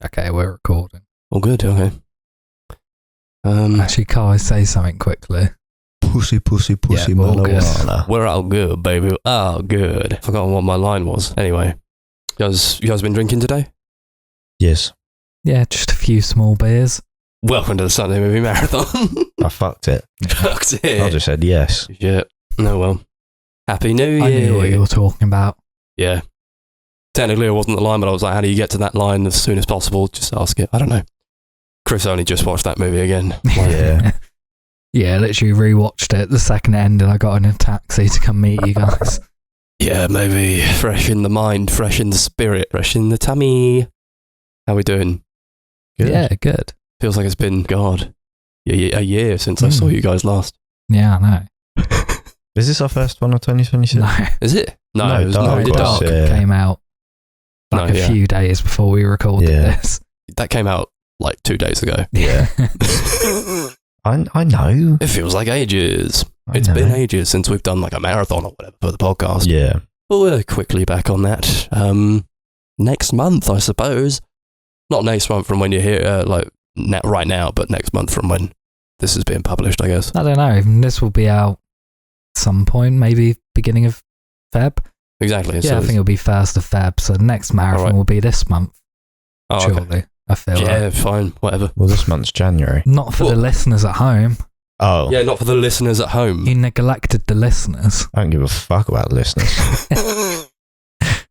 Okay, we're recording. All good, okay. Actually, can't I say something quickly? Pussy, Yeah, we're all good. marijuana. We're all good, baby. Oh, good. Forgotten what my line was. Anyway, you guys been drinking today? Yes, Yeah, just a few small beers. Welcome to the Sunday Movie Marathon. I fucked it. Fucked I it. just said yes. Yeah. No, well. Happy New Year. I knew what you were talking about. Yeah. Technically, it wasn't the line, but I was like, how do you get to that line as soon as possible? Just ask it. I don't know. Chris only just watched that movie again. Yeah. Yeah, literally rewatched it the second it ended. I got in a taxi to come meet you guys. Yeah, maybe fresh in the mind, fresh in the spirit, fresh in the tummy. How we doing? Good. Yeah, good. Feels like it's been, God, a year since I saw you guys last. Yeah, I know. Is this our first one of 2026? No, Is it? No, No, it was Dark we did was, Dark. yeah. came out like No, a yeah. few days before we recorded Yeah. this. That came out like 2 days ago. Yeah. I know. It feels like ages. I It's know. been ages since we've done like a marathon or whatever for the podcast. Yeah. But we're quickly back on that. Next month, I suppose. Not next month from when you're here, right now, but next month from when this is being published, I guess. I don't know. This will be out some point, maybe beginning of Feb. Exactly. Yeah, I think it'll be 1st of Feb. So the next marathon Alright. will be this month, oh, okay. surely. I feel like. Yeah, fine, whatever. Well, this month's January. Not for the Well- listeners at home. Oh. Yeah, not for the listeners at home. You neglected the listeners. I don't give a fuck about the listeners.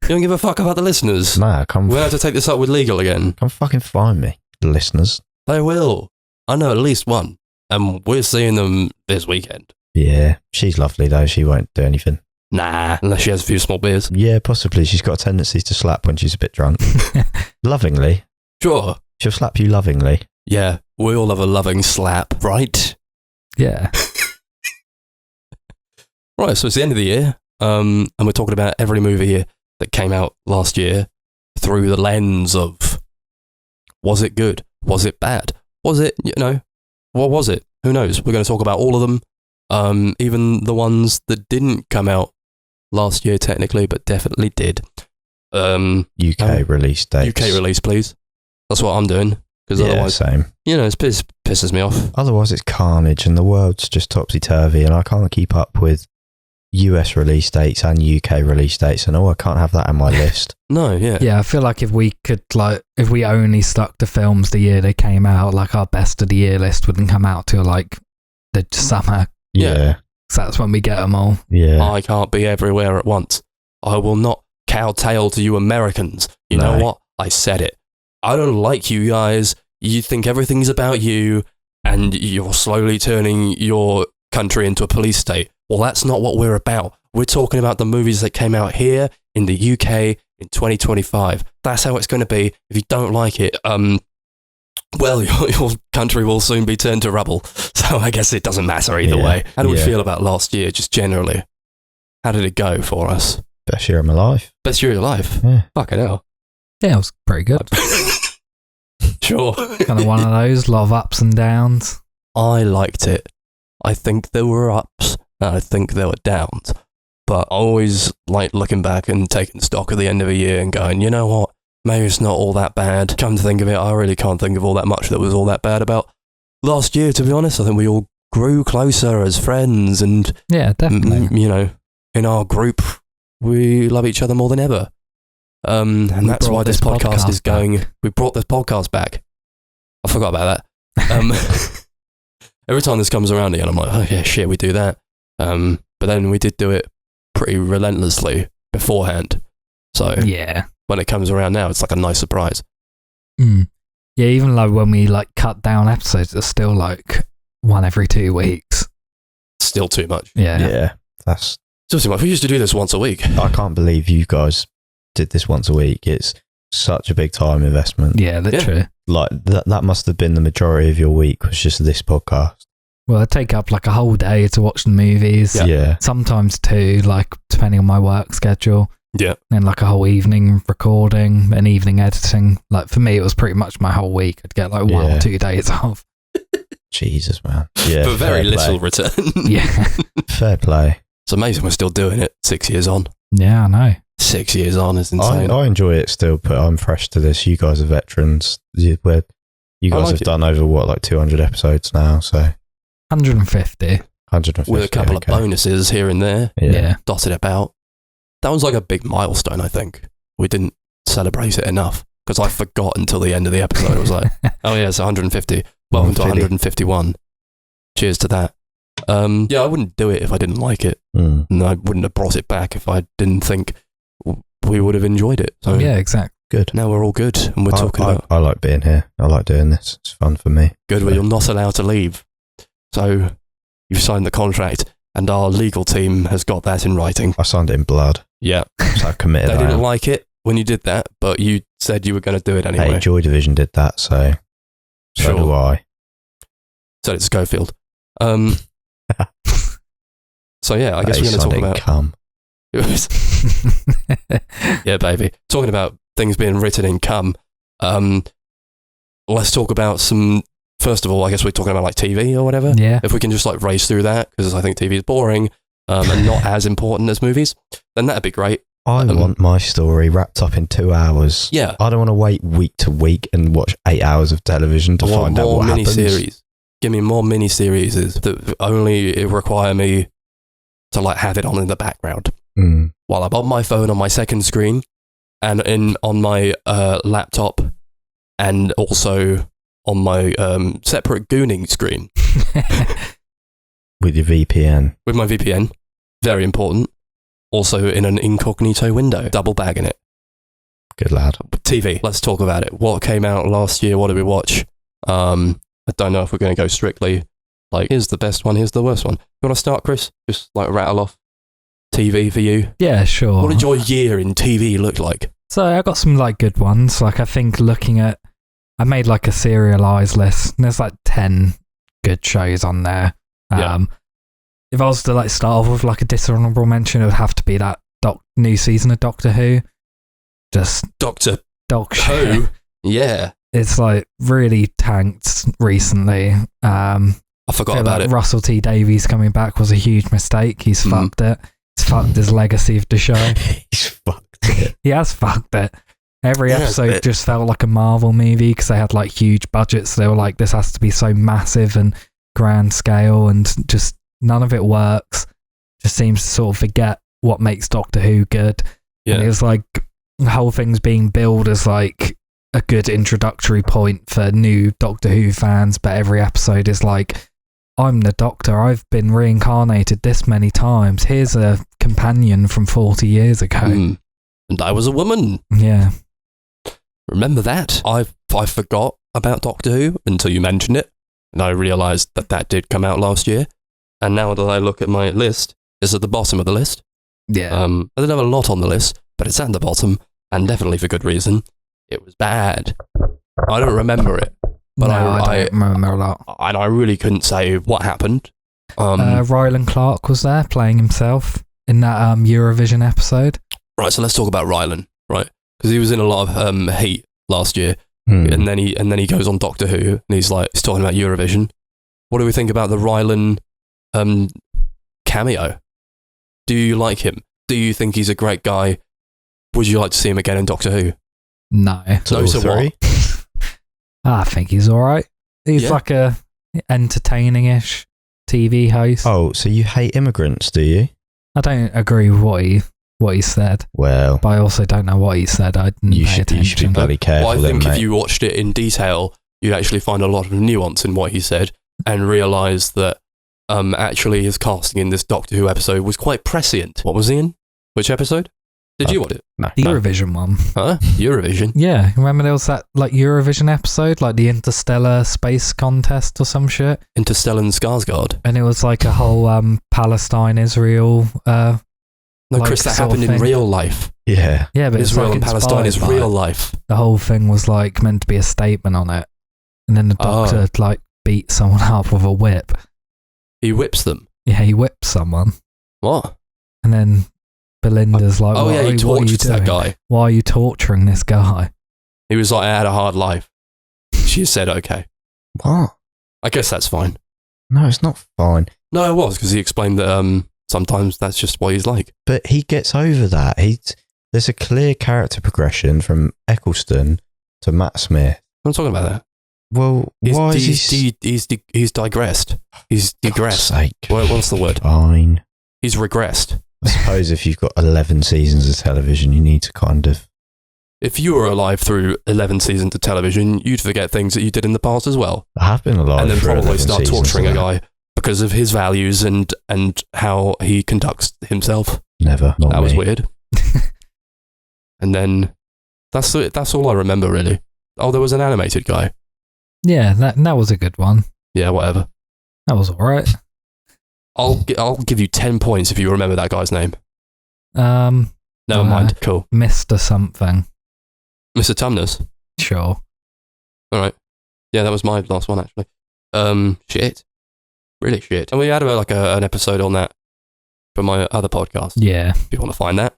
You don't give a fuck about the listeners. Nah, come We're going to have to take this up with legal again. fucking find me, listeners. They will. I know at least one. And we're seeing them this weekend. Yeah. She's lovely, though. She won't do anything. Nah, unless she has a few small beers. Yeah, possibly. She's got a tendency to slap when she's a bit drunk. Lovingly. Sure. She'll slap you lovingly. Yeah, we all have a loving slap, right? Yeah. Right, so it's the end of the year, and we're talking about every movie here that came out last year through the lens of, was it good? Was it bad? Was it, what was it? Who knows? We're going to talk about all of them, even the ones that didn't come out last year technically, but definitely did. UK release dates. UK release, please. That's what I'm doing, because Yeah, otherwise, same. it pisses me off. Otherwise, it's carnage and the world's just topsy-turvy and I can't keep up with US release dates and UK release dates and I can't have that on my list. No, yeah. Yeah, I feel like if we only stuck to films the year they came out, like our best of the year list wouldn't come out till like the summer. Yeah. So that's when we get them all. Yeah. I can't be everywhere at once. I will not kowtow to you Americans. You know No. what? I said it. I don't like you guys. You think everything's about you and you're slowly turning your country into a police state. Well, that's not what we're about. We're talking about the movies that came out here in the UK in 2025. That's how it's going to be. If you don't like it, well, your country will soon be turned to rubble. So I guess it doesn't matter either Yeah. way. How do we Yeah. feel about last year, just generally? How did it go for us? Best year of my life. Best year of your life? Yeah. Fucking hell. Yeah, it was pretty good. Sure. Kind of one of those, a lot of ups and downs. I liked it. I think there were ups and I think there were downs. But I always like looking back and taking stock at the end of a year and going, you know what? Maybe it's not all that bad. Come to think of it, I really can't think of all that much that was all that bad about last year, to be honest. I think we all grew closer as friends and, Yeah, definitely. in our group, we love each other more than ever. And We that's brought why this this podcast is podcast back. going. We brought this podcast back. I forgot about that. Every time this comes around again, I'm like, oh yeah, shit, we do that. But then we did do it pretty relentlessly beforehand. So Yeah. when it comes around now, it's like a nice surprise. Mm. Yeah, even like when we like cut down episodes, it's still like one every 2 weeks. Still too much. Yeah. Yeah. That's. Still too much. We used to do this once a week. I can't believe you guys did this once a week. It's such a big time investment. Yeah, literally. Like that must have been the majority of your week was just this podcast. Well, I take up like a whole day to watch the movies. Yeah. Sometimes 2, like depending on my work schedule. Yeah. Then like a whole evening recording, an evening editing. Like for me, it was pretty much my whole week. I'd get like 1 Yeah. or 2 days off. Jesus, man. Yeah. For very fair little play. return. Yeah. Fair play. It's amazing we're still doing it 6 years on. Yeah, I know. 6 years on is insane. I enjoy it still, but I'm fresh to this. You guys are veterans. You guys have done over like 200 episodes now, so 150. 150 with a couple of bonuses here and there, Yeah. dotted about. That was like a big milestone, I think. We didn't celebrate it enough because I forgot until the end of the episode. I was like, oh yeah, it's 150. Welcome to 151. Cheers to that. Yeah, I wouldn't do it if I didn't like it. And I wouldn't have brought it back if I didn't think we would have enjoyed it. So Yeah, exactly. Good. now we're all good and we're talking about I like being here. I like doing this. It's fun for me. good, but you're not allowed to leave. So you've signed the contract and our legal team has got that in writing. I signed it in blood. Yeah. So I committed. They didn't like it when you did that, but you said you were going to do it anyway. Hey, Joy Division did that, so Sure. do I. So it's Schofield. So yeah, I guess we're going to talk about... Come. Yeah, baby. Talking about things being written in cum. Let's talk about some... First of all, I guess we're talking about like TV or whatever. Yeah. If we can just like race through that, because I think TV is boring and not as important as movies, then that'd be great. I want my story wrapped up in 2 hours. Yeah. I don't want to wait week to week and watch 8 hours of television to find out what happens. Mini-series. Give me more mini-series that only require me to like have it on in the background while I'm on my phone on my second screen and on my laptop and also on my separate gooning screen. With your VPN. With my VPN. Very important. Also in an incognito window. Double bagging it. Good lad. TV. Let's talk about it. What came out last year? What did we watch? I don't know if we're going to go strictly like, here's the best one, here's the worst one. You want to start, Chris? Just like rattle off TV for you. Yeah, sure. What did your year in TV look like? So I got some like good ones. Like I think I made like a serialized list and there's like 10 good shows on there. Yeah. If I was to like start off with like a dishonorable mention, it would have to be that new season of Doctor Who. Just Doctor Who. Yeah. It's like really tanked recently. I forgot about it. Russell T Davies coming back was a huge mistake. He's fucked it. He's fucked his legacy of the show. He's fucked it. He has fucked it. Every episode just felt like a Marvel movie because they had like huge budgets. They were like, this has to be so massive and grand scale, and just none of it works. Just seems to sort of forget what makes Doctor Who good. Yeah. And it was like the whole thing's being billed as like a good introductory point for new Doctor Who fans, but every episode is like, I'm the Doctor, I've been reincarnated this many times, here's a companion from 40 years ago. And I was a woman. Yeah. Remember that? I forgot about Doctor Who until you mentioned it, and I realised that did come out last year. And now that I look at my list, it's at the bottom of the list. Yeah. I didn't have a lot on the list, but it's at the bottom, and definitely for good reason. It was bad. I don't remember it, but no, I don't remember a lot. And I really couldn't say what happened. Rylan Clark was there playing himself in that Eurovision episode. Right, so let's talk about Rylan, right? Because he was in a lot of heat last year, and then he goes on Doctor Who, and he's talking about Eurovision. What do we think about the Rylan cameo? Do you like him? Do you think he's a great guy? Would you like to see him again in Doctor Who? No. So what? I think he's alright. He's like a entertaining-ish TV host. Oh, so you hate immigrants, do you? I don't agree with what he said. Well, but I also don't know what he said. I didn't pay attention. You should be bloody careful. Well, I think then, if you watched it in detail, you'd actually find a lot of nuance in what he said and realise that actually his casting in this Doctor Who episode was quite prescient. What was he in? Which episode? Did you watch it? No. The Eurovision one. Huh? Eurovision? Yeah. Remember there was that like Eurovision episode, like the Interstellar Space Contest or some shit? Interstellar Skarsgård. And it was like a whole Palestine-Israel No, Chris, that happened in real life. Yeah. Yeah, but Israel it's like and Palestine is real life. The whole thing was like meant to be a statement on it. And then the Doctor like beat someone up with a whip. He whips them? Yeah, he whips someone. What? And then Belinda's like, he tortures that guy. Why are you torturing this guy? He was like, I had a hard life. She said, okay. What? I guess that's fine. No, it's not fine. No, it was, because he explained that sometimes that's just what he's like. But he gets over that. There's a clear character progression from Eccleston to Matt Smith. I'm talking about that. Well, why is he... He's digressed. He's digressed. Sake. What's the word? Fine. He's regressed. I suppose if you've got 11 seasons of television, you need to kind of... If you were alive through 11 seasons of television, you'd forget things that you did in the past as well. I have been alive and then for probably 11 start seasons torturing a of that. guy because of his values and how he conducts himself. Never. Not That was me. weird. And then that's all I remember really. Oh, there was an animated guy. Yeah, that was a good one. Yeah, whatever. That was alright. I'll give you 10 points if you remember that guy's name. Never Uh, mind. Cool. Mr. Something. Mr. Tumnus. Sure. All right. Yeah, that was my last one actually. Shit. Really shit. And we had an episode on that for my other podcast. Yeah. If you want to find that.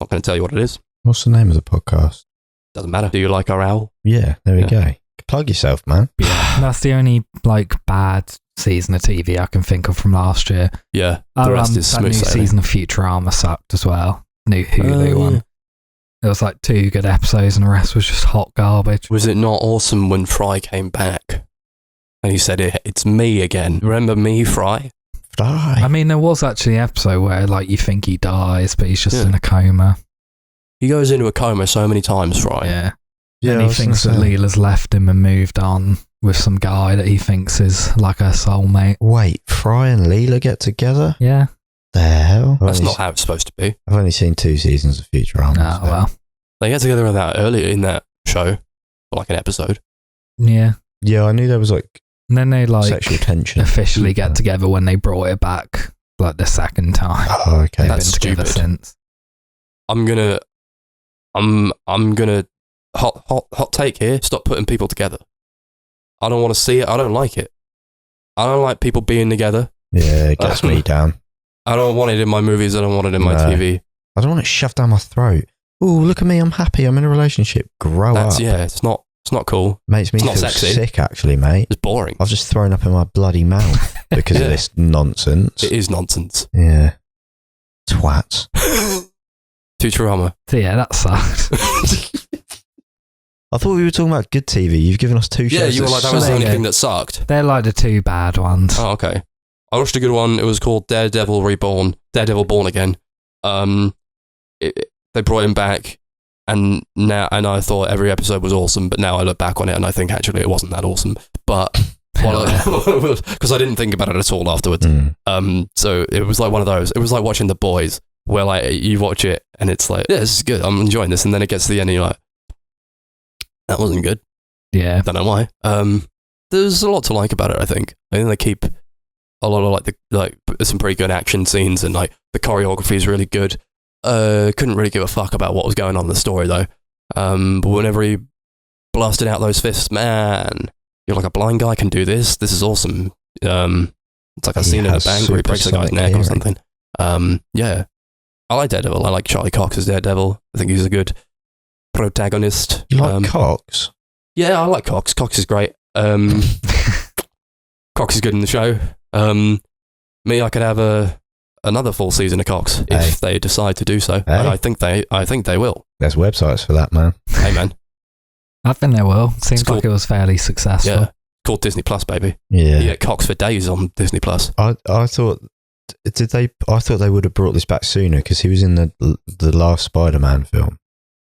Not going to tell you what it is. What's the name of the podcast? Doesn't matter. Do you like our owl? Yeah, there we Yeah. go. Plug yourself, man. Yeah. That's the only bad season of TV I can think of from last year. Yeah. The rest is that new smooth sailing. season of Futurama sucked as well. New Hulu one. There was 2 good episodes and the rest was just hot garbage. Was it not awesome when Fry came back? And he said, it's me again. Remember me, Fry? Fly. I mean, there was actually an episode where you think he dies, but he's just Yeah. in a coma. He goes into a coma so many times, Fry. Yeah. Yeah, And I he was thinks that gonna say. Leela's left him and moved on with some guy that he thinks is like her soulmate. Wait, Fry and Leela get together? Yeah. The hell? That's not how it's supposed to be. I've only seen 2 seasons of Futurama. Ah, so- well. They get together earlier in that show, for an episode. Yeah. Yeah, I knew there was And then they sexual tension. officially get together when they brought it back the second time. Oh, okay. They've That's been together stupid. since. I'm gonna hot take here. Stop putting people together. I don't want to see it. I don't like it. I don't like people being together. Yeah, it gets me down. I don't want it in my movies. I don't want it in my No. TV. I don't want it shoved down my throat. Oh, look at me, I'm happy, I'm in a relationship. Grow up. Yeah, it's not cool. Makes me it's not feel sexy. sick, actually, mate. It's boring. I've just thrown up in my bloody mouth because Yeah. of this nonsense. It is nonsense. Yeah. Twats. Futurama. So yeah, that sucked. I thought we were talking about good TV. You've given us 2 shows. Yeah, you were like, that was the suck. only thing that sucked. They're the 2 bad ones. Oh, okay. I watched a good one. It was called Daredevil Reborn. Daredevil Born Again. They brought him back, and I thought every episode was awesome, but now I look back on it and I think actually it wasn't that awesome. But because I didn't think about it at all afterwards. So it was like one of those. It was like watching The Boys, where you watch it and it's like, yeah, this is good. I'm enjoying this, and then it gets to the end and you're like, that wasn't good. Yeah. Don't know why. There's a lot to like about it. I think they keep a lot of some pretty good action scenes, and the choreography is really good. Couldn't really give a fuck about what was going on in the story though. But whenever he blasted out those fists, man, you're like, a blind guy can do this. This is awesome. It's like a scene in a bang where he breaks a guy's neck or something. Yeah, I like Daredevil. I like Charlie Cox as Daredevil. I think he's a good protagonist. You like Cox? Yeah, I like Cox. Cox is great. Cox is good in the show. I could have another full season of Cox if they decide to do so, and I think they will. There's websites for that, man. Hey, man. I think they will. Seems It's like cool. it was fairly successful. Yeah, called Disney Plus, baby. Yeah. You get Cox for days on Disney Plus. I thought they would have brought this back sooner because he was in the last Spider-Man film.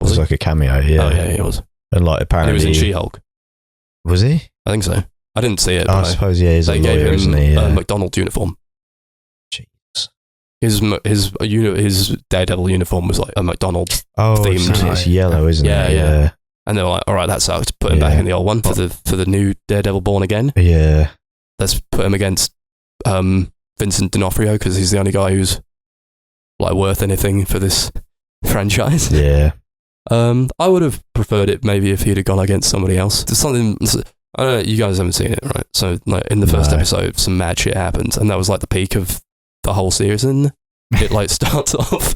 It was he? like a cameo, yeah. Oh yeah, he was. And And apparently he was in She-Hulk. Was he? I think so. I didn't see it. I But suppose he's a they gave lawyer, him isn't he? a Yeah. McDonald's uniform. Jeez. His Daredevil uniform was like a McDonald's, Oh, themed. so it's yellow, isn't Yeah, it? yeah. and they were like, "All right, that sucked. Put him back in the old one for the new Daredevil Born Again. Yeah. Let's put him against Vincent D'Onofrio because he's the only guy who's worth anything for this franchise." Yeah. I would have preferred it maybe if he'd have gone against somebody else. There's something. I don't know. You guys haven't seen it, right? So in the first No. episode, some mad shit happens, and that was the peak of the whole series. And it starts off.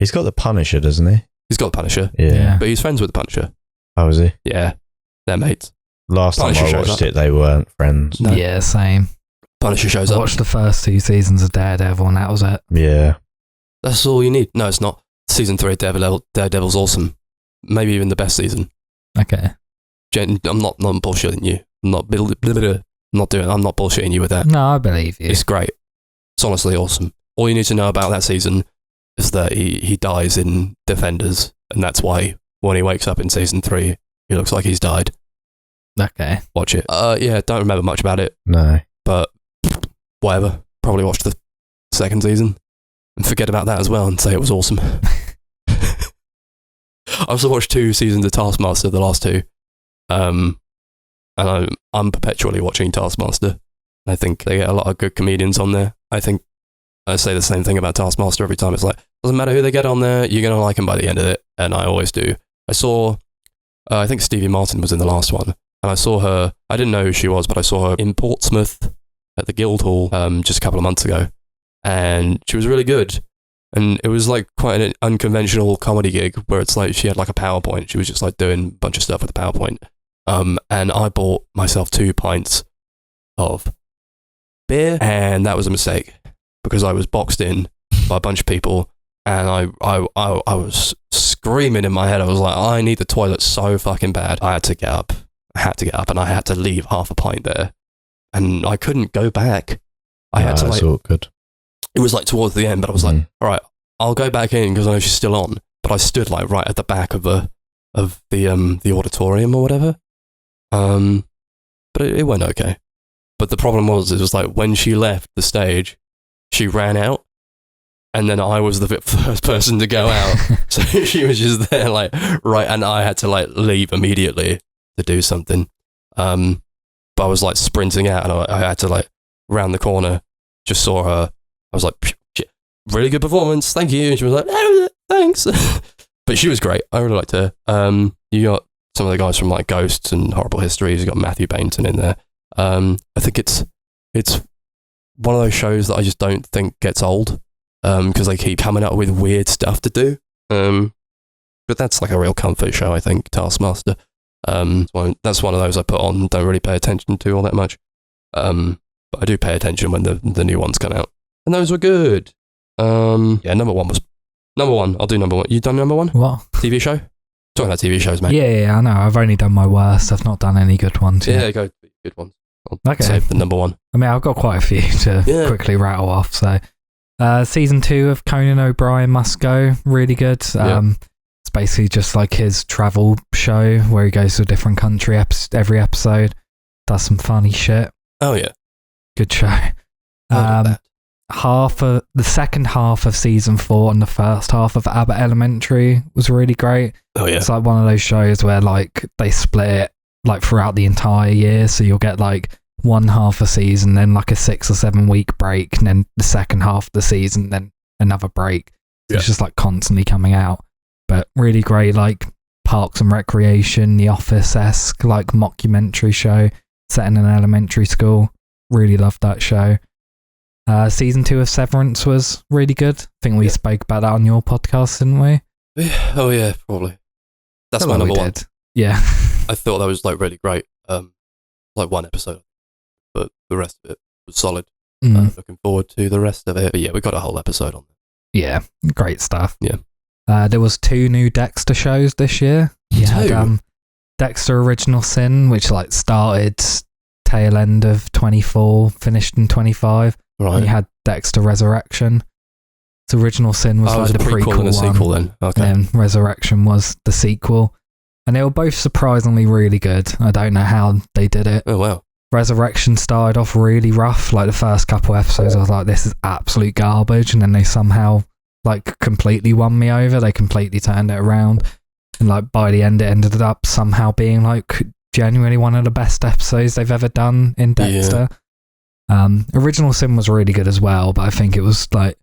He's got the Punisher, doesn't he? He's got the Punisher, Yeah. but he's friends with the Punisher. Oh, is he? Yeah, they're mates. Last Punisher time I shows watched up. it, they weren't friends. No. Yeah, same. Punisher shows I up. watched the first 2 seasons of Daredevil and that was it. Yeah. That's all you need. No, it's not. Season 3 of Daredevil's awesome. Maybe even the best season. Okay. I'm not bullshitting you. I'm not bullshitting you with that. No, I believe you. It's great. It's honestly awesome. All you need to know about that season is that he dies in Defenders, and that's why when he wakes up in season 3, he looks like he's died. Okay. Watch it. Yeah, don't remember much about it, No. but whatever. Probably watch the second season and forget about that as well and say it was awesome. I also watched 2 seasons of Taskmaster, the last 2. And I'm perpetually watching Taskmaster. I think they get a lot of good comedians on there. I think I say the same thing about Taskmaster every time. It's like, doesn't matter who they get on there, you're going to like them by the end of it. And I always do. I saw, I think Stevie Martin was in the last one. And I saw her, I didn't know who she was, but I saw her in Portsmouth at the Guildhall just a couple of months ago. And she was really good. And it was like quite an unconventional comedy gig where it's like she had like a PowerPoint. She was just like doing a bunch of stuff with the PowerPoint. And I bought myself 2 pints of beer, and that was a mistake because I was boxed in by a bunch of people, and I was screaming in my head. I was like, I need the toilet so fucking bad. I had to get up, and I had to leave half a pint there, and I couldn't go back. I had to That's like, awkward. it was like towards the end, but I was like, all right, I'll go back in because I know she's still on. But I stood like right at the back of the auditorium or whatever. But it went okay. But the problem was, it was like when she left the stage, she ran out, and then I was the first person to go out. So she was just there, like, right, and I had to like leave immediately to do something. But I was like sprinting out, and I had to like round the corner. Just saw her. I was like, really good performance, thank you. And she was like, oh, thanks. But she was great. I really liked her. You got some of the guys from like Ghosts and Horrible Histories. You got Matthew Bainton in there. I think it's one of those shows that I just don't think gets old because they keep coming up with weird stuff to do. But that's like a real comfort show, I think, Taskmaster. That's one of those I put on and don't really pay attention to all that much. But I do pay attention when the new ones come out. And those were good. Yeah, number one. I'll do number 1. You done number 1? What? TV show? Talking about TV shows, mate. Yeah, I know. I've only done my worst. I've not done any good ones yet. Yeah, go good ones. I'll Okay. save the number 1. I mean, I've got quite a few to quickly rattle off. So, season 2 of Conan O'Brien Must Go, really good. It's basically just like his travel show where he goes to a different country every episode, does some funny shit. Oh yeah, good show. The second half of season 4 and the first half of Abbott Elementary was really great. Oh yeah, it's like one of those shows where like they split it like throughout the entire year, so you'll get like one half a season, then like a 6 or 7 week break, and then the second half of the season, then another break. So it's just like constantly coming out, but really great, like Parks and Recreation, The Office-esque like mockumentary show set in an elementary school. Really loved that show. Season 2 of Severance was really good. I think we spoke about that on your podcast, didn't we? Oh yeah, probably. That's my number 1. Yeah. I thought that was like really great. Like one episode, but the rest of it was solid. Looking forward to the rest of it. But yeah, we got a whole episode on it. Yeah, great stuff. Yeah. There was 2 new Dexter shows this year. You had Dexter Original Sin, which like started tail end of 24, finished in 25. Right. And you had Dexter Resurrection. So Original Sin was like the prequel and a sequel then. Okay. And then Resurrection was the sequel. And they were both surprisingly really good. I don't know how they did it. Oh wow. Resurrection started off really rough. Like the first couple episodes I was like, this is absolute garbage, and then they somehow like completely won me over. They completely turned it around, and like by the end it ended up somehow being like genuinely one of the best episodes they've ever done in Dexter. Original Sin was really good as well, but I think it was like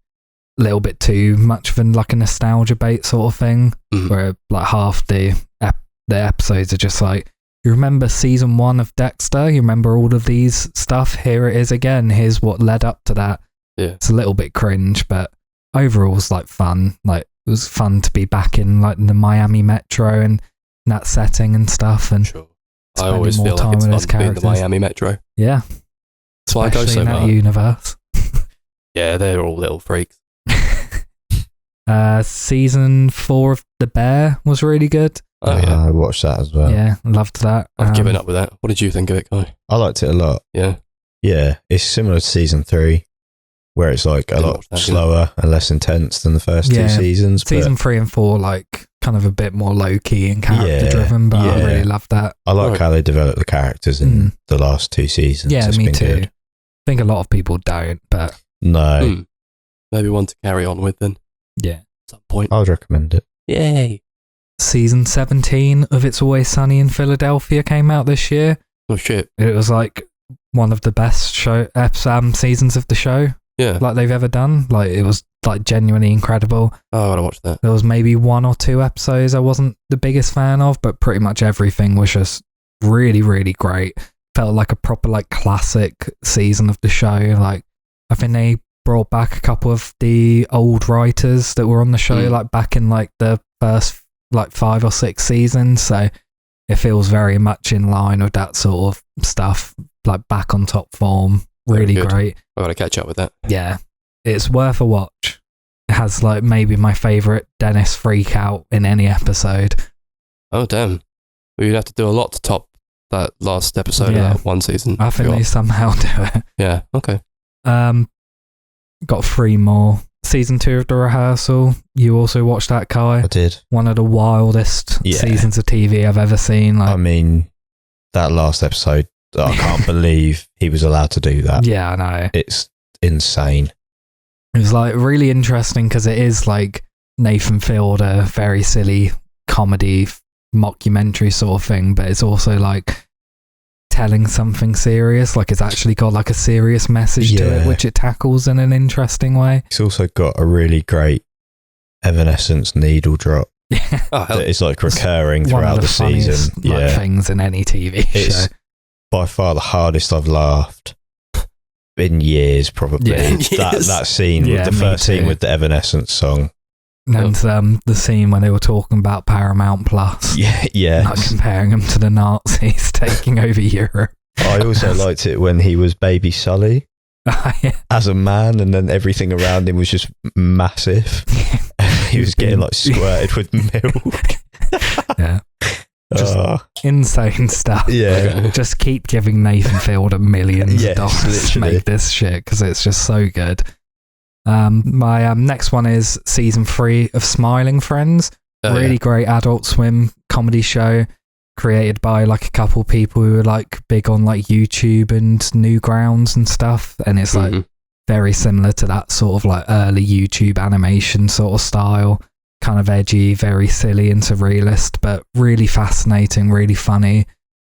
a little bit too much of like a nostalgia bait sort of thing, where like half the episodes are just like, you remember season 1 of Dexter? You remember all of these stuff? Here it is again. Here's what led up to that. Yeah. It's a little bit cringe, but overall it's like fun. Like it was fun to be back in like the Miami Metro and that setting and stuff. And sure. I always feel like it's fun to be in the Miami Metro. Yeah. That's why I go so in that much. universe. Yeah, they're all little freaks. Season 4 of The Bear was really good. Oh, yeah. I watched that as well. Yeah, loved that. I've given up with that. What did you think of it, Guy? I liked it a lot. Yeah. Yeah, it's similar to season 3, where it's like a lot slower and less intense than the first two seasons. Season 3 and 4, like, kind of a bit more low-key and character-driven, but I really loved that. I like how they developed the characters in the last 2 seasons. Yeah, me too. Good. I think a lot of people don't, but... No. Maybe one to carry on with then. Yeah. At some point. I would recommend it. Yay. Season 17 of It's Always Sunny in Philadelphia came out this year. Oh, shit. It was, like, one of the best seasons of the show. Yeah. Like, they've ever done. Like, it was, like, genuinely incredible. Oh, I want to watch that. There was maybe 1 or 2 episodes I wasn't the biggest fan of, but pretty much everything was just really, really great. Felt like a proper, like, classic season of the show. Like, I think they brought back a couple of the old writers that were on the show, like, back in, like, the first, like, 5 or 6 seasons. So it feels very much in line with that sort of stuff, like, back on top form. Really great. I've got to catch up with that. Yeah. It's worth a watch. It has, like, maybe my favourite Dennis freak out in any episode. Oh, damn. Well, you'd have to do a lot to top that last episode of that one season. I think they somehow do it. Yeah, okay. Got 3 more. Season 2 of The Rehearsal. You also watched that, Kai? I did. One of the wildest seasons of TV I've ever seen. Like, I mean, that last episode, I can't believe he was allowed to do that. Yeah, I know. It's insane. It was, like, really interesting because it is, like, Nathan Fielder, very silly comedy, mockumentary sort of thing, but it's also, like, telling something serious. Like, it's actually got, like, a serious message to it, which it tackles in an interesting way. It's also got a really great Evanescence needle drop. Yeah. It's, like, recurring throughout the season. Like, things in any TV show. By far the hardest I've laughed in years, probably. That scene, with the first scene with the Evanescence song. And the scene when they were talking about Paramount Plus. Yeah. Like, comparing them to the Nazis taking over Europe. I also liked it when he was baby Sully as a man, and then everything around him was just massive. He was getting, like, squirted with milk. Yeah. Just insane stuff. Yeah. Just keep giving Nathan Fielder millions of dollars to make this shit because it's just so good. My next one is season 3 of Smiling Friends. Really great Adult Swim comedy show created by, like, a couple people who are, like, big on, like, YouTube and Newgrounds and stuff. And it's like very similar to that sort of, like, early YouTube animation sort of style. Kind of edgy, very silly and surrealist, but really fascinating, really funny.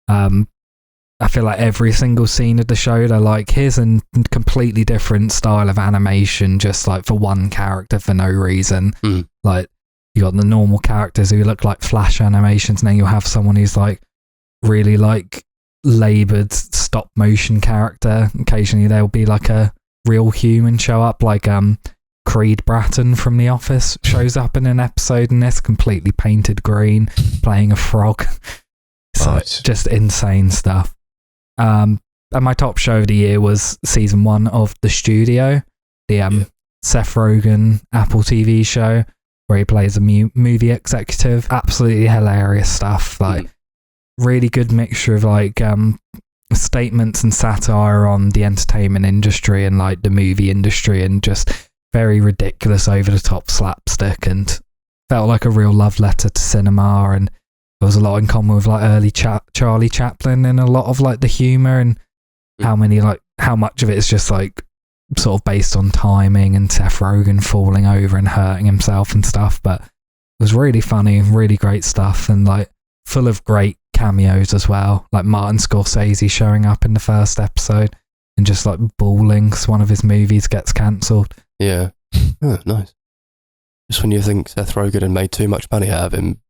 I feel like every single scene of the show, they're like, here's a completely different style of animation, just, like, for one character for no reason. Like, you got the normal characters who look like flash animations, and then you'll have someone who's, like, really, like, laboured stop motion character. Occasionally there'll be, like, a real human show up, like Creed Bratton from The Office shows up in an episode in this, completely painted green, playing a frog. So just insane stuff. And my top show of the year was season 1 of The Studio, the Seth Rogen Apple TV show where he plays a movie executive. Absolutely hilarious stuff. Like, really good mixture of, like, statements and satire on the entertainment industry and, like, the movie industry, and just very ridiculous, over the top slapstick, and felt like a real love letter to cinema. And there was a lot in common with, like, early Charlie Chaplin in a lot of, like, the humor, and how much of it is just, like, sort of based on timing and Seth Rogen falling over and hurting himself and stuff. But it was really funny, really great stuff, and, like, full of great cameos as well, like Martin Scorsese showing up in the first episode and just, like, bawling because one of his movies gets cancelled. Yeah. Oh, nice. Just when you think Seth Rogen had made too much money out of him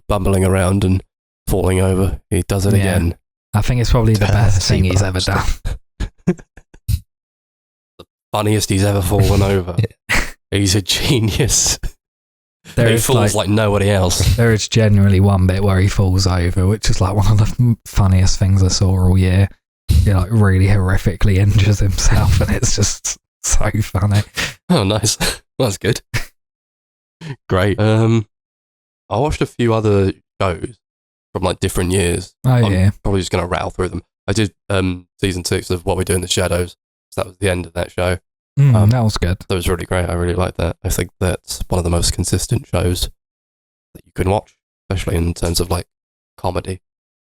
bumbling around and falling over, he does it again. I think it's probably the best thing he's ever done. The funniest he's ever fallen over. He's a genius. He falls like nobody else. There is genuinely one bit where he falls over, which is, like, one of the funniest things I saw all year. He, like, really horrifically injures himself, and it's just so funny. Oh, nice. That's good. Great. I watched a few other shows from like different years. Oh, I'm yeah. probably just going to rattle through them. I did season 6 of What We Do in the Shadows. So that was the end of that show. That was good. That was really great. I really liked that. I think that's one of the most consistent shows that you can watch, especially in terms of like comedy.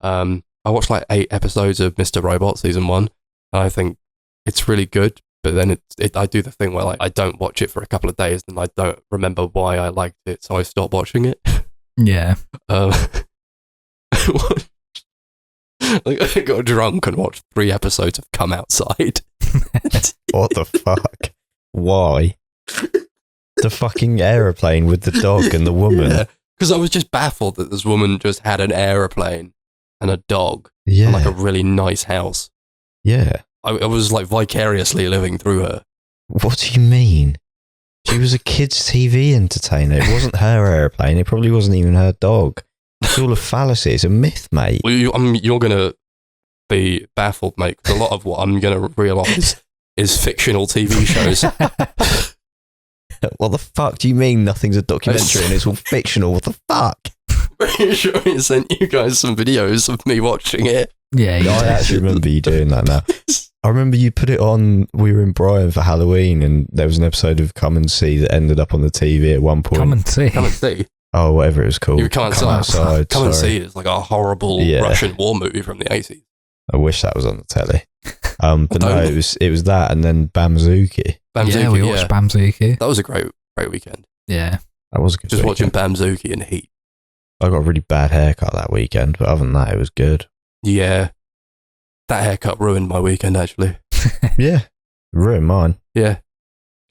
I watched like 8 episodes of Mr. Robot season 1, and I think it's really good. But then I do the thing where like I don't watch it for a couple of days, and I don't remember why I liked it, so I stop watching it. Yeah. I got drunk and watched 3 episodes of Come Outside. What the fuck? Why? The fucking aeroplane with the dog and the woman. Because I was just baffled that this woman just had an aeroplane and a dog Yeah. and like a really nice house. Yeah. I was like vicariously living through her. What do you mean? She was a kids' TV entertainer. It wasn't her aeroplane. It probably wasn't even her dog. It's all a fallacy. It's a myth, mate. Well, you're going to be baffled, mate, because a lot of what I'm going to realise is fictional TV shows. What the fuck do you mean nothing's a documentary and it's all fictional? What the fuck? Pretty sure I sent you guys some videos of me watching it. Yeah, you I did. actually remember you doing that now. I remember you put it on, we were in Brighton for Halloween and there was an episode of Come and See that ended up on the TV at one point. Come and see. Come and see. Oh, whatever it was called. You can't Come Outside. Come and sorry. see is like a horrible Yeah. Russian war movie from the 80s. I wish that was on the telly. But no, Don't. it was that and then Bamzuki. Bamzuki, Yeah, we watched Bamzuki. That was a great weekend. Yeah. That was a good Just watching weekend. Bamzuki and Heat. I got a really bad haircut that weekend, but other than that, it was good. Yeah. That haircut ruined my weekend, actually. Yeah. Ruined mine. Yeah.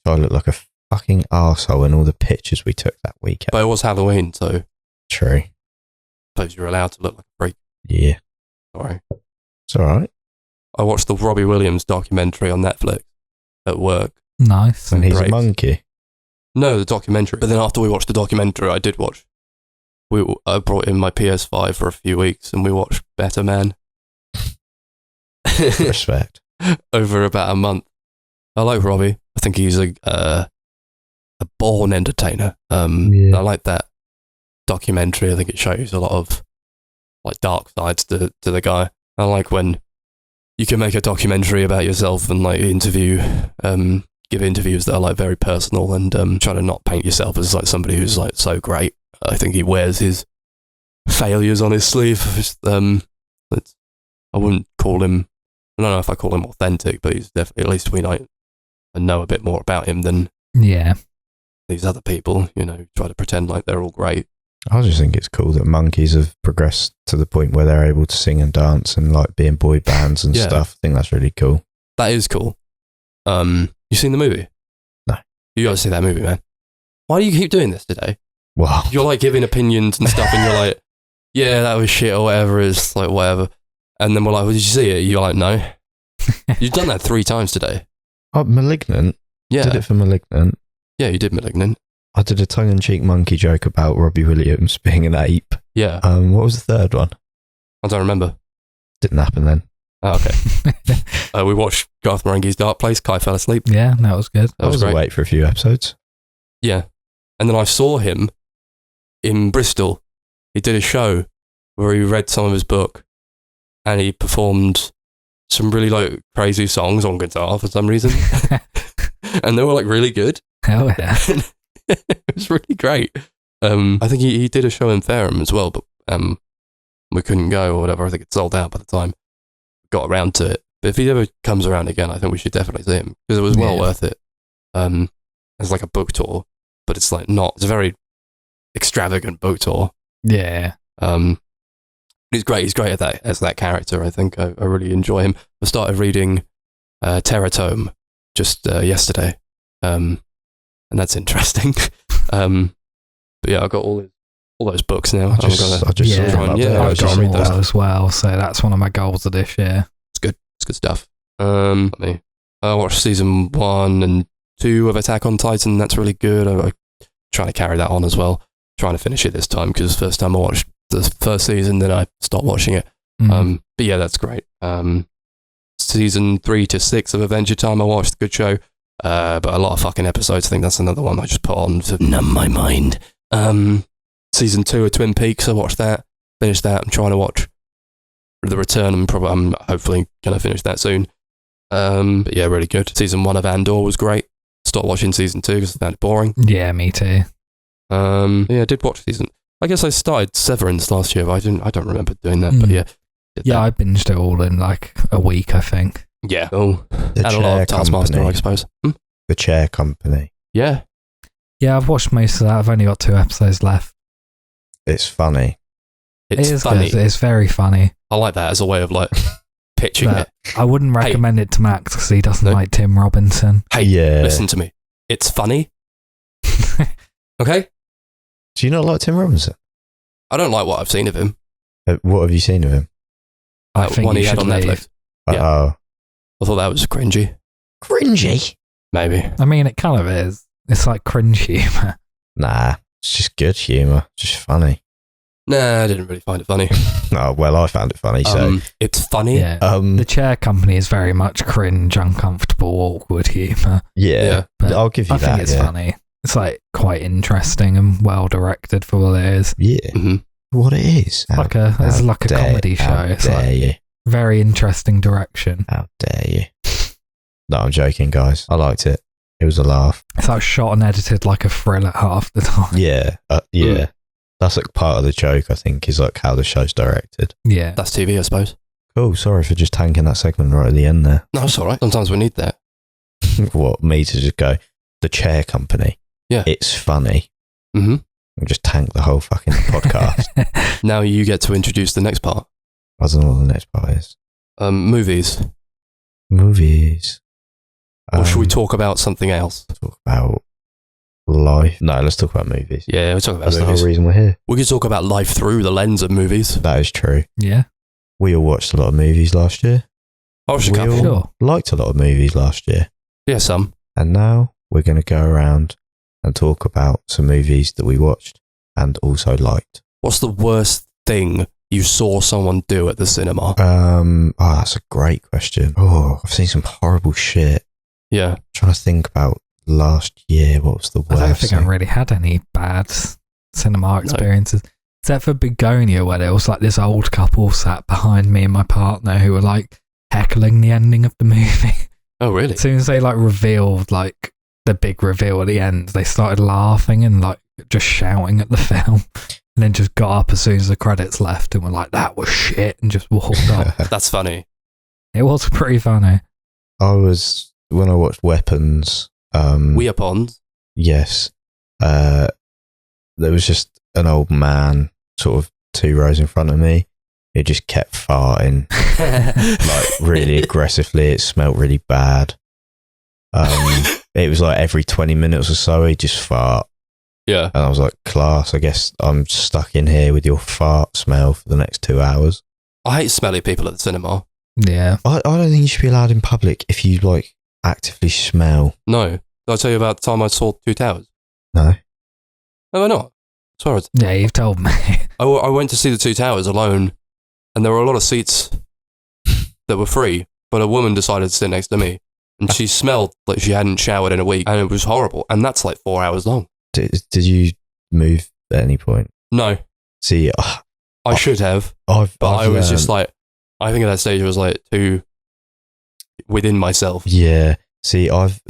I looked like a fucking arsehole in all the pictures we took that weekend. But it was Halloween, so I True. suppose you're allowed to look like a freak. Yeah. Sorry. It's all right. I watched the Robbie Williams documentary on Netflix at work. Nice. And he's Great. a monkey. No, the documentary. But then after we watched the documentary, I did watch. I brought in my PS5 for a few weeks and we watched Better Man. Respect. Over about a month. I like Robbie. I think he's a born entertainer. Yeah. I like that documentary. I think it shows a lot of like dark sides to the guy. I like when you can make a documentary about yourself and like give interviews that are like very personal and try to not paint yourself as like somebody who's like so great. I think he wears his failures on his sleeve. I wouldn't call him. I don't know if I call him authentic, but he's definitely, at least we know a bit more about him than Yeah. these other people, who try to pretend like they're all great. I just think it's cool that monkeys have progressed to the point where they're able to sing and dance and like be in boy bands and Yeah. stuff. I think that's really cool. That is cool. You seen the movie? No. You gotta see that movie, man. Why do you keep doing this today? Wow. You're like giving opinions and stuff, and you're like, yeah, that was shit or whatever, it's like whatever. And then we're like, well, did you see it? You're like, no. You've done that 3 times today. Oh, Malignant. Yeah. Did it for Malignant. Yeah, you did Malignant. I did a tongue-in-cheek monkey joke about Robbie Williams being an ape. Yeah. What was the third one? I don't remember. Didn't happen then. Oh, okay. We watched Garth Marenghi's Dark Place. Kai fell asleep. Yeah, that was good. That was I great. wait for a few episodes. Yeah. And then I saw him in Bristol. He did a show where he read some of his book and he performed some really like crazy songs on guitar for some reason. And they were like really good. Hell yeah. It was really great. I think he did a show in Fareham as well, but we couldn't go or whatever. I think it sold out by the time we got around to it. But if he ever comes around again, I think we should definitely see him because it was well Yeah. worth it. It's like a book tour, but it's like not. It's a very extravagant book tour. Yeah. He's great. He's great at that as that character. I think I really enjoy him. I started reading Terror Tome just yesterday, and that's interesting. But yeah, I got all those books now. I just I'm gonna saw Yeah. them up Yeah, there. I I I've just got just read them those. all as well, so that's one of my goals of this year. It's good stuff. I watched season 1 and 2 of Attack on Titan. That's really good. I'm trying to carry that on as well. Trying to finish it this time because first time I watched the first season, then I stopped watching it. But yeah, that's great. Season 3 to 6 of Adventure Time I watched. Good show. But a lot of fucking episodes. I think that's another one I just put on to numb my mind. Season 2 of Twin Peaks, I watched that. Finished that. I'm trying to watch The Return. I'm hopefully going to finish that soon. But yeah, really good. Season 1 of Andor was great. Stopped watching season 2 because I found it boring. Yeah, me too. Yeah, I did watch season. I guess I started Severance last year, but I don't remember doing that. But yeah. Yeah, I binged it all in like a week, I think. Yeah. Oh, The and a lot of Taskmaster, Company. I suppose. The Chair Company. Yeah. Yeah, I've watched most of that. I've only got 2 episodes left. It's funny. It's It is funny. good. It's very funny. I like that as a way of like pitching But it. I wouldn't recommend it to Max because he doesn't No. like Tim Robinson. Hey, Yeah. listen to me. It's funny. Okay? Do you not like Tim Robinson? I don't like what I've seen of him. What have you seen of him? I That think one you he had should on leave. Netflix. Yeah. Oh. I thought that was cringy. Cringy? Maybe. I mean, it kind of is. It's like cringe humour. Nah, it's just good humour. Just funny. Nah, I didn't really find it funny. Oh, well, I found it funny, so... It's funny. Yeah. Um, The Chair Company is very much cringe, uncomfortable, awkward humour. yeah, But I'll give you I that, think it's yeah. funny. It's like quite interesting and well directed for what it is. Yeah, hmm what it is. It's like a comedy show. How It's dare like you. very interesting direction. How dare you. No, I'm joking, guys. I liked it. It was a laugh. It's like shot and edited like a thriller half the time. Yeah, yeah. That's like part of the joke, I think, is like how the show's directed. Yeah. That's TV, I suppose. Cool, sorry for just tanking that segment right at the end there. No, it's all right. Sometimes we need that. What, me to just go, The Chair Company. Yeah. It's funny. hmm And just tank the whole fucking podcast. Now you get to introduce the next part. I don't know what the next part is. Movies. Movies. Or should we talk about something else? Talk about life? No, let's talk about movies. Yeah, we'll talk about That's the movies. whole reason we're here. We could talk about life through the lens of movies. That is true. Yeah. We all watched a lot of movies last year. I watched a We couple. all Sure. liked a lot of movies last year. Yeah, some. And now we're going to go around and talk about some movies that we watched and also liked. What's the worst thing you saw someone do at the cinema? That's a great question. Oh, I've seen some horrible shit. Yeah. Trying to think about last year. What was the I don't worst think I thing? really had any bad cinema experiences. Except for Begonia, where there was like this old couple sat behind me and my partner who were like heckling the ending of the movie. Oh, really? As soon as they like revealed like the big reveal at the end, they started laughing and like just shouting at the film. And then just got up as soon as the credits left and were like, that was shit, and just walked off. That's funny. It was pretty funny. When I watched Weapons, We are Ponds. yes, there was just an old man sort of 2 rows in front of me. It just kept farting like really aggressively. It smelled really bad. It was like every 20 minutes or so he'd just fart. Yeah. And I was like, class, I guess I'm stuck in here with your fart smell for the next 2 hours. I hate smelly people at the cinema. Yeah. I don't think you should be allowed in public if you like actively smell. No. Did I tell you about the time I saw Two Towers? No. No, I not. Sorry. Yeah, you've told me. I went to see the Two Towers alone, and there were a lot of seats that were free, but a woman decided to sit next to me, and she smelled like she hadn't showered in a week, and it was horrible, and that's like 4 hours long. Did you move at any point? No, See, I should have, I've I was just learned- like, I think at that stage I was like too within myself. Yeah. See, I've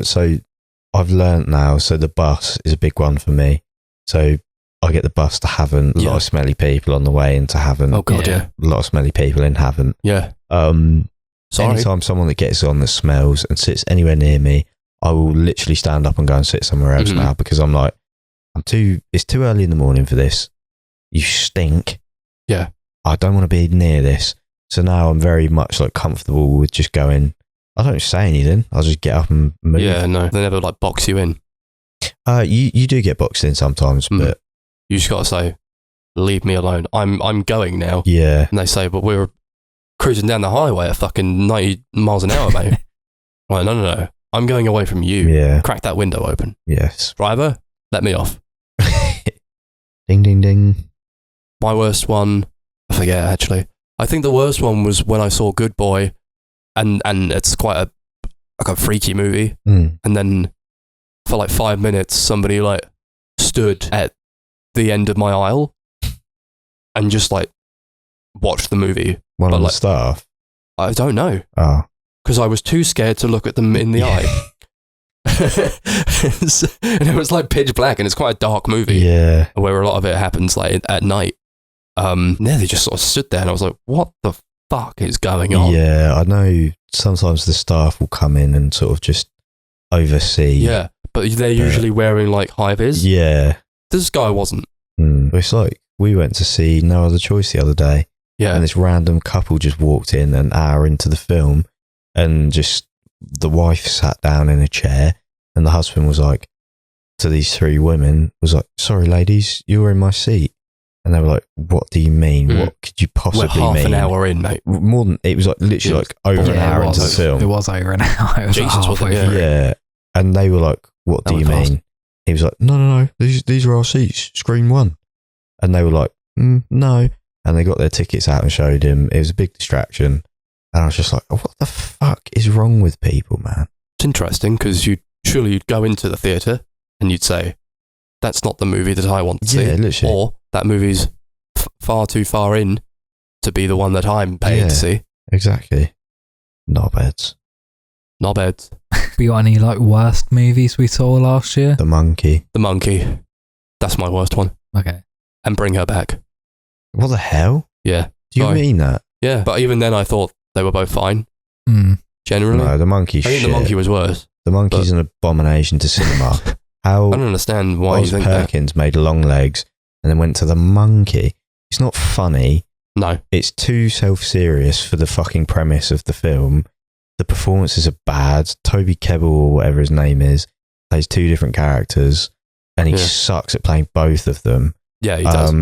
learnt now. So the bus is a big one for me. So I get the bus to Haven. A lot Yeah. of smelly people on the way into Haven. Oh god, yeah. A lot of smelly people in Haven. Yeah. Sorry. Sorry. Anytime someone that gets on that smells and sits anywhere near me, I will literally stand up and go and sit somewhere else Mhm. now because I'm like, it's too early in the morning for this. You stink. Yeah. I don't want to be near this. So now I'm very much like comfortable with just going, I don't say anything. I'll just get up and move. Yeah, no, they never like box you in. You do get boxed in sometimes, Mm. but You just gotta say, leave me alone. I'm going now. yeah. And they say, but we're cruising down the highway at fucking 90 miles an hour, mate. I'm like, no. I'm going away from you. Yeah. Crack that window open. Yes. Driver, let me off. Ding, ding, ding. My worst one, I forget actually. I think the worst one was when I saw Good Boy, and it's quite a freaky movie, Mm. and then for like 5 minutes, somebody like stood at the end of my aisle and just like watched the movie. One But of the like- staff. I don't know, Oh. because I was too scared to look at them in the eye. And it was like pitch black, and it's quite a dark movie Yeah. where a lot of it happens like at night. Yeah, they just sort of stood there, and I was like, "What the fuck is going on?" Yeah, I know sometimes the staff will come in and sort of just oversee. Yeah, but they're usually wearing like high vis. Yeah. This guy wasn't. It's like we went to see No Other Choice the other day, Yeah, and this random couple just walked in an hour into the film, and just the wife sat down in a chair, and the husband was like, to these three women, was like, "Sorry, ladies, you were in my seat." And they were like, "What do you mean? Mm. What could you we're possibly half mean?" an hour in, mate. More than, it was like literally like over an Yeah, hour it into the was. film. It was over an hour. It was Jesus, like was it? halfway Yeah. through. Yeah. And they were like, "What do That you was fast. mean?" He was like, No. These are our seats, screen one. And they were like, "No." And they got their tickets out and showed him. It was a big distraction. And I was just like, what the fuck is wrong with people, man? It's interesting because you'd go into the theatre and you'd say, "That's not the movie that I want to Yeah, see," literally. or "That movie's far too far in to be the one that I'm paid Yeah. to see." Exactly. Knobheads. Not bad. We got any like worst movies we saw last year? The Monkey. The Monkey. That's my worst one. Okay. And Bring Her Back. What the hell? Yeah. Do you Sorry. mean that? Yeah. But even then, I thought they were both fine. Mm. Generally, No, the Monkey's I think shit. the Monkey was worse. The Monkey's an abomination to cinema. How I don't understand why you Oz think that. Perkins made long legs and then went to the Monkey. It's not funny. No. It's too self-serious for the fucking premise of the film. The performances are bad. Toby Kebbell, or whatever his name is, plays two different characters, and he Yeah. sucks at playing both of them. Yeah, he does.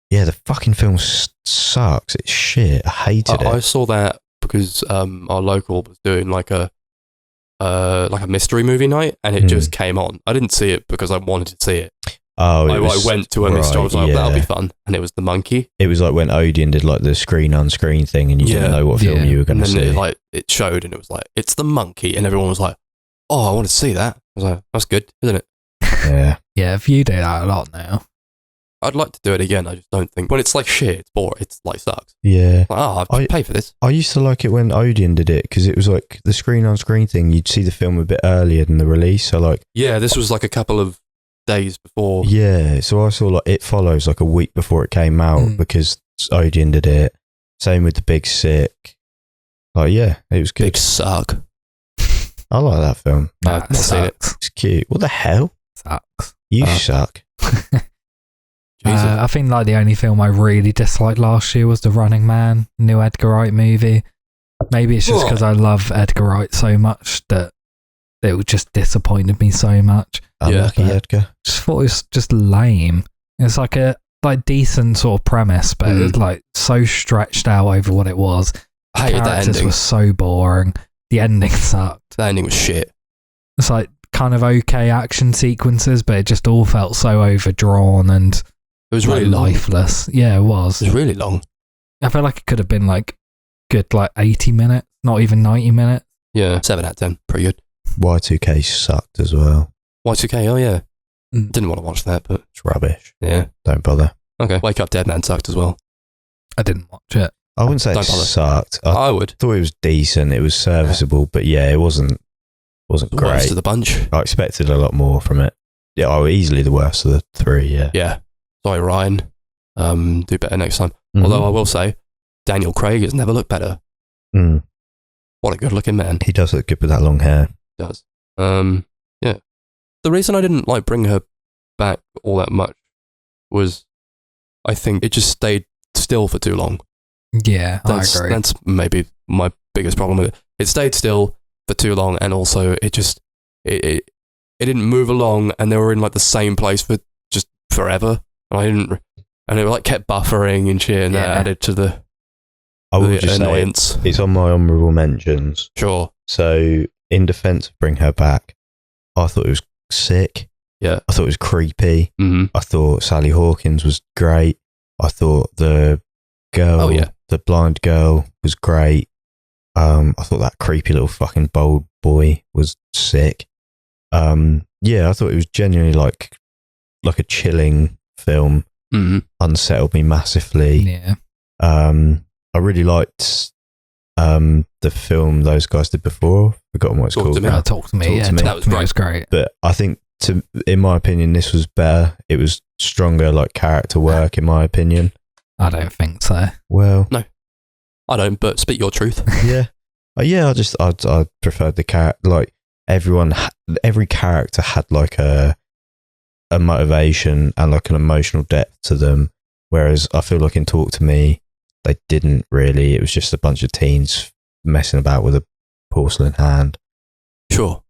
Yeah, the fucking film sucks. It's shit. I hated I it. saw that because our local was doing like a mystery movie night, and it just came on. I didn't see it because I wanted to see it. Oh, I went to a mystery. I was like, right, "That'll be yeah. fun," and it was The Monkey. It was like when Odeon did like the screen-on-screen thing, and you Yeah. didn't know what film Yeah. you were going And to then see. it showed, and it was like, "It's The Monkey," and everyone was like, "Oh, I want to see that." I was like, "That's good, isn't it?" Yeah. Yeah, if you do that a lot now. I'd like to do it again. I just don't think when it's like shit, it's boring. It's like sucks. Yeah. Like, oh, I have to pay for this. I used to like it when Odeon did it because it was like the screen-on-screen thing. You'd see the film a bit earlier than the release. So like, Yeah, this was like a couple of days before. yeah. So I saw like It Follows like a week before it came out Mm. because Odeon did it. Same with The Big Sick. Like, yeah, it was good. Big suck. I like that film. No, I've not seen it. sucks. It's cute. What the hell? Sucks. You Uh, suck. Jesus. I think like the only film I really disliked last year was The Running Man, new Edgar Wright movie. Maybe it's just What? because I love Edgar Wright so much that it just disappointed me so much. Unlucky Yeah. Edgar. Just thought it was just lame. It's like a decent sort of premise, but it was like so stretched out over what it was. I hated that Characters ending. were so boring. The ending sucked. That ending was shit. It's like kind of okay action sequences, but it just all felt so overdrawn and It was like really long. lifeless. Yeah, it was. It was really long. I feel like it could have been like good, like 80 minutes, not even 90 minutes. Yeah, 7 out of 10. Pretty good. Y2K sucked as well. Y2K, oh yeah. Mm. Didn't want to watch that, but It's rubbish. yeah. Don't bother. Okay. Wake Up Dead Man sucked as well. I didn't watch it. I wouldn't say it Don't bother. sucked. I I would. thought it was decent. It was serviceable, but yeah, it wasn't The great. worst of the bunch. I expected a lot more from it. Yeah, easily the worst of the three. Yeah. Yeah. Sorry, Ryan. Do better next time. Mhm. Although I will say, Daniel Craig has never looked better. Mm. What a good looking man. He does look good with that long hair. He does. Yeah. The reason I didn't like Bring Her Back all that much was I think it just stayed still for too long. Yeah, That's, I agree. That's maybe my biggest problem with it. It stayed still for too long, and also it just it didn't move along, and they were in like the same place for just forever. And and it like kept buffering and shit, and that Yeah. added to the I will just say annoyance. it's on my honourable mentions. Sure. So, in defence of Bring Her Back, I thought it was sick. Yeah. I thought it was creepy. Mm-hmm. I thought Sally Hawkins was great. I thought the girl, Oh, yeah. the blind girl, was great. I thought that creepy little fucking bold boy was sick. Yeah, I thought it was genuinely like a chilling film. Unsettled me massively. Yeah. I really liked the film those guys did before. Forgotten what it's called. Talk to me. That was It was great. But I think, in my opinion, this was better. It was stronger, like character work, in my opinion. I don't think so. Well, No. I don't, but speak your truth. yeah, I preferred the character. Like every character had like a motivation and like an emotional depth to them. Whereas I feel like in Talk to Me, they didn't really. It was just a bunch of teens messing about with a porcelain hand. Sure.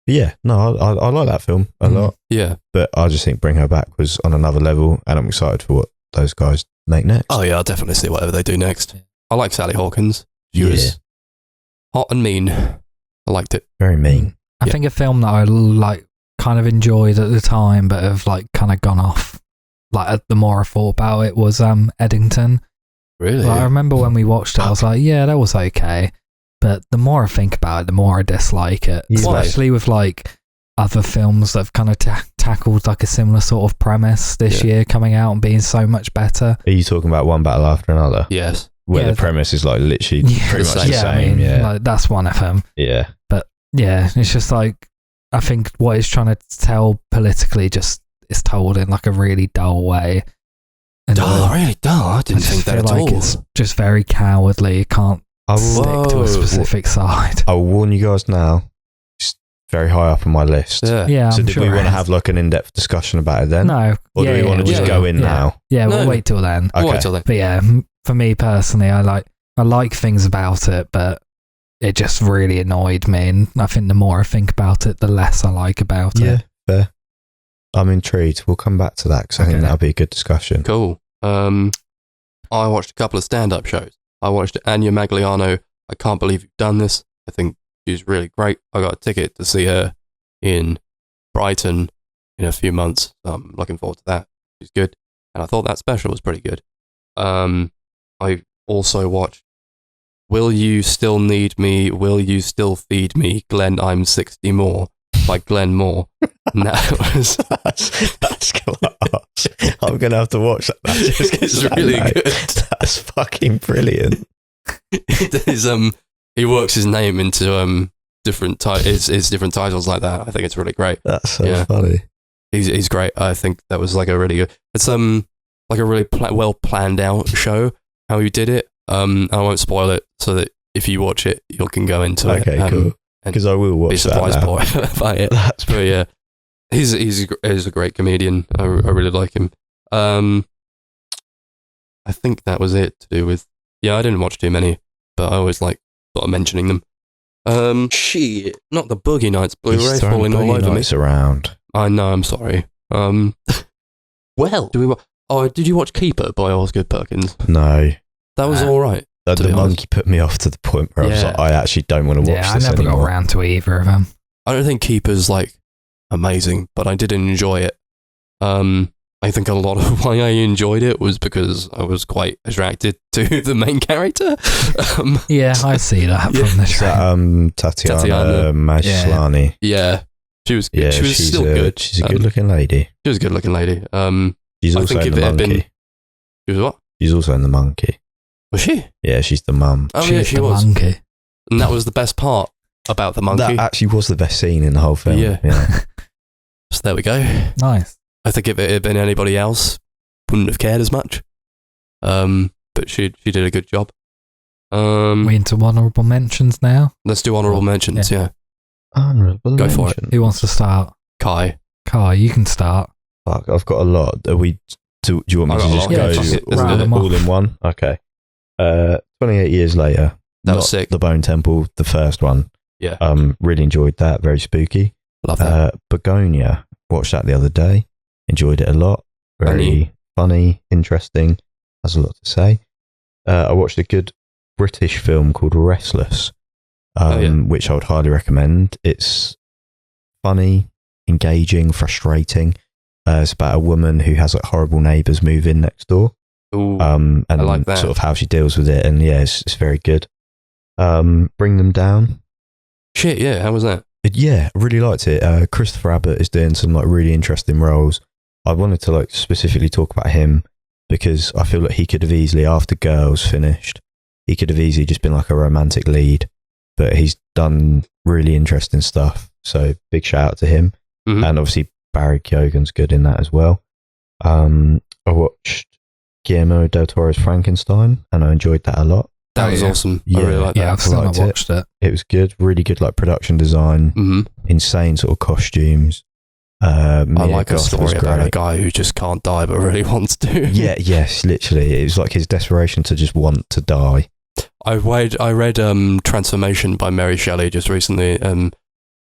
But yeah, no, I like that film a lot. Yeah. But I just think Bring Her Back was on another level, and I'm excited for what those guys make next. Oh yeah, I'll definitely see whatever they do next. I like Sally Hawkins. She Yeah. was hot and mean. I liked it. Very mean. I think a film that I like kind of enjoyed at the time, but have like kind of gone off. Like the more I thought about it was Eddington. Really? Like, I remember when we watched it, I was like, yeah, that was okay. But the more I think about it, the more I dislike it. Yeah. Especially with like other films that have kind of tackled like a similar sort of premise this year coming out and being so much better. Are you talking about One Battle After Another? Yes. Where Yeah, the premise is like literally pretty much the yeah, same. I mean, Yeah. like, that's one of them. Yeah. But yeah, it's just like, I think what it's trying to tell politically just is told in like a really dull way. And Really dull. I didn't think that at all. It's just very cowardly. It can't I will, stick to a specific side. I will warn you guys now. It's very high up on my list. Yeah. Yeah, So I'm did sure we it want to is. have like an in-depth discussion about it then? No. Or do we want to just go in now? Yeah, No. we'll wait till then. We'll Okay. wait till then. But yeah, for me personally, I like things about it, but it just really annoyed me. And I think the more I think about it, the less I like about Yeah, it. fair. I'm intrigued. We'll come back to that because I think Okay. that'll be a good discussion. Cool. I watched a couple of stand-up shows. I watched Anya Magliano. I can't believe you've done this. I think she's really great. I got a ticket to see her in Brighton in a few months. So I'm looking forward to that. She's good. And I thought that special was pretty good. I also watched Will You Still Need Me? Will You Still Feed Me? Glenn, I'm 60 More by Glenn Moore. And that was... that's class. I'm going to have to watch that. It's really good. That's fucking brilliant. He works his name into different his different titles like that. I think it's really great. That's so Yeah. funny. He's great. I think that was like a really good. It's like a really well planned out show how he did it. I won't spoil it so that if you watch it, you can go into it. Okay, cool. Because I will watch Be surprised that by it. That's But yeah, he's a great comedian. I really like him. I think that was it to do with. Yeah, I didn't watch too many, but I always like sort of mentioning them. Shit, not the Boogie Nights Blu-ray He's throwing falling all Boogie over me. Nights around. I know. I'm sorry. Well, did you watch Keeper by Oscar Perkins? No. That was all right. The be honest. monkey put me off to the point where I was Yeah. like, I actually don't want to watch Yeah, I this never got anymore. around to either of them. I don't think Keeper's like amazing, but I did enjoy it. I think a lot of why I enjoyed it was because I was quite attracted to the main character. Yeah, I see that Yeah. from the Is that, train. Tatiana Maslany? Yeah, she was Yeah, she was she's still good. She's a good-looking lady. She was a good-looking lady. She's I also think in if The it had been- Monkey. She was what? She's also in The Monkey. Was she? Yeah, she's the mum. Oh She's yeah, she the was. monkey. And that was the best part about the monkey. That actually was the best scene in the whole film. Yeah. So there we go. Nice. I think if it had been anybody else, wouldn't have cared as much. But she did a good job. We into honourable mentions now? Let's do honourable mentions. Yeah. Honourable Go for mention. Who wants to start? Kai. Kai, you can start. Fuck, I've got a lot. Do you want me I've to got a just lot. go Yeah, just rattle all, them off. all in one? Okay. 28 years later. That not was sick. The Bone Temple, the first one. Yeah. Really enjoyed that. Very spooky. Love that. Begonia. Watched that the other day. Enjoyed it a lot. Very funny, interesting. Has a lot to say. I watched a good British film called Restless, which I would highly recommend. It's funny, engaging, frustrating. It's about a woman who has like horrible neighbours move in next door. Ooh, And I like that. sort of how she deals with it. And yeah, it's very good. Bring Them Down. Shit, yeah. How was that? Yeah, I really liked it. Christopher Abbott is doing some like really interesting roles. I wanted to like specifically talk about him because I feel like he could have easily, after Girls finished, he could have easily just been like a romantic lead, but he's done really interesting stuff. So big shout out to him. Mhm. And obviously Barry Keoghan's good in that as well. I watched Guillermo del Toro's Frankenstein and I enjoyed that a lot. That was awesome. I really liked Yeah, that. I've still not liked it. watched it. It was good, really good like production design, Mhm. insane sort of costumes. I like a Goth was story about a great. guy who just can't die but really wants to. Yeah, yes, literally. It was like his desperation to just want to die. I read Transformation by Mary Shelley just recently.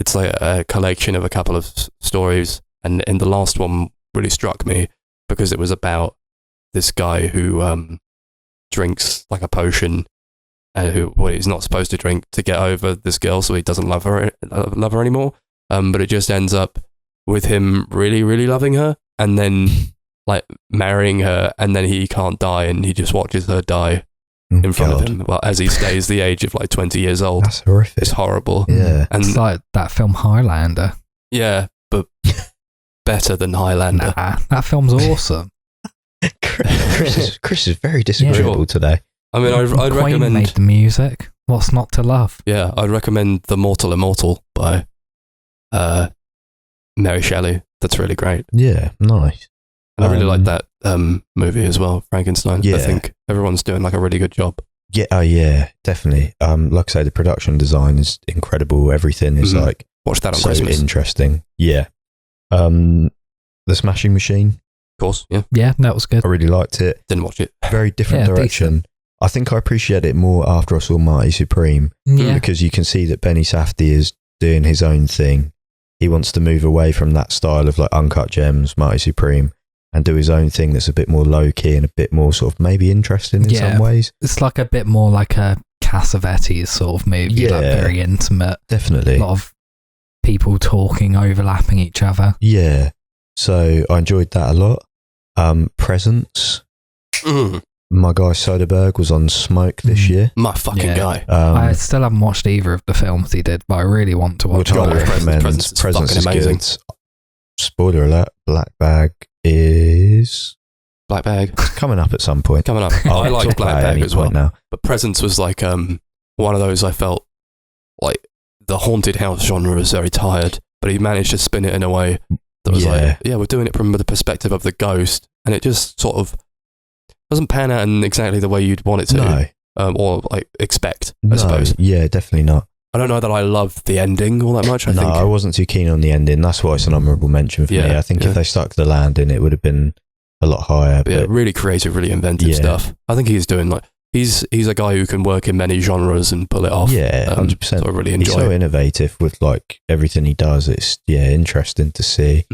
It's like a collection of a couple of stories, and the last one really struck me because it was about this guy who drinks like a potion, and he's not supposed to drink to get over this girl, so he doesn't love her anymore. But it just ends up with him really, really loving her, and then like marrying her, and then he can't die, and he just watches her die in front of him. Well, as he stays the age of like 20 years old. That's horrific. It's horrible. Yeah. And It's like that film Highlander. yeah, but better than Highlander. Nah, that film's awesome. Chris is very disagreeable today. I mean, I'd Queen recommend. made the music. What's not to love? Yeah, I'd recommend The Mortal Immortal by Mary Shelley. That's really great. Yeah, nice. And I really like that movie as well, Frankenstein. Yeah. I think everyone's doing like a really good job. Yeah, yeah, definitely. Like I say, the production design is incredible. Everything is Mhm. like Watch that on so Christmas. interesting. Yeah. The Smashing Machine, Of course, yeah. Yeah, that was good. I really liked it. Didn't watch it. Very different Yeah, direction. I think I appreciate it more after I saw Marty Supreme Yeah, because you can see that Benny Safdie is doing his own thing. He wants to move away from that style of like Uncut Gems, Marty Supreme, and do his own thing that's a bit more low key and a bit more sort of maybe interesting in Yeah. some ways. it's like a bit more like a Cassavetes sort of movie, like Yeah. very intimate. Definitely. A lot of people talking, overlapping each other. Yeah. So I enjoyed that a lot. Presents. My guy Soderbergh was on Smoke this year. My fucking Yeah. guy. I still haven't watched either of the films he did, but I really want to watch which I God, would them. recommend. Presents is Presents fucking is amazing. good. Spoiler alert, Black Bag is Black Bag. coming up at some point. Coming up. I'll I talk like about Black it at Bag any as well. point now. But Presents was like one of those I felt like the haunted house genre was very tired, but he managed to spin it in a way that was like, yeah, we're doing it from the perspective of the ghost, and it just sort of doesn't pan out in exactly the way you'd want it to, No. or like expect, I No, suppose. yeah, definitely not. I don't know that I love the ending all that much. I think I wasn't too keen on the ending. That's why it's an honourable mention for me. Yeah, I think yeah. if they stuck the landing, it would have been a lot higher. yeah, But really creative, really inventive Yeah. stuff. I think he's doing like he's a guy who can work in many genres and pull it off. yeah, 100%. So I really He's enjoy so it. innovative with like everything he does. It's interesting to see.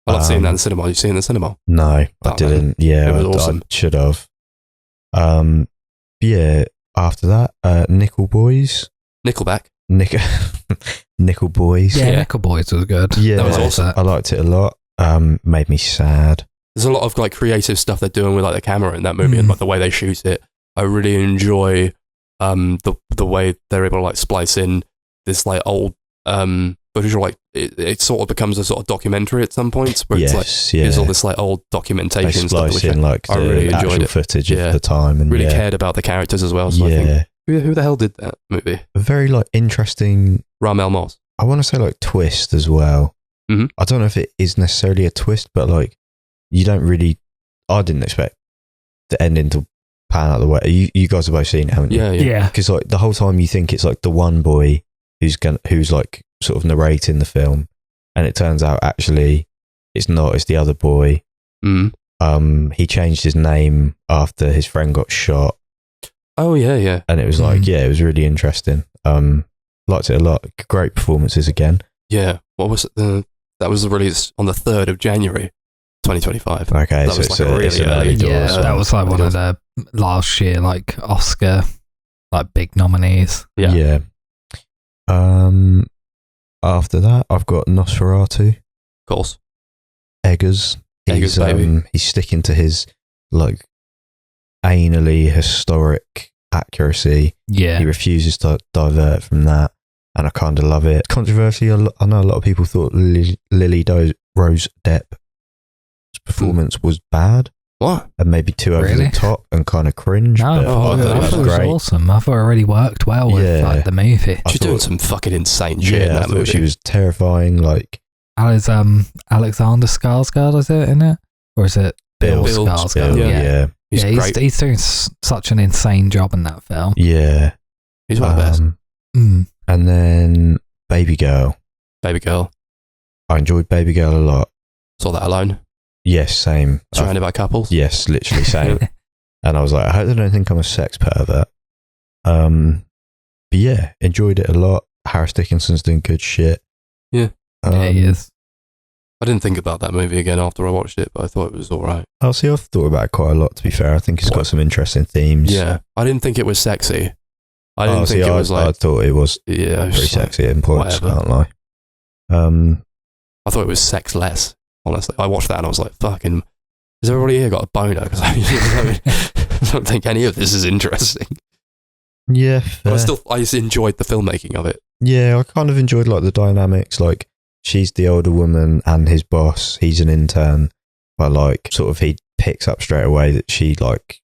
I love seeing that in the cinema. You see it in the cinema? No, I man. didn't. Yeah, It was awesome. I should have. Yeah. After that, Nickel Boys. Nickelback. Nickel Boys. Yeah, Yeah. Nickel Boys was good. Yeah, That was I liked awesome. that. I liked it a lot. Made me sad. There's a lot of like creative stuff they're doing with like the camera in that movie and like the way they shoot it. I really enjoy the way they're able to like splice in this like old footage, or like it sort of becomes a sort of documentary at some points where it's like there's all this like old They documentation stuff, splice which in like I the really enjoyed actual it. footage Yeah. of the time, and really cared about the characters as well. So I yeah, think who the hell did that movie? a very like interesting. Ramel Moss. I want to say like twist as well. Mhm. I don't know if it is necessarily a twist, but like you don't really. I didn't expect the ending to pan out the way. You guys have both seen it, haven't you? Yeah. Yeah. Because like the whole time you think it's like the one boy who's like sort of narrating the film, and it turns out actually it's not. It's the other boy. Mm. He changed his name after his friend got shot, Oh yeah. and it was like it was really interesting. Liked it a lot. Great performances again. Yeah. What was it? That was released on the 3rd of January, 2025. Okay, That so was it's, like a it's really an early early door Yeah, as well. that was like one of the last year like Oscar like big nominees. Yeah. After that, I've got Nosferatu, Of course. Eggers. Eggers, baby. He's sticking to his like anally historic accuracy. Yeah. He refuses to divert from that, and I kind of love it. Controversy, I know a lot of people thought Lily Rose Depp's performance was bad. What? And maybe too over Really? the top and kind of cringe. No, but I I thought thought it it was was great. awesome. I thought it really worked well with Yeah. like the movie. I She's doing thought- some fucking insane shit in Yeah, I that thought movie. she was terrifying. Like Alexander Skarsgård, is it in it? Or is it Bill Bill, Skarsgård? Bill, Yeah. yeah, He's great. He's doing such an insane job in that film. yeah. He's one of the best. Mm. And then Baby Girl. Baby girl. I enjoyed Baby Girl a lot. Saw that alone. Yes, same. Surrounded by couples. Yes, literally same. And I was like, I hope they don't think I'm a sex pervert. But yeah, enjoyed it a lot. Harris Dickinson's doing good shit. Yeah. Yeah, he is. I didn't think about that movie again after I watched it, but I thought it was all right. I'll see. I've thought about it quite a lot. To be fair, I think it's got some interesting themes. Yeah. I didn't think it was sexy. I I didn't think it was I like... thought it was Yeah, it was pretty just like- sexy in points. whatever. Can't lie. I thought it was sexless, honestly. I watched that and I was like, fucking... Has everybody here got a boner? Because I don't think any of this is interesting. Yeah, But fair. I just enjoyed the filmmaking of it. Yeah, I kind of enjoyed like the dynamics. Like she's the older woman and his boss. He's an intern, but like sort of he picks up straight away that she like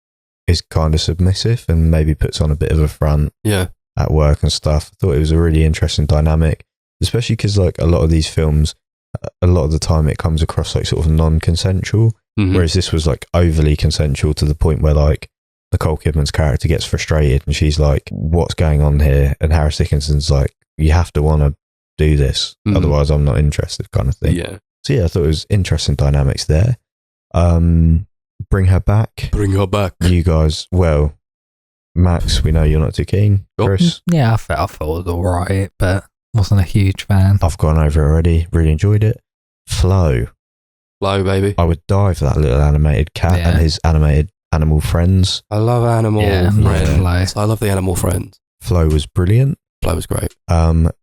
is kind of submissive and maybe puts on a bit of a front Yeah. at work and stuff. I thought it was a really interesting dynamic, especially because like a lot of these films, a lot of the time it comes across like sort of non-consensual, Mhm. whereas this was like overly consensual to the point where like Nicole Kidman's character gets frustrated and she's like, what's going on here? And Harris Dickinson's like, you have to want to do this, Mhm. otherwise I'm not interested, kind of thing. Yeah. So yeah, I thought it was interesting dynamics there. Bring her back. Bring her back. You guys, well, Max, we know you're not too keen. Oh. Chris, Yeah, I thought it was alright, but wasn't a huge fan. I've gone over it already, really enjoyed it. Flo, Hello, baby. I would die for that little animated cat Yeah. and his animated animal friends. I love animal Yeah, friends. Flo. I love the animal friends. Flo was brilliant. Flo was great.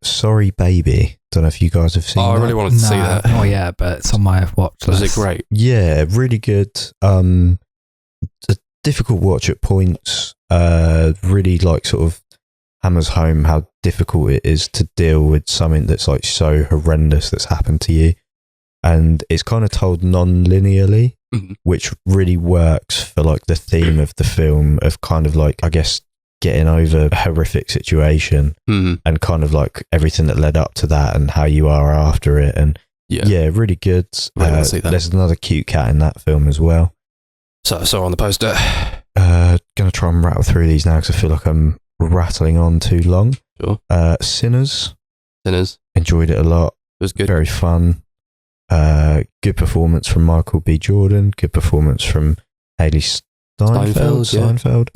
Sorry Baby, don't know if you guys have seen Oh, I that. really wanted to see that. Oh yeah, but it's on my watch Was list. it great? Yeah, really good. A difficult watch at points. Really like sort of hammers home how difficult it is to deal with something that's like so horrendous that's happened to you. And it's kind of told non-linearly, Mhm. which really works for like the theme of the film of kind of like, I guess, getting over a horrific situation Mhm. and kind of like everything that led up to that and how you are after it. And Yeah. yeah, really good. Really wanna see that. There's another cute cat in that film as well. So on the poster. Gonna try and rattle through these now because I feel like I'm rattling on too long. Sure. Sinners, Sinners. enjoyed it a lot. It was good. Very fun. Good performance from Michael B. Jordan. Good performance from Haley Steinfeld. Steinfeld,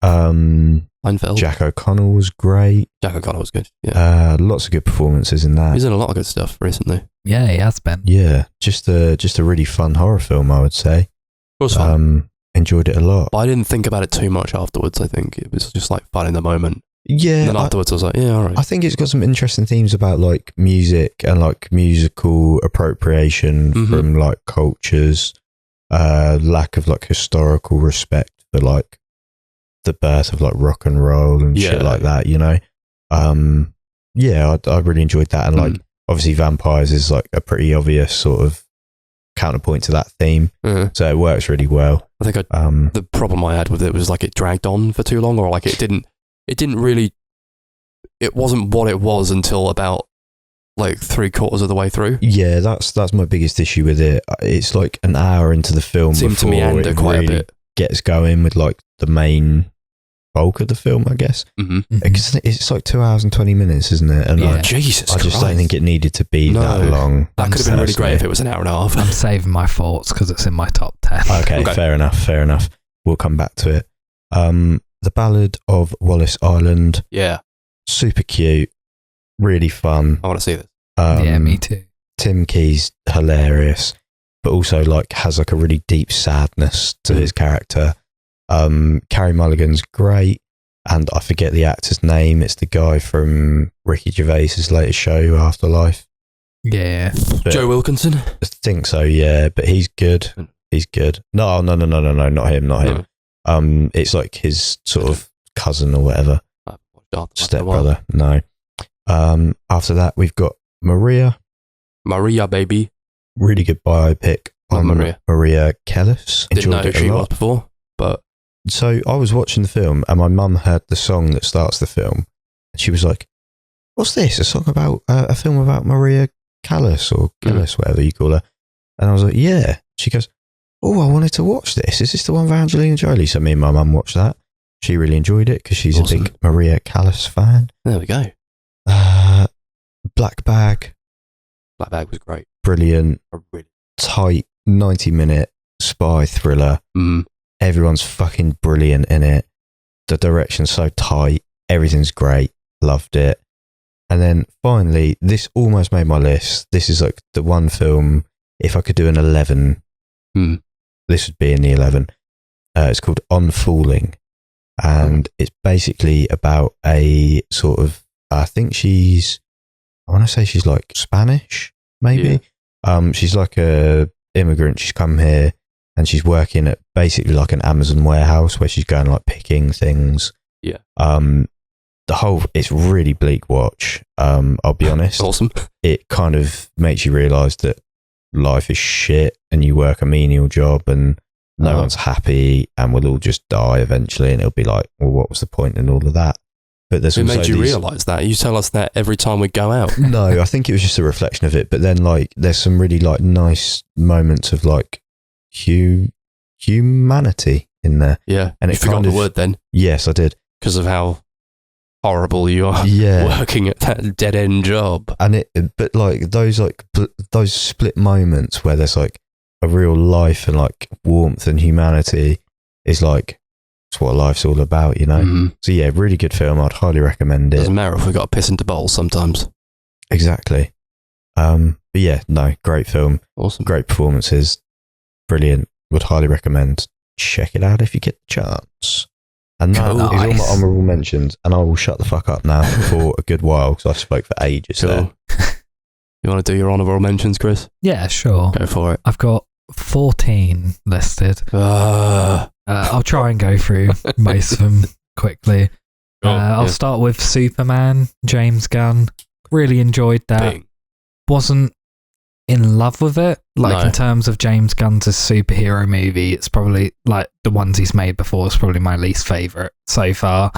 Einfeld. Jack O'Connell was great. Jack O'Connell was good. Yeah. Lots of good performances in that. He's in a lot of good stuff recently. Yeah, he has been. Yeah, just a really fun horror film, I would say. It was fun. Enjoyed it a lot. But I didn't think about it too much afterwards, I think. It was just like fun in the moment. Yeah, And then afterwards I was like, yeah, all right. I think it's got some interesting themes about like music and like musical appropriation Mhm. from like cultures, lack of like historical respect for like the birth of like rock and roll and shit Yeah. like that, you know? Yeah, I really enjoyed that. And like, obviously vampires is like a pretty obvious sort of counterpoint to that theme. Yeah. So it works really well. I think the problem I had with it was like it dragged on for too long, or like it didn't really, it wasn't what it was until about like 3/4 of the way through. Yeah, that's my biggest issue with it. It's like an hour into the film It seemed to before meander it quite really a bit. gets going with like the main bulk of the film, I guess. Mm-hmm. Because it's like 2 hours and 20 minutes, isn't it? And Yeah. like, Jesus I just Christ. don't think it needed to be No. that long. That could have been really great personally. if it was an hour and a half. I'm saving my thoughts because it's in my top 10. Okay, Okay. fair enough. We'll come back to it. The Ballad of Wallace Island, Yeah, super cute, really fun. I want to see this. Yeah, me too. Tim Key's hilarious, but also like has like a really deep sadness to his character. Carey Mulligan's great, and I forget the actor's name. It's the guy from Ricky Gervais's latest show, Afterlife. Yeah. But Joe Wilkinson? I think so, yeah. But he's good. He's good. No, not him. No. It's like his sort of cousin or whatever. Stepbrother. No. After that, we've got Maria, baby. really good biopic on Maria Callas. Didn't know who she was before, but so I was watching the film and my mum heard the song that starts the film and she was like, what's this? A song about a film about Maria Callas or Callas, whatever you call her. And I was like, yeah. She goes, oh, I wanted to watch this. Is this the one with Angelina Jolie? So me and my mum watched that. She really enjoyed it because she's a big Maria Callas fan. There we go. Black Bag. Black Bag was great. Brilliant. Really Tight 90-minute spy thriller. Everyone's fucking brilliant in it. The direction's so tight. Everything's great. Loved it. And then finally, this almost made my list. This is like the one film, if I could do an 11, this would be in the 11. It's called On Falling. And it's basically about a sort of, I think I want to say she's like Spanish, maybe. Yeah. She's like a immigrant. She's come here and she's working at basically like an Amazon warehouse where she's going like picking things. Yeah. It's really bleak watch. I'll be honest. Awesome. It kind of makes you realise that life is shit and you work a menial job and no one's happy and we'll all just die eventually, and it'll be like, well, what was the point in all of that? But there's it made you realise that? You tell us that every time we go out. No, I think it was just a reflection of it. But then like there's some really like nice moments of like humanity in there. Yeah. And you forgot the word then? Yes, I did. Because of how horrible you are working at that dead end job. And but like those split moments where there's like a real life and like warmth and humanity is like, it's what life's all about, you know? So yeah, really good film. I'd highly recommend it. Doesn't matter if we've got to piss into bowls sometimes. Exactly. But yeah, no, great film. Awesome. Great performances. Brilliant. Would highly recommend. Check it out if you get the chance. And that is all my honourable mentions, and I will shut the fuck up now for a good while because I spoke for ages there. You want to do your honourable mentions, Chris? Yeah, sure. Go for it. I've got 14 listed. I'll try and go through most of them quickly. I'll start with Superman, James Gunn. Really enjoyed that. Bing. Wasn't in love with it. In terms of James Gunn's superhero movie, it's probably like the ones he's made before is probably my least favourite so far.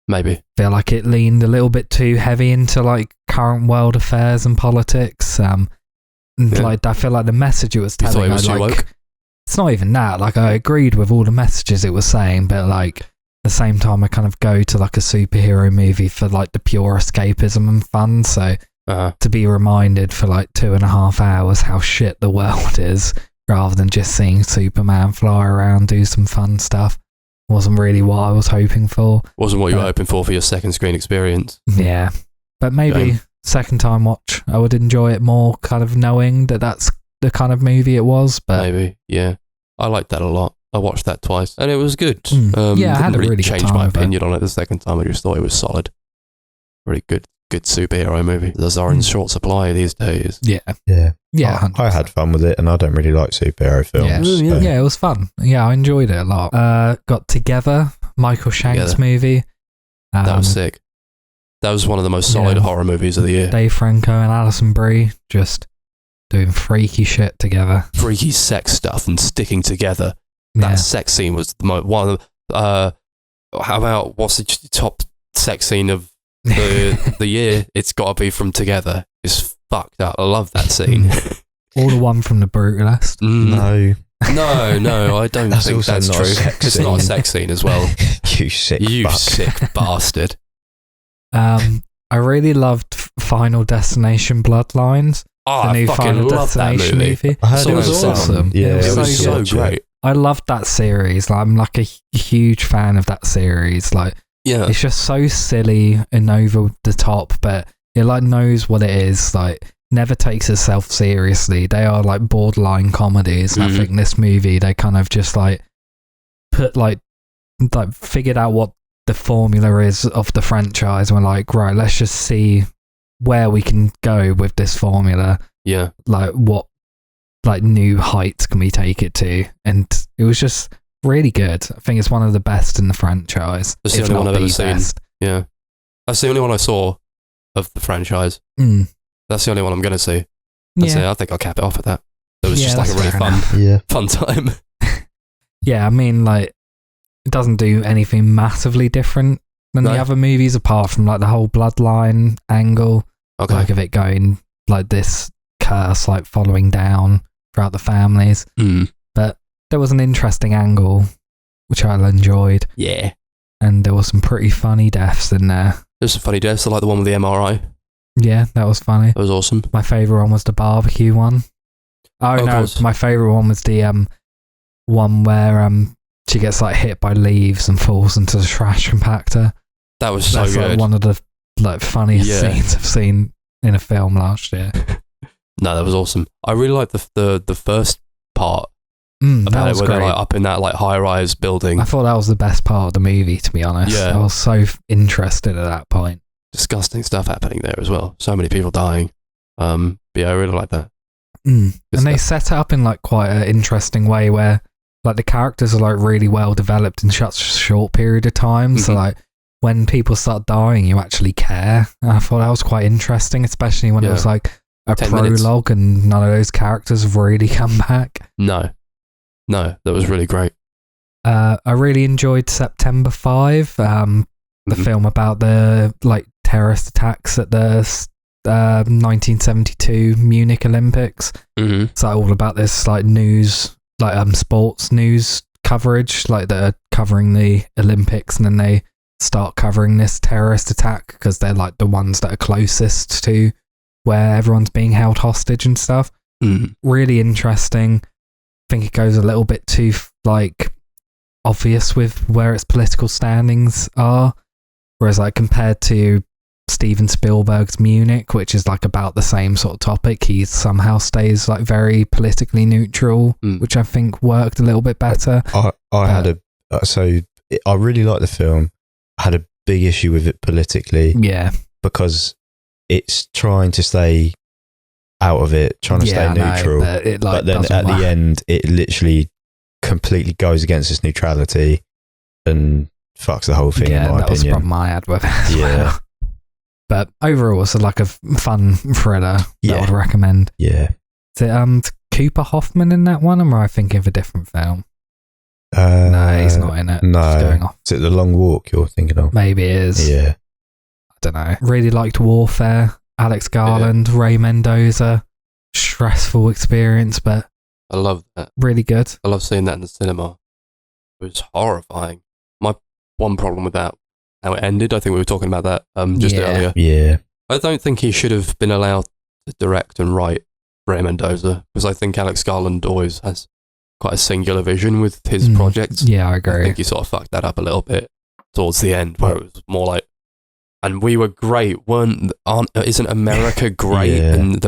Maybe. Feel like it leaned a little bit too heavy into like current world affairs and politics. Like I feel like the message it was telling, was too woke? It's not even that. Like I agreed with all the messages it was saying, but like at the same time, I kind of go to like a superhero movie for like the pure escapism and fun. So to be reminded for like 2.5 hours how shit the world is, rather than just seeing Superman fly around, do some fun stuff, wasn't really what I was hoping for. Wasn't what you were hoping for your second screen experience. Yeah, but maybe second time watch, I would enjoy it more, kind of knowing that that's the kind of movie it was. But maybe, yeah, I liked that a lot. I watched that twice, and it was good. Yeah, I had a really changed good time my with opinion on it the second time. I just thought it was solid. Really good superhero movie. Those are in short supply these days. Yeah. I had fun with it, and I don't really like superhero films. Yeah, it was fun. Yeah, I enjoyed it a lot. Got Together, Michael Shank's movie. That was sick. That was one of the most solid horror movies of the year. Dave Franco and Alison Brie just doing freaky shit together. Freaky sex stuff and sticking together. That sex scene was one of the, how about, what's the top sex scene of the year? It's got to be from Together. It's fucked up. I love that scene. Or the one from The Brutalist. No, I don't think that's true. It's not a sex scene as well. You sick bastard. I really loved Final Destination Bloodlines. Oh, I fucking love that movie. I heard it was awesome. Yeah, it was so great. I loved that series. Like, I'm like a huge fan of that series. Like, it's just so silly and over the top, but it like knows what it is. Like, never takes itself seriously. They are like borderline comedies. I think this movie, they kind of just like put like figured out what the formula is of the franchise, and we're like, right, let's just see where we can go with this formula. Like what like new heights can we take it to? And it was just Really good. I think it's one of the best in the franchise. That's the if only one not I've ever the seen. best. Yeah. That's the only one I saw of the franchise. Mm. That's the only one I'm going to see. That's it. Yeah. I think I'll cap it off at that. It was Yeah, just like a that's really fair fun, Yeah. fun time. Yeah, I mean, like, it doesn't do anything massively different than No. the other movies, apart from like the whole bloodline angle, Okay. like of it going like this curse, like following down throughout the families. Mm. But there was an interesting angle which I enjoyed, Yeah. and there was some pretty funny deaths in there. There's some funny deaths. I like the one with the MRI. Yeah, that was funny. That was awesome. My favourite one was the barbecue one. Oh of no, course. my favourite one was the one where she gets like hit by leaves and falls into the trash compactor. That was so That's good. like one of the like funniest Yeah. scenes I've seen in a film last year. No, that was awesome. I really liked the first part That about it, was where great. they're like up in that like high rise building. I thought that was the best part of the movie, to be honest. Yeah. I was so interested at that point. Disgusting stuff happening there as well. So many people dying. But yeah, I really like that. And they stuff. set it up in like quite an interesting way where like the characters are like really well developed in such a short period of time. So Mhm. like when people start dying, you actually care. And I thought that was quite interesting, especially when it Yeah. was like a 10 minutes. prologue and none of those characters have really come back. No, that was really great. I really enjoyed September 5, the Mhm. film about the like terrorist attacks at the 1972 Munich Olympics. Mm-hmm. It's like all about this like news, like sports news coverage, like they're covering the Olympics and then they start covering this terrorist attack because they're like the ones that are closest to where everyone's being held hostage and stuff. Mm. Really interesting. I think it goes a little bit too like obvious with where its political standings are, whereas like compared to Steven Spielberg's Munich, which is like about the same sort of topic, he somehow stays like very politically neutral, which I think worked a little bit better. I really liked the film. I had a big issue with it politically Yeah, because it's trying to stay out of it, trying to yeah, stay I know, neutral. but it like But then doesn't at work. the end, it literally completely goes against its neutrality and fucks the whole thing, yeah, in my that was the opinion. problem I had with it. As Yeah. well. But overall, it's like a fun thriller that Yeah. I would recommend. Yeah. Is it Cooper Hoffman in that one, or am I thinking of a different film? No, he's not in it. no. Just going off. Is it The Long Walk you're thinking of? Maybe it is. Yeah. I don't know. Really liked Warfare. Alex Garland, Ray Mendoza. Stressful experience, but I love that. really good. I love seeing that in the cinema. It was horrifying. My one problem with that, how it ended, I think we were talking about that just Yeah. earlier. Yeah. I don't think he should have been allowed to direct and write Ray Mendoza, because I think Alex Garland always has quite a singular vision with his projects. Yeah, I I agree. think he sort of fucked that up a little bit towards the end, where it was more like, and we were great, isn't America great? Yeah. And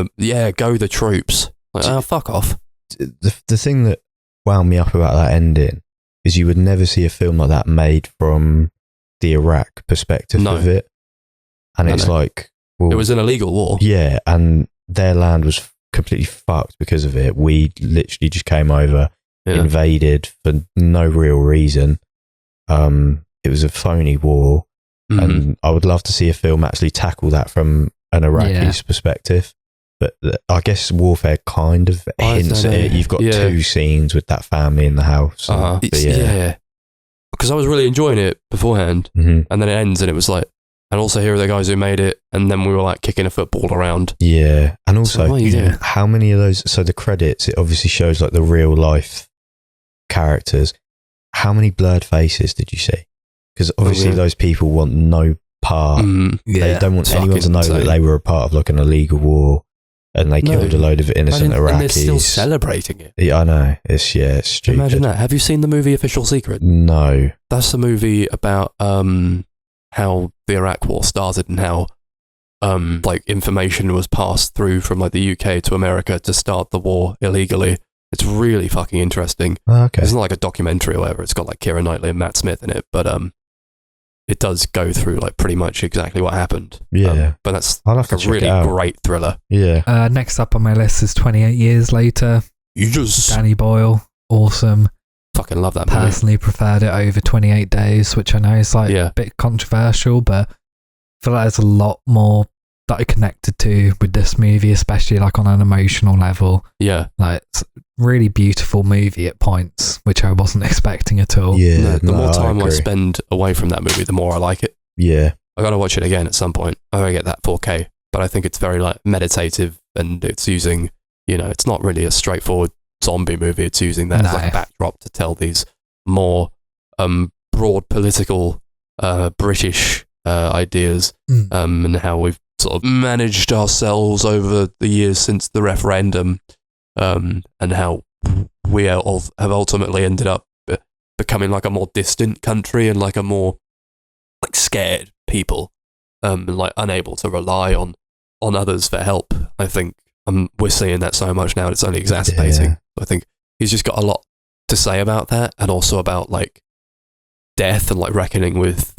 go the troops. Like, oh, fuck off. The thing that wound me up about that ending is you would never see a film like that made from the Iraq perspective No. of it. And No, it's no. like, well, It was an illegal war. yeah, and their land was completely fucked because of it. We literally just came over, Yeah. invaded for no real reason. It was a phony war, Mhm. and I would love to see a film actually tackle that from an Iraqi's perspective. But I guess Warfare kind of I hints don't at it. know. You've got Yeah. two scenes with that family in the house. Uh-huh. But yeah. Because I was really enjoying it beforehand, Mhm. and then it ends, and it was like, and also here are the guys who made it, and then we were like kicking a football around. Yeah. And also, what are you doing? how many of those? So the credits, it obviously shows like the real life characters. How many blurred faces did you see? Because obviously yeah. those people want no part. Mm. They don't want It's anyone to fucking know that insane. they were a part of like an illegal war and they No. killed a load of innocent And they're still Iraqis. celebrating it. Yeah, I know. It's stupid. Imagine that. Have you seen the movie Official Secret? No. That's the movie about how the Iraq War started and how like information was passed through from like the UK to America to start the war illegally. It's really fucking interesting. Okay. It's not like a documentary or whatever. It's got like Keira Knightley and Matt Smith in it, but it does go through like pretty much exactly what happened. Yeah. But that's I'll have like to a check really it out. great thriller. Yeah. Next up on my list is 28 Years Later. You just Danny Boyle. Awesome. Fucking love that movie. Personally preferred it over 28 Days, which I know is like Yeah. a bit controversial, but I feel like there's a lot more that I connected to with this movie, especially like on an emotional level. Yeah. Like, it's a really beautiful movie at points, which I wasn't expecting at all. Yeah, No, the more time I agree. spend away from that movie, the more I like it. Yeah, I gotta watch it again at some point. I gotta get that 4K, but I think it's very like meditative, and it's using, it's not really a straightforward zombie movie. It's using that as like a backdrop to tell these more broad political British ideas, and how we've sort of managed ourselves over the years since the referendum, and how we have ultimately ended up becoming like a more distant country and like a more like scared people, and like unable to rely on others for help. I think we're seeing that so much now, and it's only exacerbating. Yeah. I think he's just got a lot to say about that, and also about like death and like reckoning with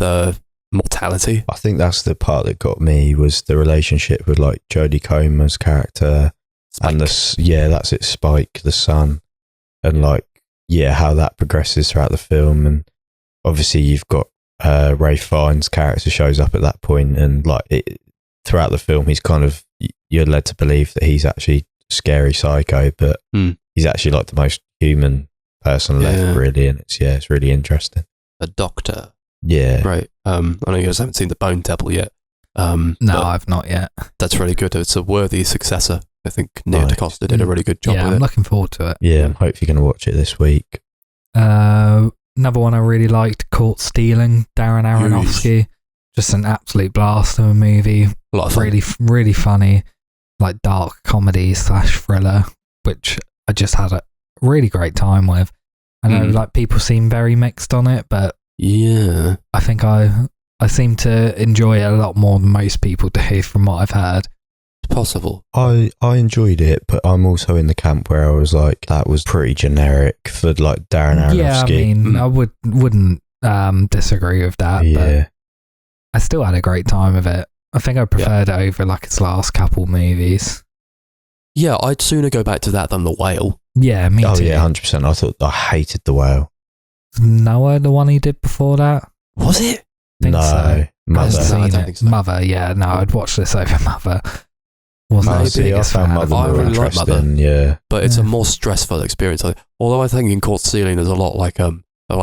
mortality. I think that's the part that got me, was the relationship with like Jodie Comer's character. Spike. And that's it, Spike, the son, and like, how that progresses throughout the film. And obviously you've got Ralph Fiennes' character shows up at that point, and like throughout the film he's kind of, you're led to believe that he's actually a scary psycho, but he's actually like the most human person left, really. And it's really interesting. A doctor. Yeah. Right. I know you guys haven't seen The Bone Temple yet. No, I've not yet. That's really good. It's a worthy successor. I think Nia Right. DaCosta did a really good job Yeah, with I'm it. looking forward to it. Yeah, I'm hopefully going to watch it this week. Another one I really liked, Caught Stealing, Darren Aronofsky. Just an absolute blast of a movie. A lot of fun. Really, really funny, like dark comedy / thriller, which I just had a really great time with. I know like people seem very mixed on it, but Yeah. I think I seem to enjoy it a lot more than most people do from what I've heard. It's possible. I enjoyed it, but I'm also in the camp where I was like, that was pretty generic for like Darren Aronofsky. Yeah, I mean, I wouldn't disagree with that, but I still had a great time with it. I think I preferred it over like its last couple movies. Yeah, I'd sooner go back to that than The Whale. Yeah, me Oh too. yeah, 100%. I hated The Whale. Noah, the one he did before that? Was it? Think No, so. I Mother. haven't seen I don't it. think so. Mother, yeah. No, I'd watch this over Mother. Wasn't Oh, the see, I biggest found fan Mother of I more really like Mother. interesting. Yeah. But it's a Yeah. more stressful experience. Although I think in Caught Stealing there's a lot like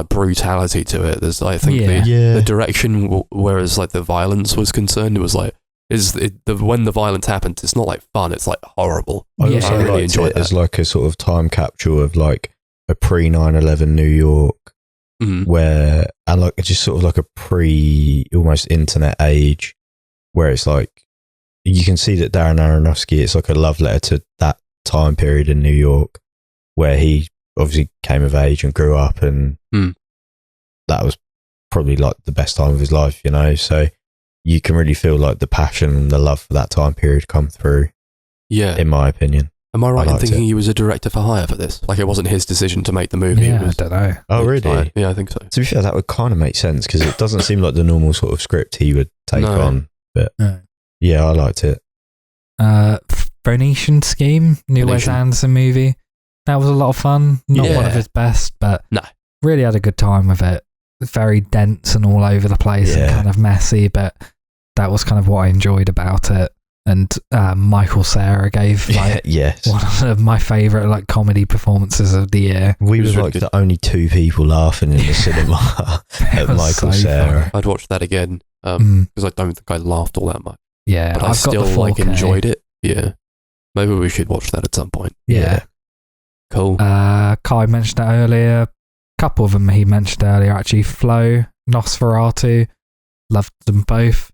brutality to it. There's I think Yeah. the direction, whereas like the violence was concerned, it was like when the violence happens, it's not like fun. It's like horrible. I Yeah. also I really liked enjoyed it that. as like a sort of time capsule of like a pre 9/11 New York, where, and like just sort of like a pre almost internet age, where it's like you can see that Darren Aronofsky, it's like a love letter to that time period in New York, where he obviously came of age and grew up, and that was probably like the best time of his life, so you can really feel like the passion and the love for that time period come through, in my opinion. Am I right in liked thinking it. he was a director for hire for this? Like it wasn't his decision to make the movie. Yeah, It was, I don't know. Oh, he was really? hired. Yeah, I think so. To be fair, that would kind of make sense, because it doesn't seem like the normal sort of script he would take No. on. But No. yeah, I liked it. Phoenician Scheme, new Wes Phoenician. Anderson movie. That was a lot of fun. Not one of Yeah. his best, but No. really had a good time with it. Very dense and all over the place and Yeah. kind of messy, but that was kind of what I enjoyed about it. And Michael Cera gave like Yes. one of my favourite like comedy performances of the year. We It were was really like good. the only two people laughing in the cinema It at was Michael so Cera. funny. I'd watch that again because Mm, I don't think I laughed all that much, yeah, but I I've still got the 4K. enjoyed it. Yeah, maybe we should watch that at some point. Yeah. Cool. Kai mentioned that earlier. A couple of them he mentioned earlier actually. Flow, Nosferatu, loved them both.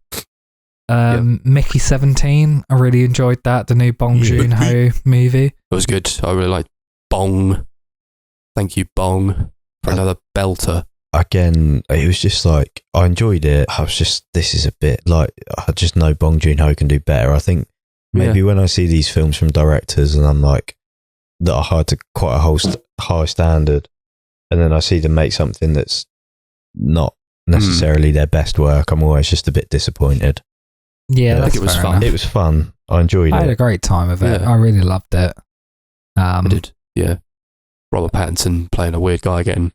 Mickey 17, I really enjoyed that. The new Bong Yeah. Joon-ho movie. It was good. I really liked Bong. Thank you, Bong, for another belter. Again, it was just like, I enjoyed it. I was just, this is a bit like, I just know Bong Joon-ho can do better. I think maybe when I see these films from directors and I'm like, that are hard to quite a high standard, and then I see them make something that's not necessarily their best work, I'm always just a bit disappointed. Yeah, I that's think it was fair fun. enough. It was fun. I enjoyed I had a it. great time with it. Yeah. I really loved it. I did. Yeah. Robert Pattinson playing a weird guy again.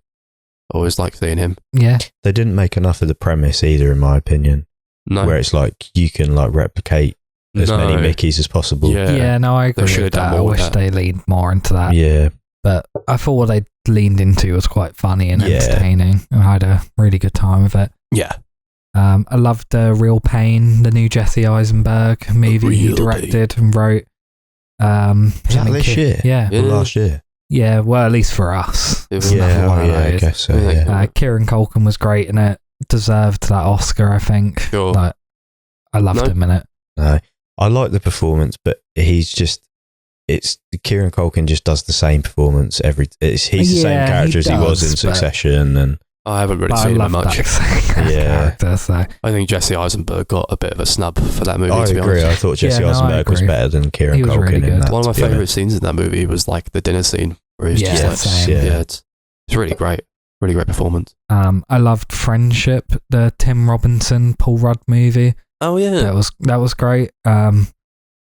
Always like seeing him. Yeah. They didn't make enough of the premise either, in my opinion. No. Where it's like you can like replicate as many Mickeys as possible. Yeah, no, I agree with that. I wish they leaned more into that. Yeah. But I thought what they leaned into was quite funny and entertaining, and I had a really good time with it. Yeah. I loved Real Pain, the new Jesse Eisenberg movie he directed and wrote. Was that this year? Yeah. Or last year? Yeah, well, at least for us. It was I guess so. Yeah. Kieran Culkin was great in it. Deserved that Oscar, I think. Sure. Like, I loved him in it. No, I like the performance, but he's just. Kieran Culkin just does the same performance he's the same character as he was in Succession, and I haven't really seen him much. Character, so. I think Jesse Eisenberg got a bit of a snub for that movie. I to be agree. honest. I thought Jesse Eisenberg was better than Kieran Culkin really in that. One of my favourite scenes in that movie was like the dinner scene where he's it's really great. Really great performance. I loved Friendship, the Tim Robinson, Paul Rudd movie. Oh yeah, that was great. It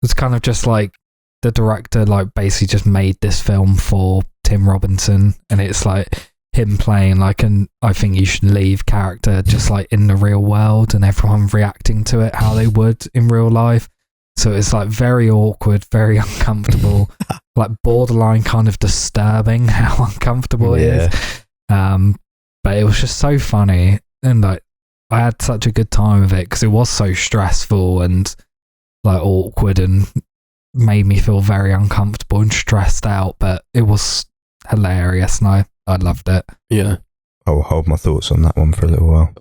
was kind of just like the director like basically just made this film for Tim Robinson, and it's like him playing like an I think you should leave character just like in the real world, and everyone reacting to it how they would in real life. So it's like very awkward, very uncomfortable, like borderline kind of disturbing how uncomfortable it is. But it was just so funny, and like I had such a good time with it because it was so stressful and like awkward and made me feel very uncomfortable and stressed out, but it was hilarious and I loved it. Yeah. I'll hold my thoughts on that one for a little while.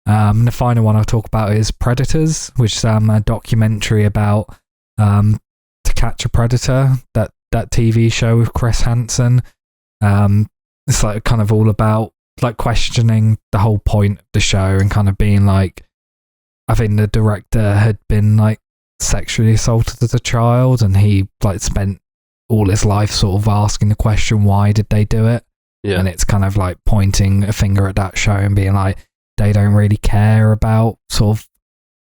The final one I'll talk about is Predators, which is a documentary about To Catch a Predator, that TV show with Chris Hansen. It's like kind of all about like questioning the whole point of the show and kind of being like, I think the director had been like sexually assaulted as a child, and he like spent all his life sort of asking the question, why did they do it? Yeah. And it's kind of like pointing a finger at that show and being like, they don't really care about sort of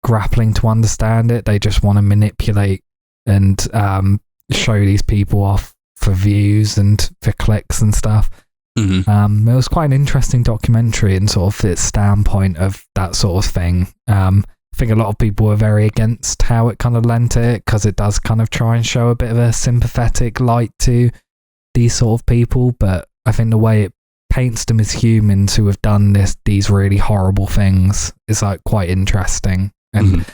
grappling to understand it. They just want to manipulate and show these people off for views and for clicks and stuff. Mm-hmm. It was quite an interesting documentary and sort of its standpoint of that sort of thing. I think a lot of people were very against how it kind of lent it, because it does kind of try and show a bit of a sympathetic light to these sort of people, but I think the way it paints them as humans who have done these really horrible things is like quite interesting and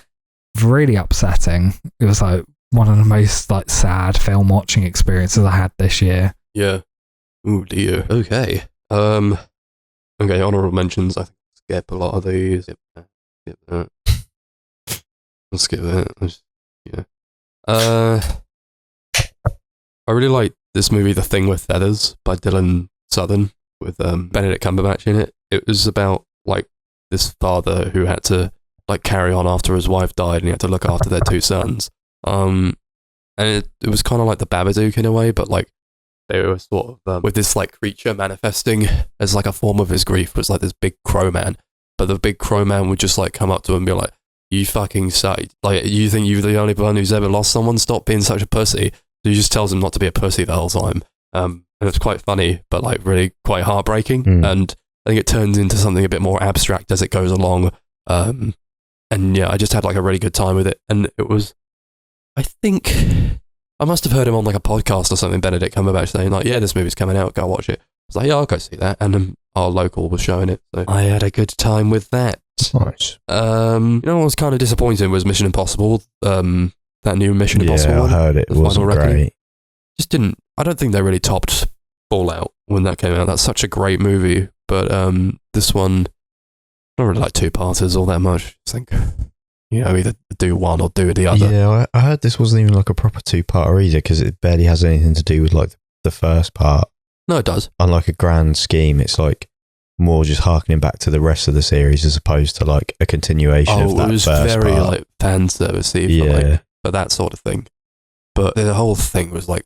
really upsetting. It was like one of the most like sad film watching experiences I had this year. Yeah. Oh dear. Okay. Honourable mentions. I think skip a lot of these. Skip that. I'll skip that. I really like this movie, The Thing with Feathers, by Dylan Southern, with Benedict Cumberbatch in it. It was about like this father who had to like carry on after his wife died, and he had to look after their two sons. And it was kind of like the Babadook in a way, but like they were sort of with this like creature manifesting as like a form of his grief, was like this big crow man. But the big crow man would just like come up to him and be like, "You fucking suck. Like, you think you're the only one who's ever lost someone? Stop being such a pussy." So he just tells him not to be a pussy the whole time. And it's quite funny, but like really quite heartbreaking. And I think it turns into something a bit more abstract as it goes along. And yeah, I just had like a really good time with it. And it was, I think, I must have heard him on like a podcast or something, Benedict Cumberbatch, saying like, "Yeah, this movie's coming out, go watch it." I was like, "Yeah, I'll go see that." And our local was showing it. So I had a good time with that. Nice. You know what was kind of disappointing was Mission Impossible. That new Mission Impossible one. I heard it wasn't great. Just didn't. I don't think they really topped Fallout when that came out. That's such a great movie, but this one, I don't really like two-parters all that much. I think, either do one or do the other. Yeah, I heard this wasn't even like a proper two-parter either, because it barely has anything to do with like the first part. No, it does. On like a grand scheme, it's like more just harkening back to the rest of the series as opposed to like a continuation of that first part. It was very like fan servicey for that sort of thing. But the whole thing was like,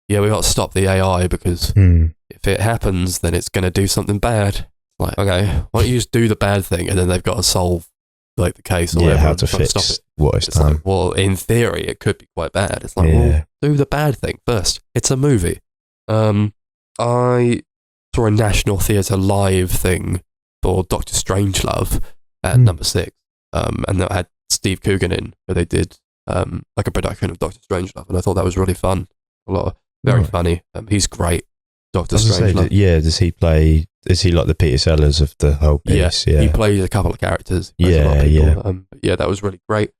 yeah, we got to stop the AI because if it happens, then it's going to do something bad. Like, okay, why don't you just do the bad thing, and then they've got to solve like the case or whatever. How to fix what it's done. Like, well, in theory, it could be quite bad. It's like, well, do the bad thing first. It's a movie. I saw a National Theatre Live thing for Doctor Strangelove at number 6, and that had Steve Coogan in, where they did like a production of Doctor Strangelove, and I thought that was really fun. Very funny. He's great, Doctor Strangelove. Does he play? Is he like the Peter Sellers of the whole piece? Yeah, he plays a couple of characters. Yeah, that was really great.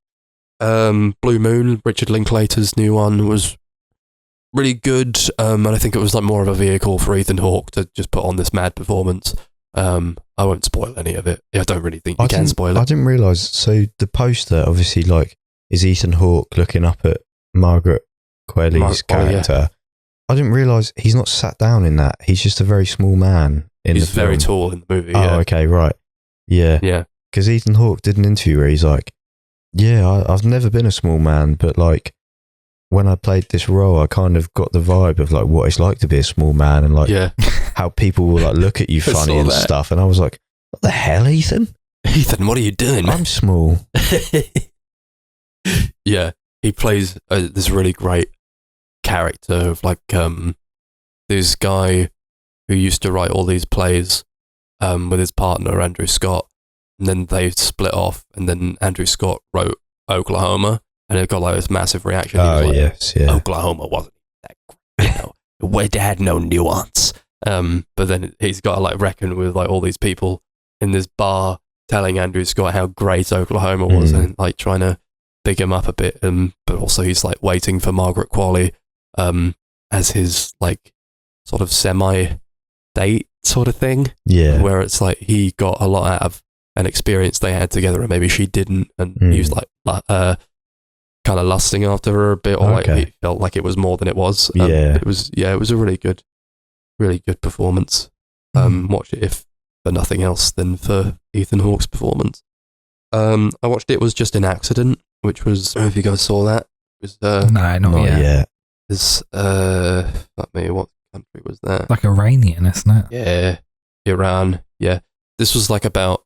Blue Moon, Richard Linklater's new one, was really good, and I think it was like more of a vehicle for Ethan Hawke to just put on this mad performance. I won't spoil any of it. I don't really think you can spoil it. I didn't realise. So the poster, obviously, like, is Ethan Hawke looking up at Margaret Qualley's character. Yeah. I didn't realise he's not sat down in that. He's just a very small man in the film. He's very tall in the movie. Oh, okay, right. Yeah. Yeah. Because Ethan Hawke did an interview where he's like, yeah, I've never been a small man, but like, when I played this role, I kind of got the vibe of like what it's like to be a small man, and like how people will like look at you funny and stuff. And I was like, what the hell, Ethan? Ethan, what are you doing? I'm small. Yeah, he plays this really great character of like this guy who used to write all these plays with his partner Andrew Scott, and then they split off, and then Andrew Scott wrote Oklahoma. And it got like this massive reaction. Oh, yes, yeah. Oklahoma wasn't that great, it had no nuance. But then he's got to like reckon with like all these people in this bar telling Andrew Scott how great Oklahoma was, and like trying to big him up a bit. But also he's like waiting for Margaret Qualley as his like sort of semi-date sort of thing. Yeah. Where it's like he got a lot out of an experience they had together, and maybe she didn't, and he was like kind of lusting after her a bit, or like he felt like it was more than it was. It was a really good performance. Watch it if for nothing else than for Ethan Hawke's performance. I watched It Was Just an Accident, which was, I don't know if you guys saw that. It was no, not yet. It's fuck me, what country was that? Like Iranian, isn't it? Yeah, Iran. Yeah, this was like about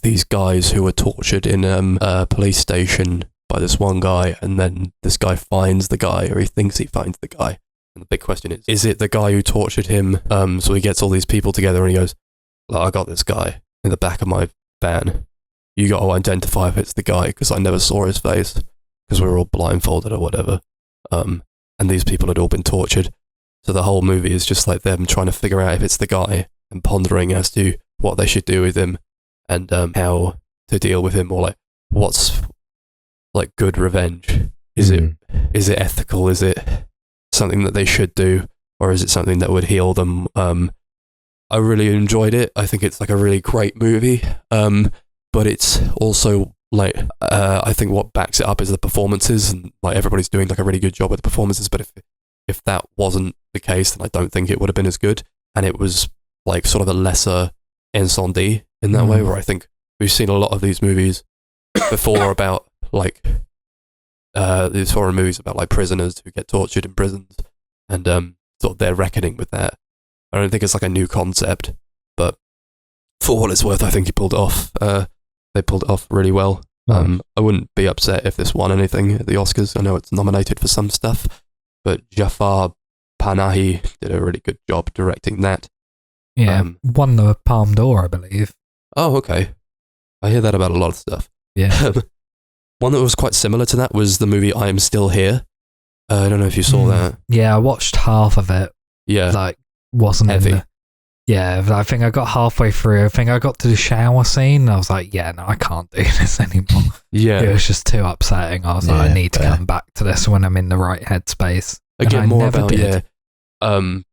these guys who were tortured in a police station by this one guy, and then this guy finds the guy, or he thinks he finds the guy, and the big question is it the guy who tortured him? So he gets all these people together and he goes, I got this guy in the back of my van, you got to identify if it's the guy, because I never saw his face because we were all blindfolded or whatever, and these people had all been tortured. So the whole movie is just like them trying to figure out if it's the guy and pondering as to what they should do with him, and how to deal with him, or like what's like good revenge. Is it ethical? Is it something that they should do, or is it something that would heal them? I really enjoyed it. I think it's like a really great movie, but it's also like I think what backs it up is the performances, and like everybody's doing like a really good job with the performances. But if that wasn't the case, then I don't think it would have been as good. And it was like sort of a lesser incendie in that way, where I think we've seen a lot of these movies before about like these foreign movies about like prisoners who get tortured in prisons, and sort of their reckoning with that. I don't think it's like a new concept, but for what it's worth, I think he pulled it off. They pulled it off really well. Nice. I wouldn't be upset if this won anything at the Oscars. I know it's nominated for some stuff, but Jafar Panahi did a really good job directing that. Yeah, won the Palme d'Or, I believe. Oh, okay. I hear that about a lot of stuff. Yeah. One that was quite similar to that was the movie I Am Still Here. I don't know if you saw that. Yeah, I watched half of it. Yeah. Like, wasn't heavy. Yeah, I think I got halfway through. I think I got to the shower scene, and I was like, yeah, no, I can't do this anymore. Yeah. It was just too upsetting. I was like, I need to come back to this when I'm in the right headspace. Again, more about,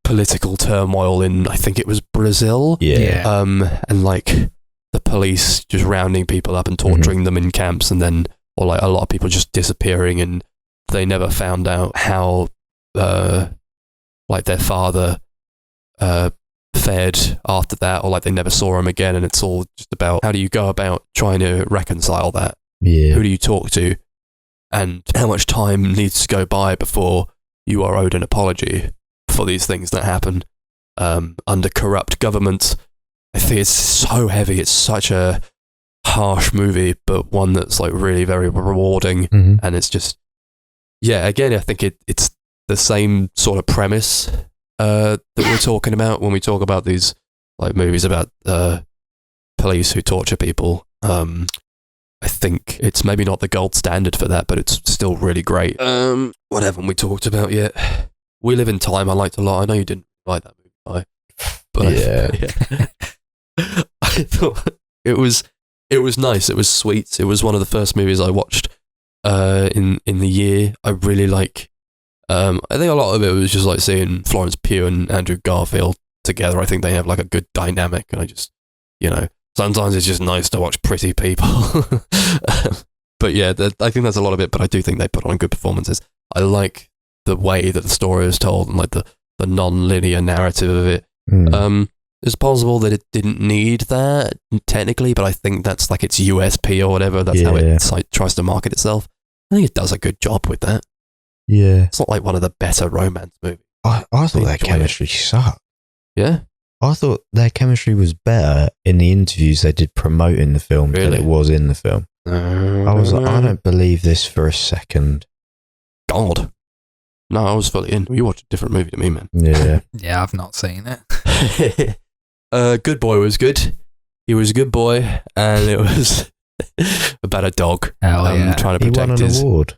political turmoil in, I think it was Brazil. Yeah. And like the police just rounding people up and torturing them in camps, and then, or like a lot of people just disappearing, and they never found out how, like their father, fared after that, or like they never saw him again, and it's all just about how do you go about trying to reconcile that? Yeah. Who do you talk to? And how much time needs to go by before you are owed an apology for these things that happen under corrupt governments? I think it's so heavy. It's such a harsh movie, but one that's like really very rewarding. And it's just, again, I think it's the same sort of premise that we're talking about when we talk about these like movies about police who torture people. I think it's maybe not the gold standard for that, but it's still really great. What haven't we talked about yet? We Live in Time. I liked a lot. I know you didn't like that movie, but Yeah. I thought it was nice. It was sweet. It was one of the first movies I watched in the year. I really like. I think a lot of it was just like seeing Florence Pugh and Andrew Garfield together. I think they have like a good dynamic, and I just, sometimes it's just nice to watch pretty people. But yeah, I think that's a lot of it. But I do think they put on good performances. I like the way that the story is told and like the non-linear narrative of it. It's possible that it didn't need that technically, but I think that's like its USP or whatever. That's how it like, tries to market itself. I think it does a good job with that. Yeah. It's not like one of the better romance movies. I thought their chemistry sucked. Yeah? I thought their chemistry was better in the interviews they did promoting the film than it was in the film. I was like, I don't believe this for a second. God. No, I was fully in. You watched a different movie to me, man. Yeah. Yeah, I've not seen it. Good Boy was good. He was a good boy, and it was about a dog trying to protect he won an award.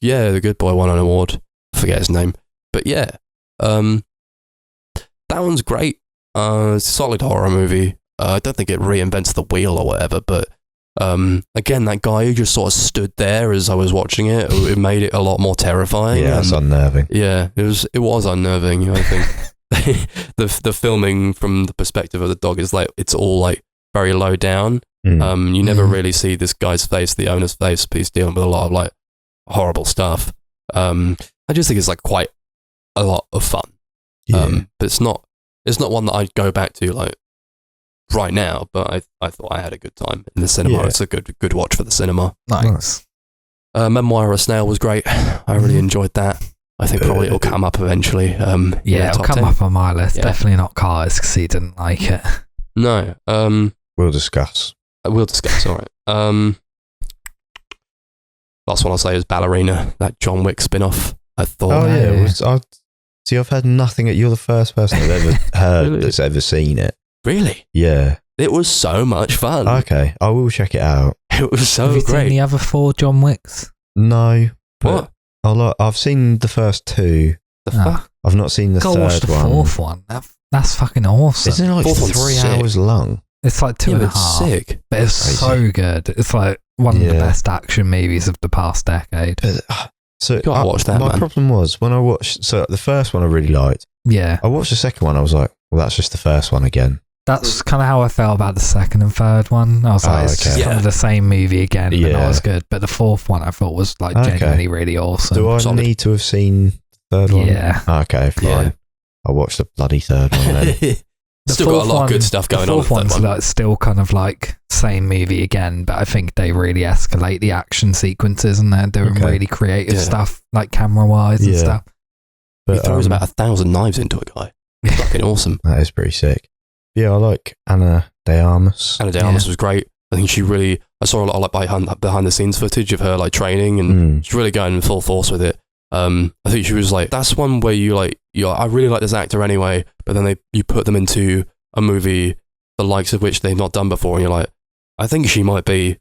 Yeah, the Good Boy won an award. I forget his name. But yeah, that one's great. It's a solid horror movie. I don't think it reinvents the wheel or whatever, but again, that guy who just sort of stood there as I was watching it, it made it a lot more terrifying. Yeah, it's unnerving. Yeah, it was unnerving. I think the filming from the perspective of the dog is like it's all like very low down. You never really see this guy's face, the owner's face, but he's dealing with a lot of like horrible stuff. I just think it's like quite a lot of fun. But it's not one that I'd go back to like right now, but I thought I had a good time in the cinema. It's a good watch for the cinema. Nice. Memoir of a Snail was great. I really enjoyed that. I think probably it'll come up eventually. It'll come 10. up on my list. Yeah. Definitely not Cars because he didn't like it. No. We'll discuss. We'll discuss. All right. Last one I'll say is Ballerina, that John Wick spin-off. I thought. I've heard nothing. You're the first person I've ever heard Really? that's ever seen it. Really? Yeah. It was so much fun. Okay, I will check it out. It was so Have you seen great. the other 4 John Wicks? No. What? I've seen the first 2. The fuck? I've not seen the Go watch third the one. 4th one. That's fucking awesome. Isn't it like Fourth one's 3 sick. hours long? It's like 2 Yeah, and a but it's half. sick. But it's Crazy. so good. It's like one of the best action movies of the past decade. So Gotta watch that, my man. problem was when I watched. So the first one I really liked. Yeah. I watched the second one. I was like, well, that's just the first one again. That's kind of how I felt about the second and third one. I was like, it's just okay. kind of the same movie again, but Yeah. not as good. But the 4th one I thought was like Okay. genuinely really awesome. Do I solid. need to have seen the third one? Yeah. Okay, fine. Yeah. I'll watch the bloody third one then. The Still got a fourth lot of good one- stuff going the on. fourth with that one's one. like still kind of like same movie again, but I think they really escalate the action sequences and they're doing Okay. really creative Yeah. stuff, like camera wise and Yeah. stuff. He But, throws about 1,000 knives into a guy. Fucking awesome. that is pretty sick. Yeah, I like Anna de Armas. Anna de Armas was great. I think she really. I saw a lot of like behind the scenes footage of her like training, and she's really going full force with it. I think she was like, that's one where you like, I really like this actor anyway, but then you put them into a movie the likes of which they've not done before, and you're like, I think she might be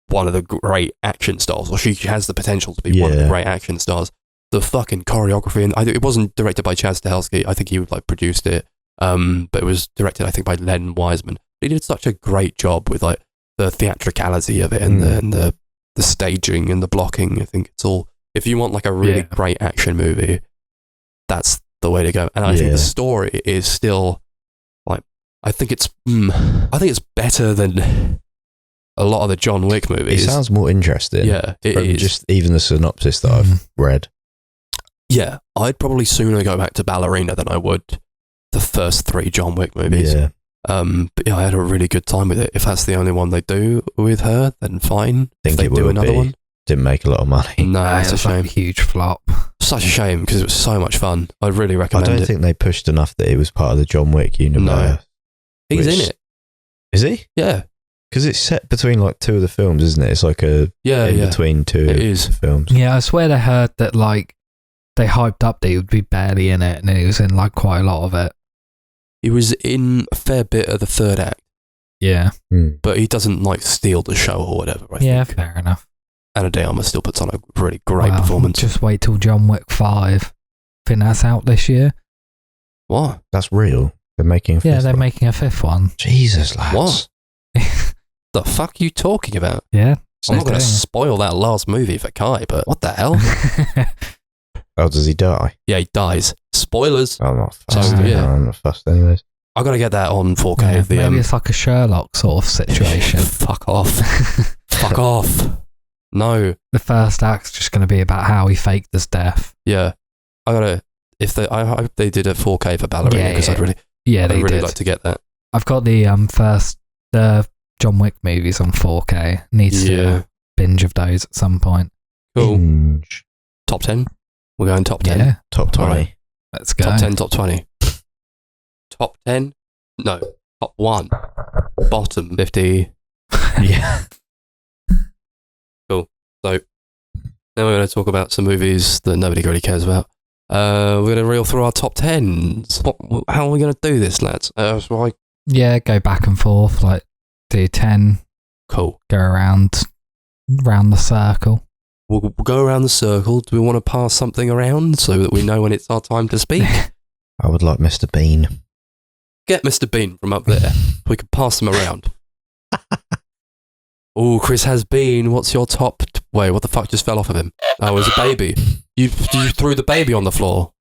one of the great action stars, or she has the potential to be one of the great action stars. The fucking choreography, and it wasn't directed by Chad Stahelski. I think he like produced it, but it was directed, I think, by Len Wiseman. He did such a great job with like the theatricality of it and the staging and the blocking. I think it's all. If you want like a really great action movie, that's the way to go. And I think the story is still like, I think it's better than a lot of the John Wick movies. It sounds more interesting. Yeah, it from is. just even the synopsis that I've read. Yeah, I'd probably sooner go back to Ballerina than I would the first 3 John Wick movies. Yeah. But yeah, I had a really good time with it. If that's the only one they do with her, then fine. I think if they it do will another be. one, Didn't make a lot of money. no, it's a It's like shame. a huge flop. Such a shame because it was so much fun. I'd really I recommend don't it. think they pushed enough that it was part of the John Wick universe. He's which- in it. Is he? Yeah, Because it's set between like 2 of the films, isn't it? It's like a yeah, in yeah. between 2 It of is. the films. Yeah, I swear I heard that like they hyped up that he would be barely in it, and then he was in like quite a lot of it. He was in a fair bit of the third act, Yeah. but he doesn't like steal the show or whatever. I Yeah, think. fair enough. Ana de Armas still puts on a really great Well, performance. Just wait till John Wick 5. Think that's out this year? What? That's real. They're making a Yeah, fifth they're one. making a 5th one. Jesus, lads. What? The fuck are you talking about? Yeah. I'm not going to doing it. spoil that last movie for Kai, but what the hell? Oh, does he die? Yeah, he dies. Spoilers. I'm not So, fussed. yeah. I'm not fussed anyways. I got to get that on 4K. Yeah, the, maybe it's like a Sherlock sort of situation. Fuck off. Fuck off. No. The first act's just going to be about how he faked his death. Yeah. I hope they did a 4K for Ballerina Yeah, because yeah. I'd I'd really did. like to get that. I've got the the John Wick movies on 4K. Needs to do Yeah. a binge of those at some point. Cool. Binge. Top 10? We're going top 10. Yeah, Top 20. Alright. let's go. Top 10, top 20. Top 10? No. Top 1. Bottom 50. Yeah. So, now we're going to talk about some movies that nobody really cares about. We're going to reel through our top 10s. How are we going to do this, lads? Yeah, go back and forth. Like, do 10, Cool. go round the circle. We'll go around the circle. Do we want to pass something around so that we know when it's our time to speak? I would like Mr. Bean. Get Mr. Bean from up there. We can pass them around. Oh, Chris has Bean. What's your top? Wait, what the fuck just fell off of him? Oh, it was a baby. You threw the baby on the floor.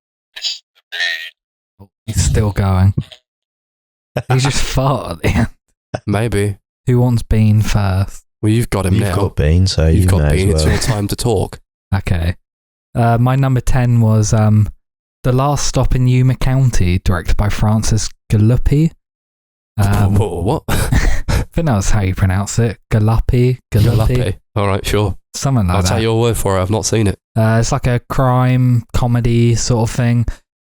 He's still going. He just farted at the end. Maybe. Who wants Bean first? Well, you've got him You've now. got Bean, so You've you got may Bean. as It's well. your time to talk. Okay. My number 10 was The Last Stop in Yuma County, directed by Francis Galuppi. What? I think that's how you pronounce it. Galuppi. Jalopy. All right, sure. Something like I'll that. take your word for it. I've not seen it. It's like a crime comedy sort of thing.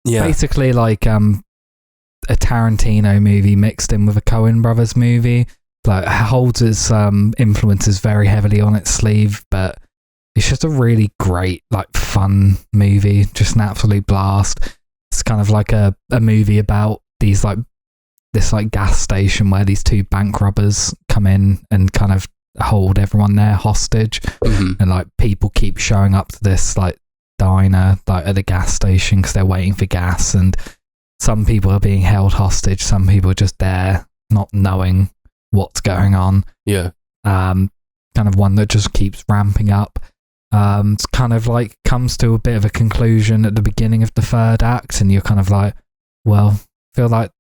Yeah. Basically like a Tarantino movie mixed in with a Coen Brothers movie. Like holds its influences very heavily on its sleeve, but it's just a really great, like, fun movie. Just an absolute blast. It's kind of like a movie about this gas station where these two bank robbers come in and kind of hold everyone there hostage. Mhm. And like people keep showing up to this like diner like at the gas station because they're waiting for gas, and some people are being held hostage, some people are just there not knowing what's going on. Yeah. Kind of one that just keeps ramping up. It's kind of like comes to a bit of a conclusion at the beginning of the third act, and you're kind of like, well, feel like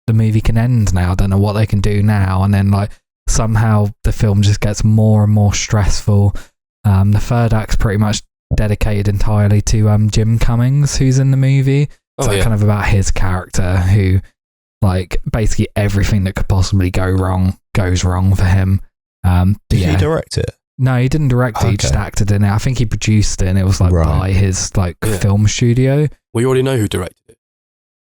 the movie can end now. I don't know what they can do now. And then like somehow the film just gets more and more stressful. The third act's pretty much dedicated entirely to Jim Cummings, who's in the movie. So kind of about his character, who like basically everything that could possibly go wrong goes wrong for him. Did he direct it? No, he didn't direct it. He just acted in it. I think he produced it, and it was like by his like film studio. We already know who directed it.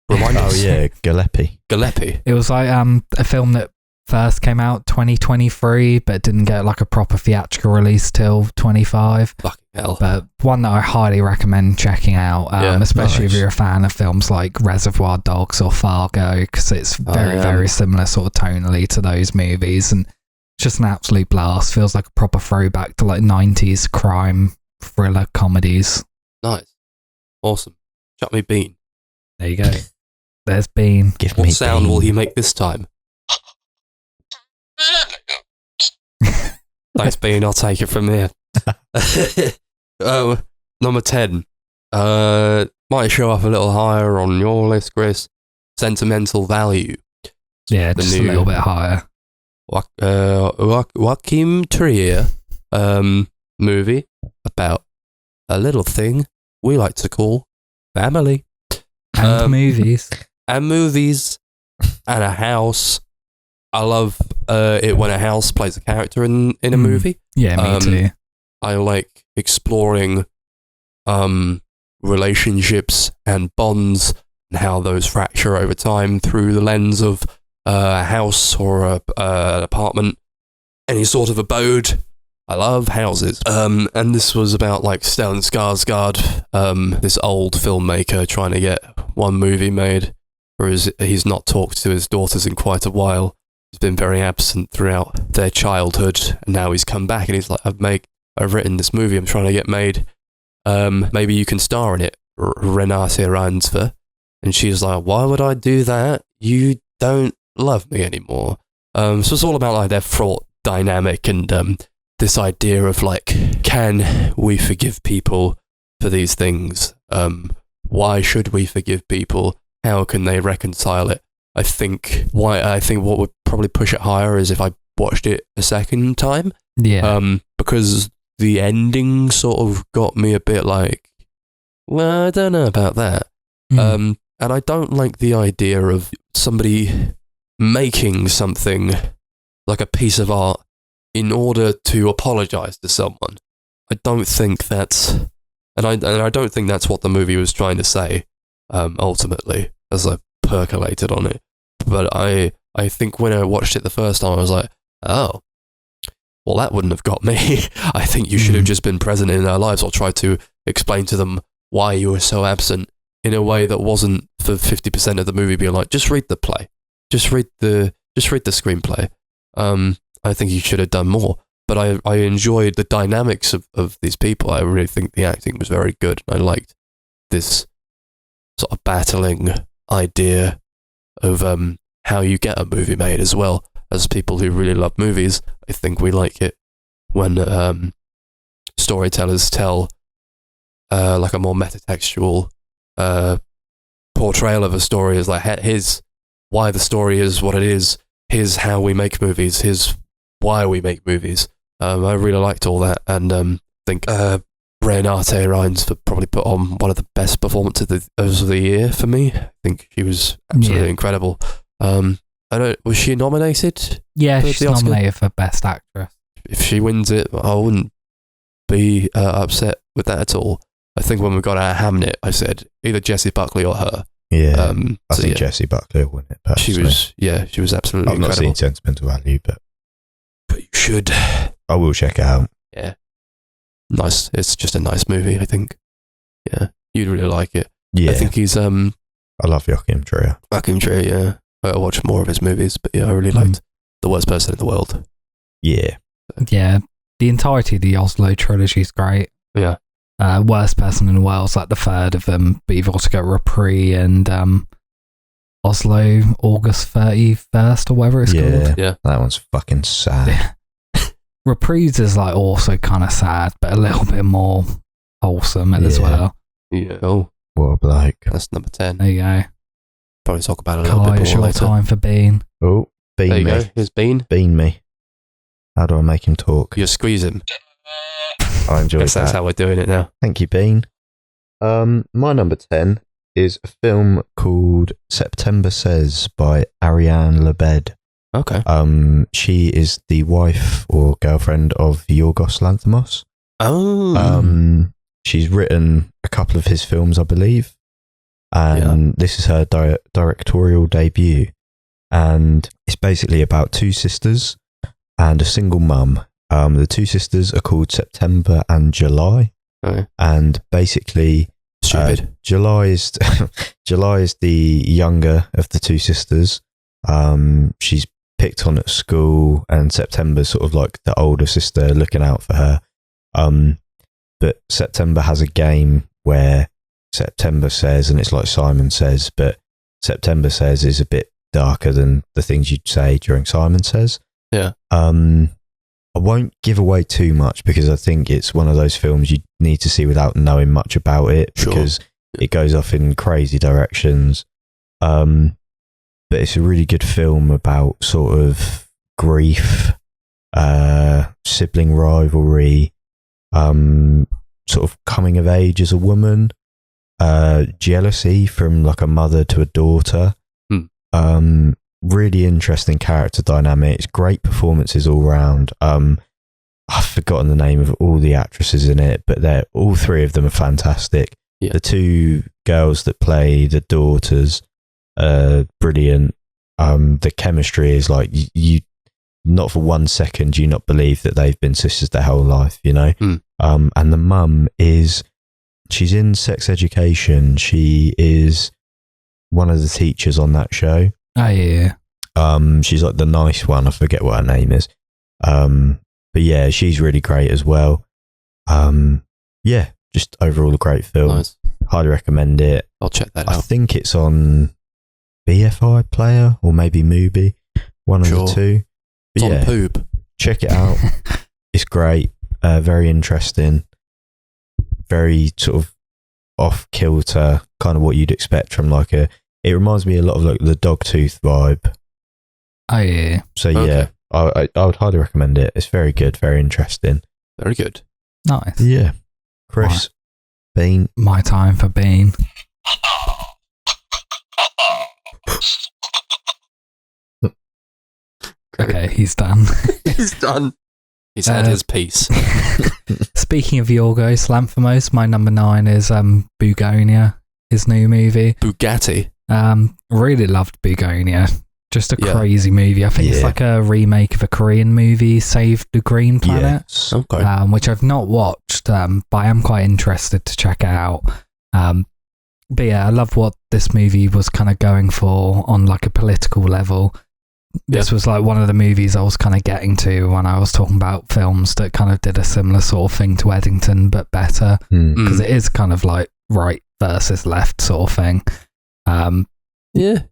Remind us. Oh yeah, Galuppi. Galuppi. It was like a film that first came out 2023, but didn't get like a proper theatrical release till 25. Fucking hell. But one that I highly recommend checking out, especially if you're a fan of films like Reservoir Dogs or Fargo, because it's very similar sort of tonally to those movies, and it's just an absolute blast. Feels like a proper throwback to like 90s crime thriller comedies. Nice. Awesome. Chuck me Bean. There you go. There's Bean. Give What me sound Bean. will he make this time? Thanks, Bean. I'll take it from here. Number 10. Might show up a little higher on your list, Chris. Sentimental Value. Yeah, The just a new- little bit higher. Joachim Trier movie about a little thing we like to call family. And movies. And movies and a house. I love it when a house plays a character in a movie. Yeah, me too. I like exploring relationships and bonds and how those fracture over time through the lens of a house or an apartment, any sort of abode. I love houses. And this was about like Stellan Skarsgård, this old filmmaker trying to get one movie made, whereas he's not talked to his daughters in quite a while. He's been very absent throughout their childhood, and now he's come back and he's like, I've written this movie I'm trying to get made. Maybe you can star in it, Renate Reinsve. And she's like, why would I do that? You don't love me anymore. So it's all about like their fraught dynamic and this idea of like, can we forgive people for these things? Why should we forgive people? How can they reconcile it? I think what would probably push it higher is if I watched it a second time. Yeah. Because the ending sort of got me a bit like, well, I don't know about that. And I don't like the idea of somebody making something like a piece of art in order to apologize to someone. I don't think that's, and I don't think that's what the movie was trying to say, ultimately, as I percolated on it. But I think when I watched it the first time, I was like, oh, well, that wouldn't have got me. I think you should have just been present in their lives or tried to explain to them why you were so absent in a way that wasn't for 50% of the movie being like, just read the play. Just read the screenplay. I think you should have done more. But I enjoyed the dynamics of these people. I really think the acting was very good. I liked this sort of battling idea of how you get a movie made as well. As people who really love movies, I think we like it when storytellers tell like a more metatextual portrayal of a story. Is like, here's why the story is what it is. Here's how we make movies. Here's why we make movies. I really liked all that, and I think Renate Reinsve probably put on one of the best performances of the year for me. I think she was absolutely incredible. Was she nominated? Yeah, she's nominated for Best Actress. If she wins it, I wouldn't be upset with that at all. I think when we got our Hamnet, I said either Jessie Buckley or her. Yeah, I think Jessie Buckley will win it. Personally. She was absolutely incredible. I've not seen Sentimental Value, but you should. I will check it out. Yeah, nice. It's just a nice movie, I think. Yeah, you'd really like it. Yeah, I think he's. I love Joachim Trier. Yeah. I watched more of his movies, but yeah, I really liked The Worst Person in the World. Yeah. Yeah, the entirety of the Oslo trilogy is great. Yeah. Worst Person in the World's like the third of them, but you've also got Repris and Oslo August 31st or whatever it's called. Yeah. That one's fucking sad. Reprise is like also kind of sad, but a little bit more wholesome as well. Yeah. Oh, what a bloke. That's number 10. There you go. Probably talk about it a little bit more your later. time for Bean. Oh, Bean there you me. go. Here's Bean. Bean me. How do I make him talk? You squeeze him. I enjoyed that. That's how we're doing it now. Thank you, Bean. My number 10 is a film called September Says by Ariane Lebed. Okay. She is the wife or girlfriend of Yorgos Lanthimos. Oh. She's written a couple of his films, I believe. And this is her directorial debut. And it's basically about two sisters and a single mum. The two sisters are called September and July. Okay. And basically, stupid. July is the younger of the two sisters. She's picked on at school, and September's sort of like the older sister looking out for her. But September has a game where September Says, and it's like Simon Says, but September Says is a bit darker than the things you'd say during Simon Says. Yeah. I won't give away too much because I think it's one of those films you need to see without knowing much about it, because it goes off in crazy directions. But it's a really good film about sort of grief, sibling rivalry, sort of coming of age as a woman, jealousy from like a mother to a daughter. Really interesting character dynamics, great performances all round. I've forgotten the name of all the actresses in it, but all three of them are fantastic. Yeah. The two girls that play the daughters are brilliant. The chemistry is like you not for 1 second do you not believe that they've been sisters their whole life, you know. And the mum she's in Sex Education. She is one of the teachers on that show. Oh yeah. She's like the nice one. I forget what her name is. But yeah, she's really great as well. Yeah, just overall a great film. Nice. Highly recommend it. I'll check that I out. think it's on BFI Player or maybe Mubi, one of the two. But It's on Poop. Check it out. It's great. Very interesting. Very sort of off kilter, kind of what you'd expect from like it reminds me a lot of like the Dogtooth vibe. Oh yeah. So yeah, I would highly recommend it. It's very good, very interesting. Very good. Nice. Yeah. Chris, Bean. My time for Bean. Okay, he's done. He's done. He's had his piece. Speaking of Yorgos Lanthimos, my number 9 is Bugonia, his new movie. Bugatti. Really loved Bugonia. Just a crazy movie. I think it's like a remake of a Korean movie, Save the Green Planet, Okay. which I've not watched, but I am quite interested to check it out. But yeah, I love what this movie was kind of going for on like a political level. This was like one of the movies I was kind of getting to when I was talking about films that kind of did a similar sort of thing to Eddington, but better, because it is kind of like right versus left sort of thing. Yeah.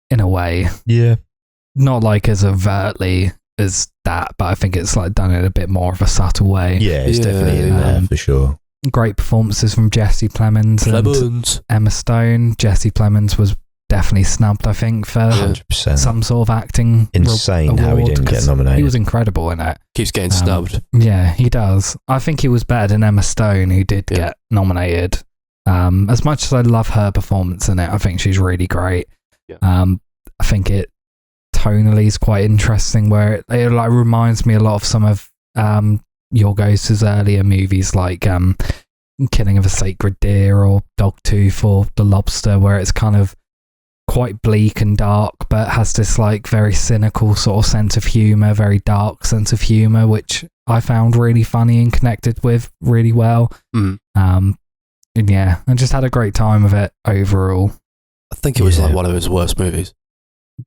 In a way. Yeah. Not like as overtly as that, but I think it's like done in a bit more of a subtle way. Yeah, it's definitely in there for sure. Great performances from Jesse Plemons and Emma Stone. Jesse Plemons was definitely snubbed, I think, for 100%. some sort of acting. Insane how he didn't get nominated. He was incredible in it. Keeps getting snubbed. Yeah, he does. I think he was better than Emma Stone, who did get nominated. As much as I love her performance in it, I think she's really great. Yeah. I think it tonally is quite interesting, where it like reminds me a lot of some of Yorgos's earlier movies, like Killing of a Sacred Deer or Dogtooth or The Lobster, where it's kind of quite bleak and dark, but has this like very cynical sort of sense of humour, very dark sense of humour, which I found really funny and connected with really well. And yeah, I just had a great time with it overall. I think it was like one of his worst movies.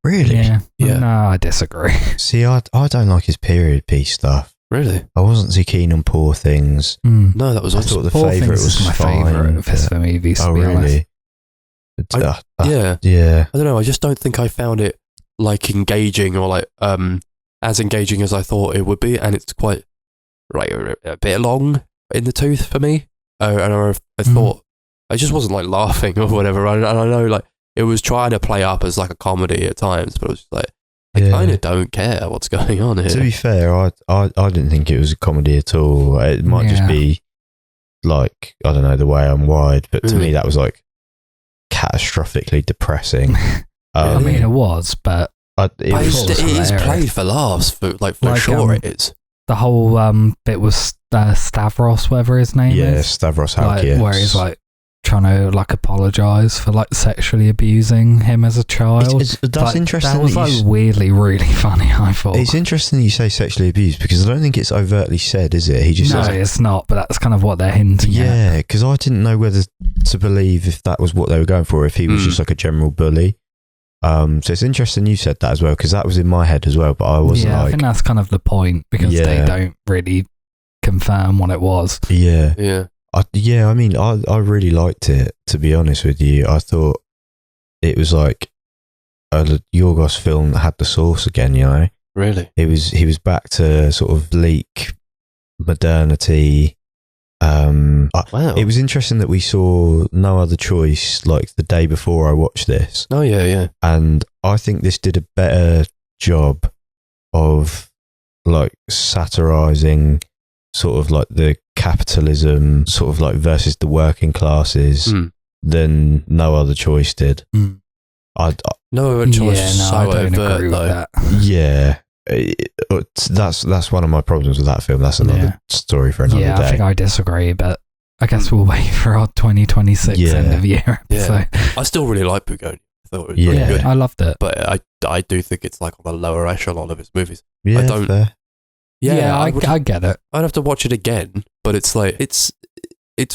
Really? Yeah. Yeah. No, I disagree. See, I don't like his period piece stuff. Really? I wasn't too keen on Poor Things. No, that was I awesome. thought The Poor Favourite Things was is my fine. favourite of his movies, to be honest. Really? Yeah. I don't know. I just don't think I found it like engaging or like as engaging as I thought it would be, and it's quite like a bit long in the tooth for me. And I thought I just wasn't like laughing or whatever. And I know like it was trying to play up as like a comedy at times, but it was just like I kind of don't care what's going on here. To be fair, I didn't think it was a comedy at all. It might just be like, I don't know, the way I'm wired, but to me that was like catastrophically depressing. I mean, it was, but it's played for laughs, for sure it is. The whole bit was Stavros, whatever his name is. Yeah, Stavros Halkias. Where he's like trying to like apologise for like sexually abusing him as a child. That's interesting. That was like weirdly really funny, I thought. It's interesting you say sexually abused, because I don't think it's overtly said, is it? He just No, it's not, but that's kind of what they're hinting at. Yeah, because I didn't know whether to believe if that was what they were going for, if he was just like a general bully. So it's interesting you said that as well, because that was in my head as well, but I wasn't I think that's kind of the point, because they don't really confirm what it was. Yeah. I mean, I really liked it, to be honest with you. I thought it was like a Yorgos film that had the sauce again, you know? Really? He was back to sort of bleak modernity. Wow. It was interesting that we saw No Other Choice like the day before I watched this. Oh, yeah. And I think this did a better job of like satirizing sort of like the capitalism sort of like versus the working classes than No Other Choice did. No Other Choice I don't agree with that. Yeah. That's one of my problems with that film. That's another story for another day. I think I disagree, but I guess we'll wait for our 2026 end of year episode. I still really like Bugonia. I thought it was really good. I loved it. But I do think it's like on the lower echelon of his movies. Yeah, I don't. fair. I get it. I'd have to watch it again, but it's like it's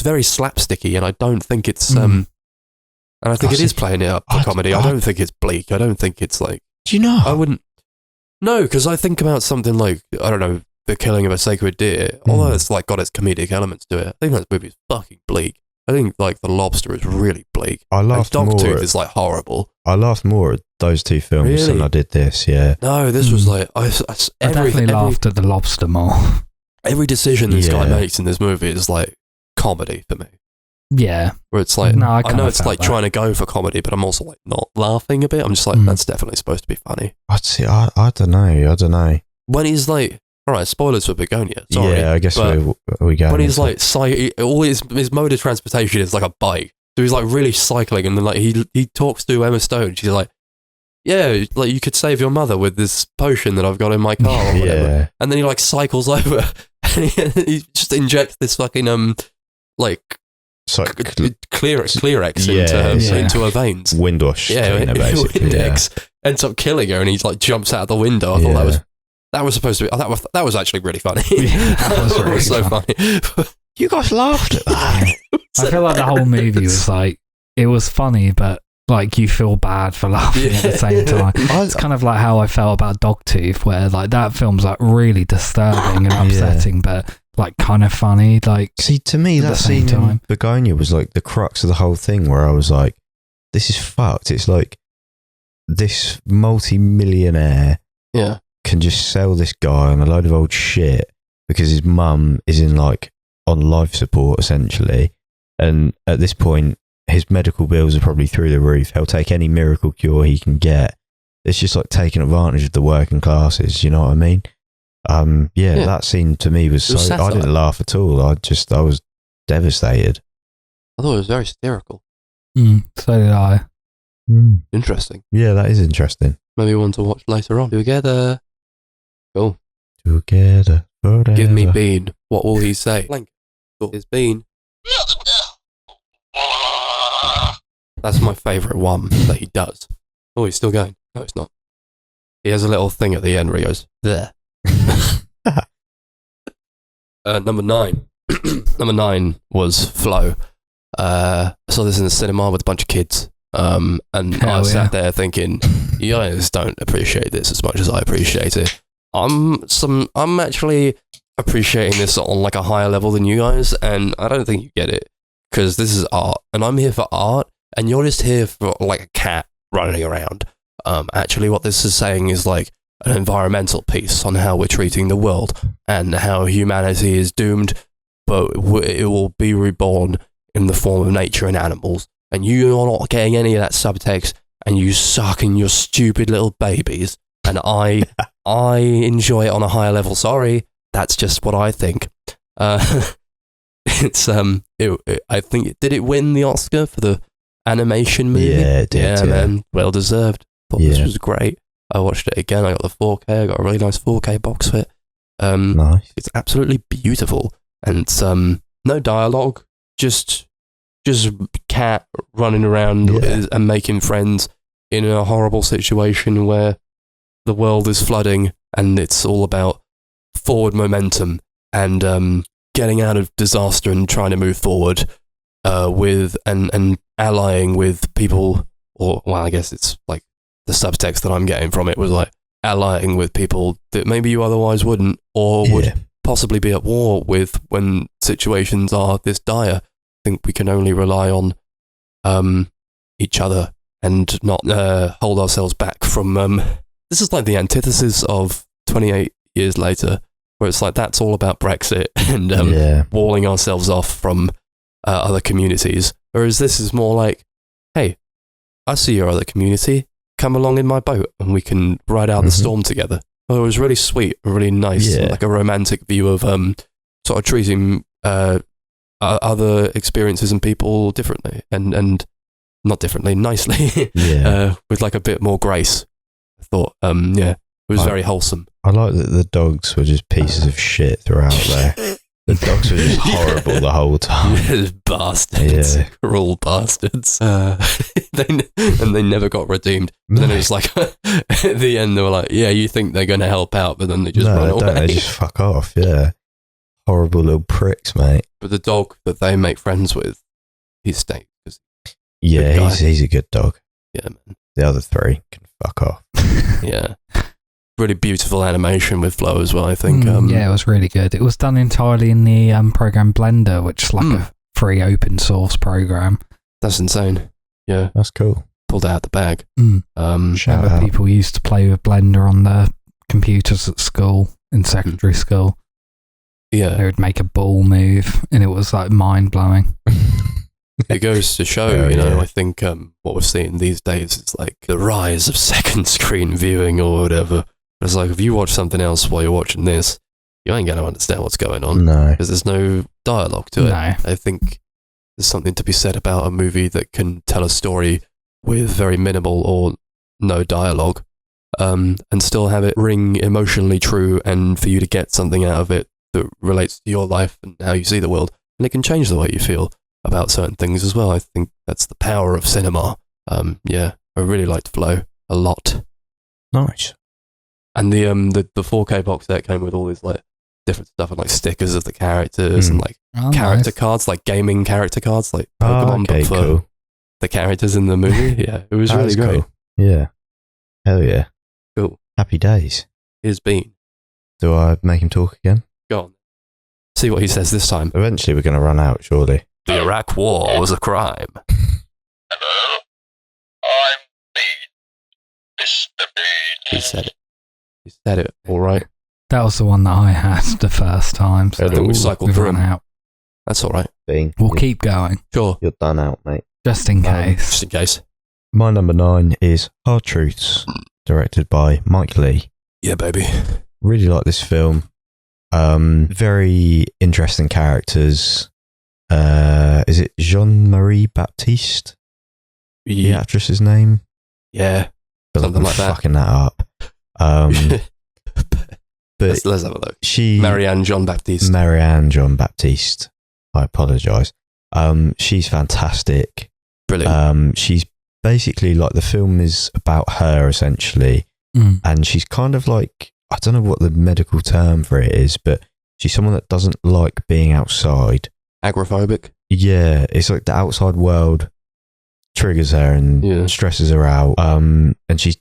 very slapsticky, and I don't think it's and I think it is playing it up for comedy. I don't think it's bleak. I don't think it's like. Do you know? I wouldn't. No, because I think about something like, I don't know, The Killing of a Sacred Deer. Although it's like got its comedic elements to it, I think that movie is fucking bleak. I think like The Lobster is really bleak. I laughed more. Dogtooth is like horrible. I laughed more at those two films than I did this. Yeah. No, this was like I definitely laughed at The Lobster more. Every decision this guy makes in this movie is like comedy for me. Yeah. Where it's like, no, I know it's like trying to go for comedy, but I'm also like not laughing a bit. I'm just like, that's definitely supposed to be funny. I'd say, I don't know. When he's like, all right, spoilers for Begonia. Sorry, yeah, I guess we go. When he's like, all his mode of transportation is like a bike. So he's like really cycling, and then like he talks to Emma Stone. She's like, yeah, like you could save your mother with this potion that I've got in my car or whatever. Yeah. And then he like cycles over and he just injects this fucking like Clearex into her veins. Windwash. Yeah, basically. Index ends up killing her, and he like jumps out the window. I thought that was supposed to be. That was actually really funny. That was so funny. You guys laughed at that. I feel like the whole movie was like, it was funny, but like you feel bad for laughing at the same time. It's kind of like how I felt about Dogtooth, where like that film's like really disturbing and upsetting, but like kind of funny. Like, see, to me, that scene in Begonia was like the crux of the whole thing, where I was like, this is fucked. It's like this multi-millionaire can just sell this guy on a load of old shit because his mum is in like on life support essentially, and at this point his medical bills are probably through the roof. He'll take any miracle cure he can get. It's just like taking advantage of the working classes, you know what I mean? That scene to me was so, I didn't laugh at all. I was devastated. I thought it was very hysterical. So did I. Interesting. Yeah, that is interesting. Maybe one to watch later on. Together. Cool. Together forever. Give me Bean. What will he say? Blank. Is Bean. That's my favourite one that he does. Oh, he's still going. No, it's not. He has a little thing at the end where he goes, there. Number 9. Number 9 was Flow. I saw this in the cinema with a bunch of kids. And I sat there thinking, you guys don't appreciate this as much as I appreciate it. I'm actually appreciating this on like a higher level than you guys, and I don't think you get it, because this is art, and I'm here for art, and you're just here for like a cat running around. Actually, what this is saying is like an environmental piece on how we're treating the world and how humanity is doomed, but it will be reborn in the form of nature and animals. And you're not getting any of that subtext, and you suck in your stupid little babies. And I enjoy it on a higher level. Sorry, that's just what I think. It's I think did it win the Oscar for the animation movie? Yeah, it did. Yeah, man, well deserved. Thought this was great. I watched it again. I got the 4K. I got a really nice 4K box set. Nice. It's absolutely beautiful, and no dialogue, just cat running around and making friends in a horrible situation where the world is flooding, and it's all about forward momentum and getting out of disaster and trying to move forward with and allying with people, or well, I guess it's like the subtext that I'm getting from it was like allying with people that maybe you otherwise wouldn't, or would possibly be at war with when situations are this dire. I think we can only rely on each other and not hold ourselves back from this is like the antithesis of 28 years later, where it's like that's all about Brexit and walling ourselves off from other communities, whereas this is more like, hey, I see your other community, come along in my boat and we can ride out the storm together. Well, it was really sweet, really nice, like a romantic view of sort of treating other experiences and people differently and not differently, nicely, with like a bit more grace. I thought, it was very wholesome. I like that the dogs were just pieces of shit throughout there. The dogs were just horrible the whole time. Just bastards. Yeah. Cruel bastards. They never got redeemed. But then it was like, at the end, they were like, yeah, you think they're going to help out, but then they just run away. They just fuck off, yeah. Horrible little pricks, mate. But the dog that they make friends with, he's staying. Yeah, he's a good dog. Yeah, man. The other three can fuck off. Yeah. Really beautiful animation with Flow as well, I think. Yeah, it was really good. It was done entirely in the program Blender, which is like a free open source program. That's insane. Yeah. That's cool. Pulled it out the bag. Shout Remember out. people used to play with Blender on their computers at school, in secondary school. Yeah. They would make a ball move, and it was like mind-blowing. It goes to show, I think what we're seeing these days is like the rise of second screen viewing or whatever. But it's like, if you watch something else while you're watching this, you ain't going to understand what's going on. No. Because there's no dialogue to it. No. I think there's something to be said about a movie that can tell a story with very minimal or no dialogue, and still have it ring emotionally true, and for you to get something out of it that relates to your life and how you see the world. And it can change the way you feel about certain things as well. I think that's the power of cinema. I really liked Flow a lot. Nice. And the 4K box set came with all these like different stuff and like stickers of the characters and like character cards, like gaming character cards, like Pokemon, but for cool. the characters in the movie. Yeah, it was really great. Cool. Yeah. Hell yeah. Cool. Happy days. Here's Bean. Do I make him talk again? Go on. See what he says this time. Eventually we're going to run out, surely. The Iraq War was a crime. Hello? I'm Bean. Mr. Bean. He said it. He said it, all right. That was the one that I had the first time. So I think we cycled we've through run them. out. That's all right. Being, We'll you're, keep going, Sure. you're done out, mate. just in case. Just in case. My number 9 is Hard Truths, directed by Mike Leigh. Yeah, baby. Really like this film. Very interesting characters. Is it Jean-Marie Baptiste? The actress's name? Yeah. Feel Something I'm like that. fucking that up. But let's have a look. she... Marianne Jean-Baptiste. Marianne Jean-Baptiste. I apologise. She's fantastic. Brilliant. She's basically like, the film is about her essentially, and she's kind of like, I don't know what the medical term for it is, but she's someone that doesn't like being outside. Agoraphobic. Yeah, it's like the outside world triggers her and stresses her out. And she's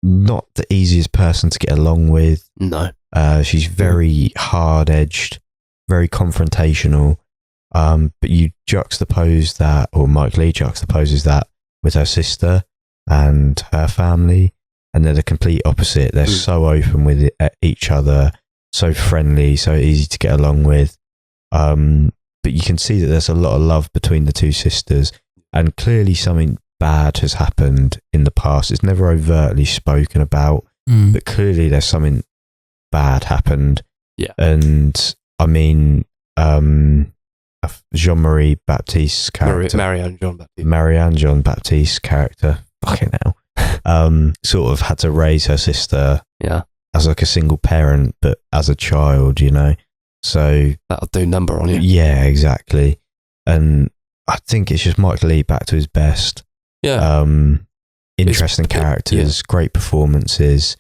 not the easiest person to get along with. No. She's very hard-edged, very confrontational. But you juxtapose that, or Mike Leigh juxtaposes that with her sister and her family, and they're the complete opposite. They're so open with each other, so friendly, so easy to get along with. But you can see that there's a lot of love between the two sisters, and clearly something bad has happened in the past. It's never overtly spoken about, but clearly there's something bad happened. Yeah. And I mean, Jean-Marie Baptiste's character, Marianne Jean-Baptiste's character, fucking hell, sort of had to raise her sister as like a single parent, but as a child, you know. So that'll do number on you. Yeah, exactly. And I think it's just Mike Leigh back to his best. Yeah. Interesting characters, great performances.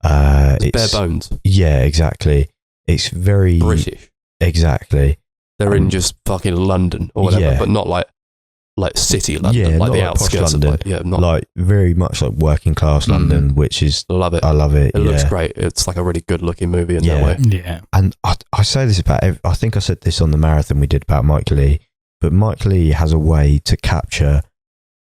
It's bare bones. Yeah, exactly. It's very British. Exactly. They're in just fucking London or whatever, but not like city London, like the outskirts of London. Not like very much like working class London, which is love it. I love it. It looks great. It's like a really good looking movie in that way. Yeah. And I say this about, I think I said this on the marathon we did about Mike Leigh, but Mike Leigh has a way to capture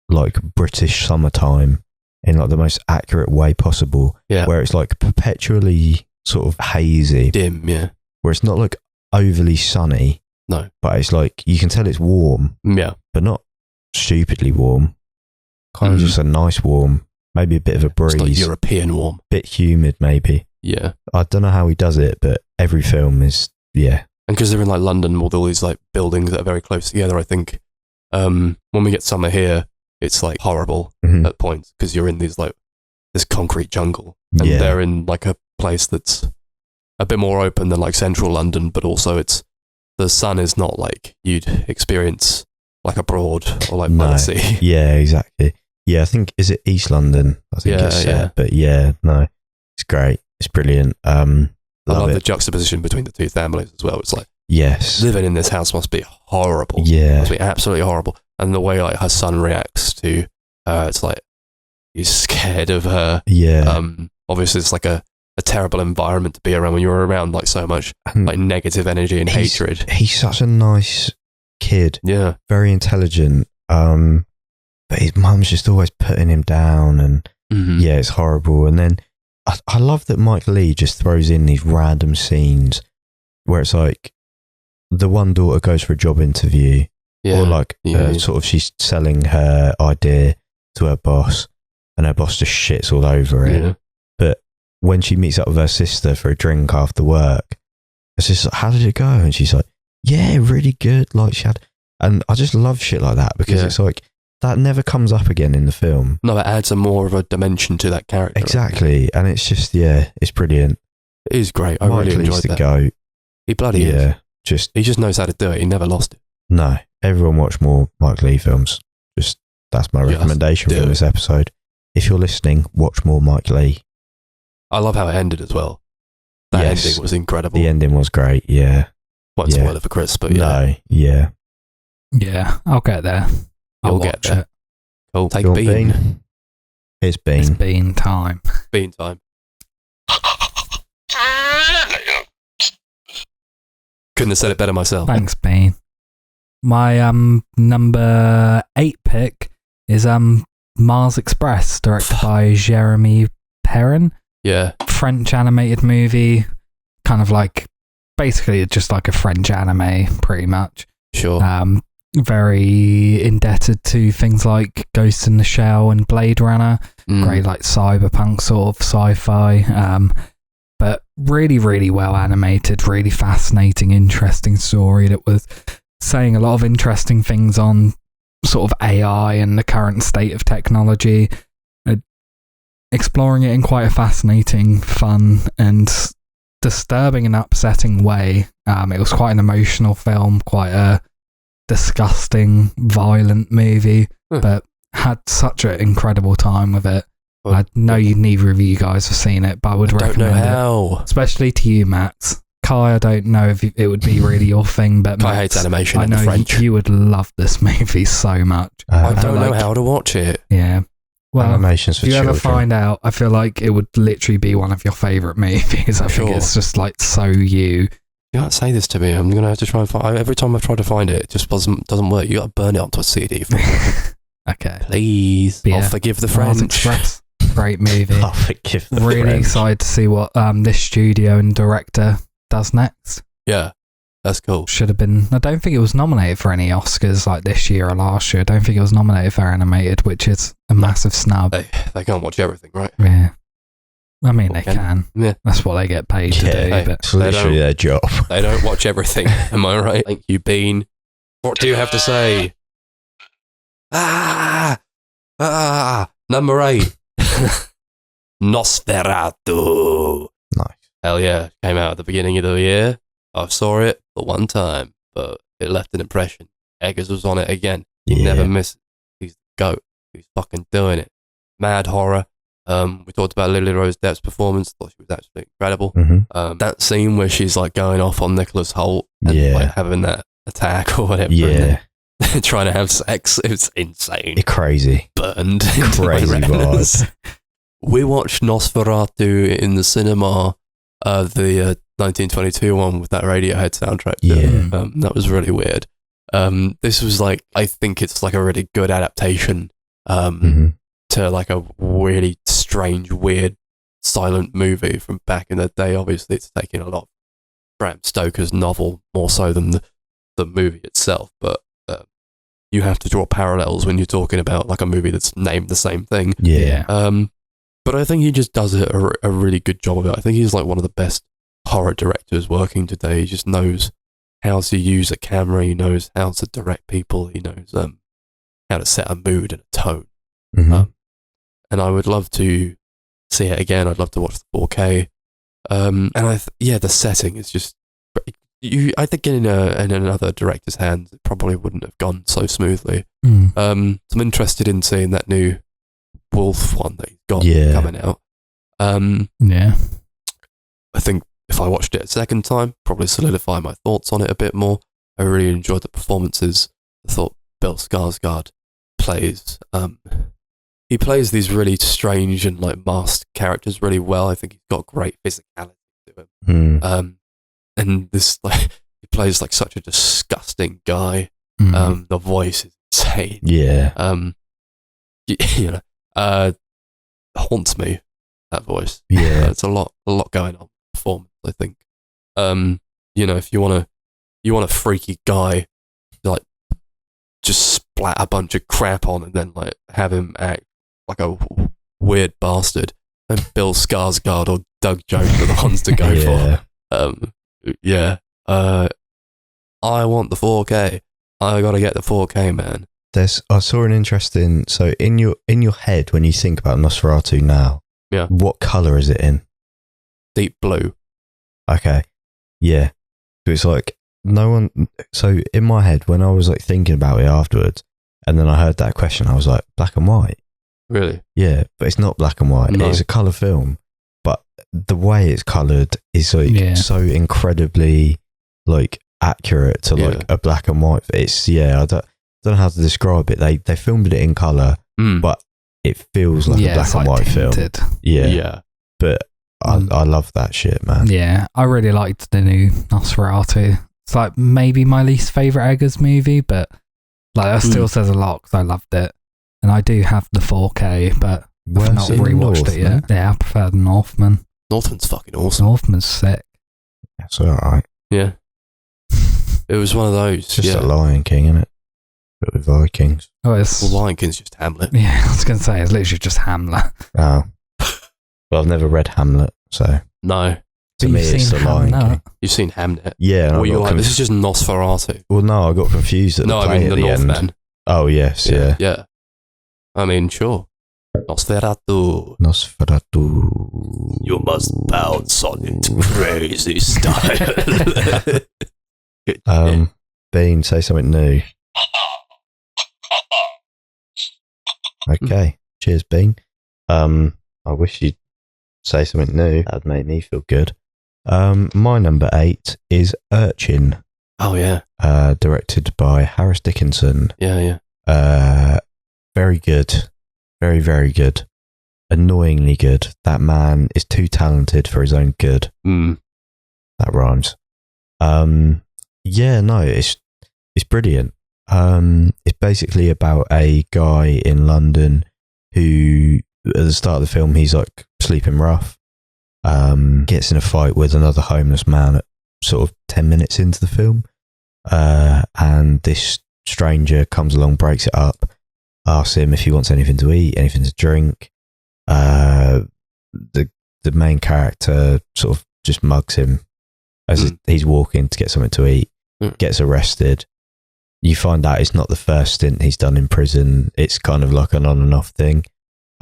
like British summertime in like the most accurate way possible. Yeah. Where it's like perpetually sort of hazy. Dim, yeah. Where it's not like overly sunny. No. But it's like, you can tell it's warm. Yeah. But not stupidly warm. Kind of just a nice warm. Maybe a bit of a breeze. It's like European warm. Bit humid maybe. Yeah. I don't know how he does it, but every film is, yeah. And because they're in like London with all these like buildings that are very close together, I think when we get summer here, it's like horrible at points because you're in these like this concrete jungle, and they're in like a place that's a bit more open than like central London, but also the sun is not like you'd experience like abroad or like No. by the sea. Yeah, exactly. Yeah, I think, is it East London? I think Yeah, it's set. yeah. But yeah, no, it's great. It's brilliant. I love it. the juxtaposition between the two families as well. It's like Yes. living in this house must be horrible. Yeah. Must be absolutely horrible. And the way like her son reacts to her, it's like he's scared of her. Yeah. Obviously, it's like a terrible environment to be around when you're around like so much And like negative energy and hatred. He's such a nice kid, Yeah, very intelligent. But his mum's just always putting him down, and yeah, it's horrible. And then I love that Mike Leigh just throws in these random scenes where it's like the one daughter goes for a job interview, yeah. or like Yeah. sort of she's selling her idea to her boss, and her boss just shits all over it. Yeah. But when she meets up with her sister for a drink after work, it's just like, how did it go? And she's like, yeah, really good. Like she had, and I just love shit like that because Yeah. it's like that never comes up again in the film. No, it adds a more of a dimension to that character. Exactly, and it's just it's brilliant. It is great. I Mike really Leigh's enjoyed the that. goat. He bloody is. Yeah, just He just knows how to do it. He never lost it. no. Everyone watch more Mike Leigh films. Just that's my Just recommendation do from it. this episode. If you're listening, watch more Mike Leigh. I love how it ended as well. That Yes. ending was incredible. The ending was great. Yeah. Won't Yeah. spoil it for Chris, but yeah. No. Yeah. Yeah, I'll get there. I'll You'll get watch there. it. Cool. Take You want Bean. It's It's Bean. been time. Bean time. Couldn't have said it better myself. Thanks, Bean. My number 8 pick is Mars Express, directed by Jeremy Perrin. Yeah. French animated movie, kind of like basically just like a French anime, pretty much. Sure. Very indebted to things like Ghost in the Shell and Blade Runner. Mm. Great, like cyberpunk sort of sci-fi. But really, really well animated, really fascinating, interesting story that was saying a lot of interesting things on sort of AI and the current state of technology, exploring it in quite a fascinating, fun and disturbing and upsetting way. It was quite an emotional film, quite a disgusting, violent movie, but had such an incredible time with it. Well, I know neither of you guys have seen it, but I would don't know recommend it, how. especially to you, Max. Kai, I don't know if it would be really your thing, but Kai Max, hates animation I and the know French. you would love this movie so much. I don't know like- how to watch it. Yeah. Well, Animations for if you children. ever find out, I feel like it would literally be one of your favourite movies. I Sure. think it's just like so you. You can't say this to me. I'm going to have to try and find every time I've tried to find it, it just doesn't work. You got to burn it onto a CD. Okay. Please. But yeah, I'll forgive the Mars French. Express, great movie. I'll forgive the Really French. excited to see what this studio and director does next. Yeah. That's cool. Should have been. I don't think it was nominated for any Oscars like this year or last year. I don't think it was nominated for animated, which is a massive snub. They can't watch everything, right? Yeah. I mean, they Okay. can. Yeah. That's what they get paid to Yeah, do. hey. But It's literally their job. They don't watch everything. Am I right? Thank you, Bean. What do you have to say? Number 8. Nosferatu. Nice. Hell yeah. Came out at the beginning of the year. I saw it the one time, but it left an impression. Eggers was on it again. He Yeah. never misses. He's the GOAT. He's fucking doing it. Mad horror. We talked about Lily Rose Depp's performance. Thought she was absolutely incredible. Mm-hmm. That scene where she's like going off on Nicholas Hoult and Yeah. like having that attack or whatever. Yeah. And then trying to have sex. It's insane. It's crazy. Burned. into my Crazy retinas. We watched Nosferatu in the cinema, the 1922 one with that Radiohead soundtrack. to it. Yeah. That was really weird. This was like, I think it's like a really good adaptation Mm-hmm. to like a really strange, weird, silent movie from back in the day. Obviously, it's taking a lot of Bram Stoker's novel more so than the movie itself, but you have to draw parallels when you're talking about like a movie that's named the same thing. Yeah. But I think he just does a really good job of it. I think he's like one of the best horror directors working today. He just knows how to use a camera. He knows how to direct people. He knows how to set a mood and a tone. Mm-hmm. And I would love to see it again. I'd love to watch the 4K. And the setting is just I think in another director's hands, it probably wouldn't have gone so smoothly. Mm. I'm interested in seeing that new Wolf one that he's got coming out. Yeah. I think if I watched it a second time, probably solidify my thoughts on it a bit more. I really enjoyed the performances. I thought Bill Skarsgård plays he plays these really strange and like masked characters really well. I think he's got great physicality to him. And this like he plays like such a disgusting guy. The voice is insane. Yeah. Haunts me, that voice. Yeah. It's a lot going on. Performance, I think. If you want a freaky guy, like just splat a bunch of crap on and then like have him act like a weird bastard, and Bill Skarsgård or Doug Jones are the ones to go for. I want the 4K. I gotta get the 4K, man. I saw an interesting. So in your head, when you think about Nosferatu now, what color is it in? Deep blue. Okay, yeah. So it's like no one. So in my head, when I was like thinking about it afterwards, and then I heard that question, I was like, black and white. Really? Yeah, but it's not black and white. No. It's a color film, but the way it's colored is like so incredibly like accurate to like a black and white. It's I don't know how to describe it. They filmed it in color, but it feels like a black and white tinted film. Yeah. But I love that shit, man. Yeah, I really liked the new Nosferatu. It's like maybe my least favorite Eggers movie, but like that still says a lot because I loved it. And I do have the 4K, but I've not rewatched it yet. Yeah, I prefer the Northman. Northman's fucking awesome. Northman's sick. That's alright. Yeah. It was one of those. It's just a Lion King, isn't it? But with Vikings. Oh, it's Lion King's just Hamlet. Yeah, I was going to say it's literally just Hamlet. Oh. Well, I've never read Hamlet, so no. To me, it's the Lion King. You've seen Hamlet? Yeah. Well, you're like, this is just Nosferatu. Well, no, I got confused at the play at the Northman. end. Oh, yes, yeah. Yeah. I mean, sure. Nosferatu. You must bounce on it crazy style. Bean, say something new. Okay. Cheers, Bean. I wish you'd say something new. That'd make me feel good. My number 8 is Urchin. Oh, yeah. Directed by Harris Dickinson. Yeah. Very good. Very, very good. Annoyingly good. That man is too talented for his own good. That rhymes. It's brilliant. It's basically about a guy in London who, at the start of the film, he's like sleeping rough. Gets in a fight with another homeless man at sort of 10 minutes into the film. And this stranger comes along, breaks it up, asks him if he wants anything to eat, anything to drink. The main character sort of just mugs him as he's walking to get something to eat, gets arrested. You find out it's not the first stint he's done in prison. It's kind of like an on and off thing.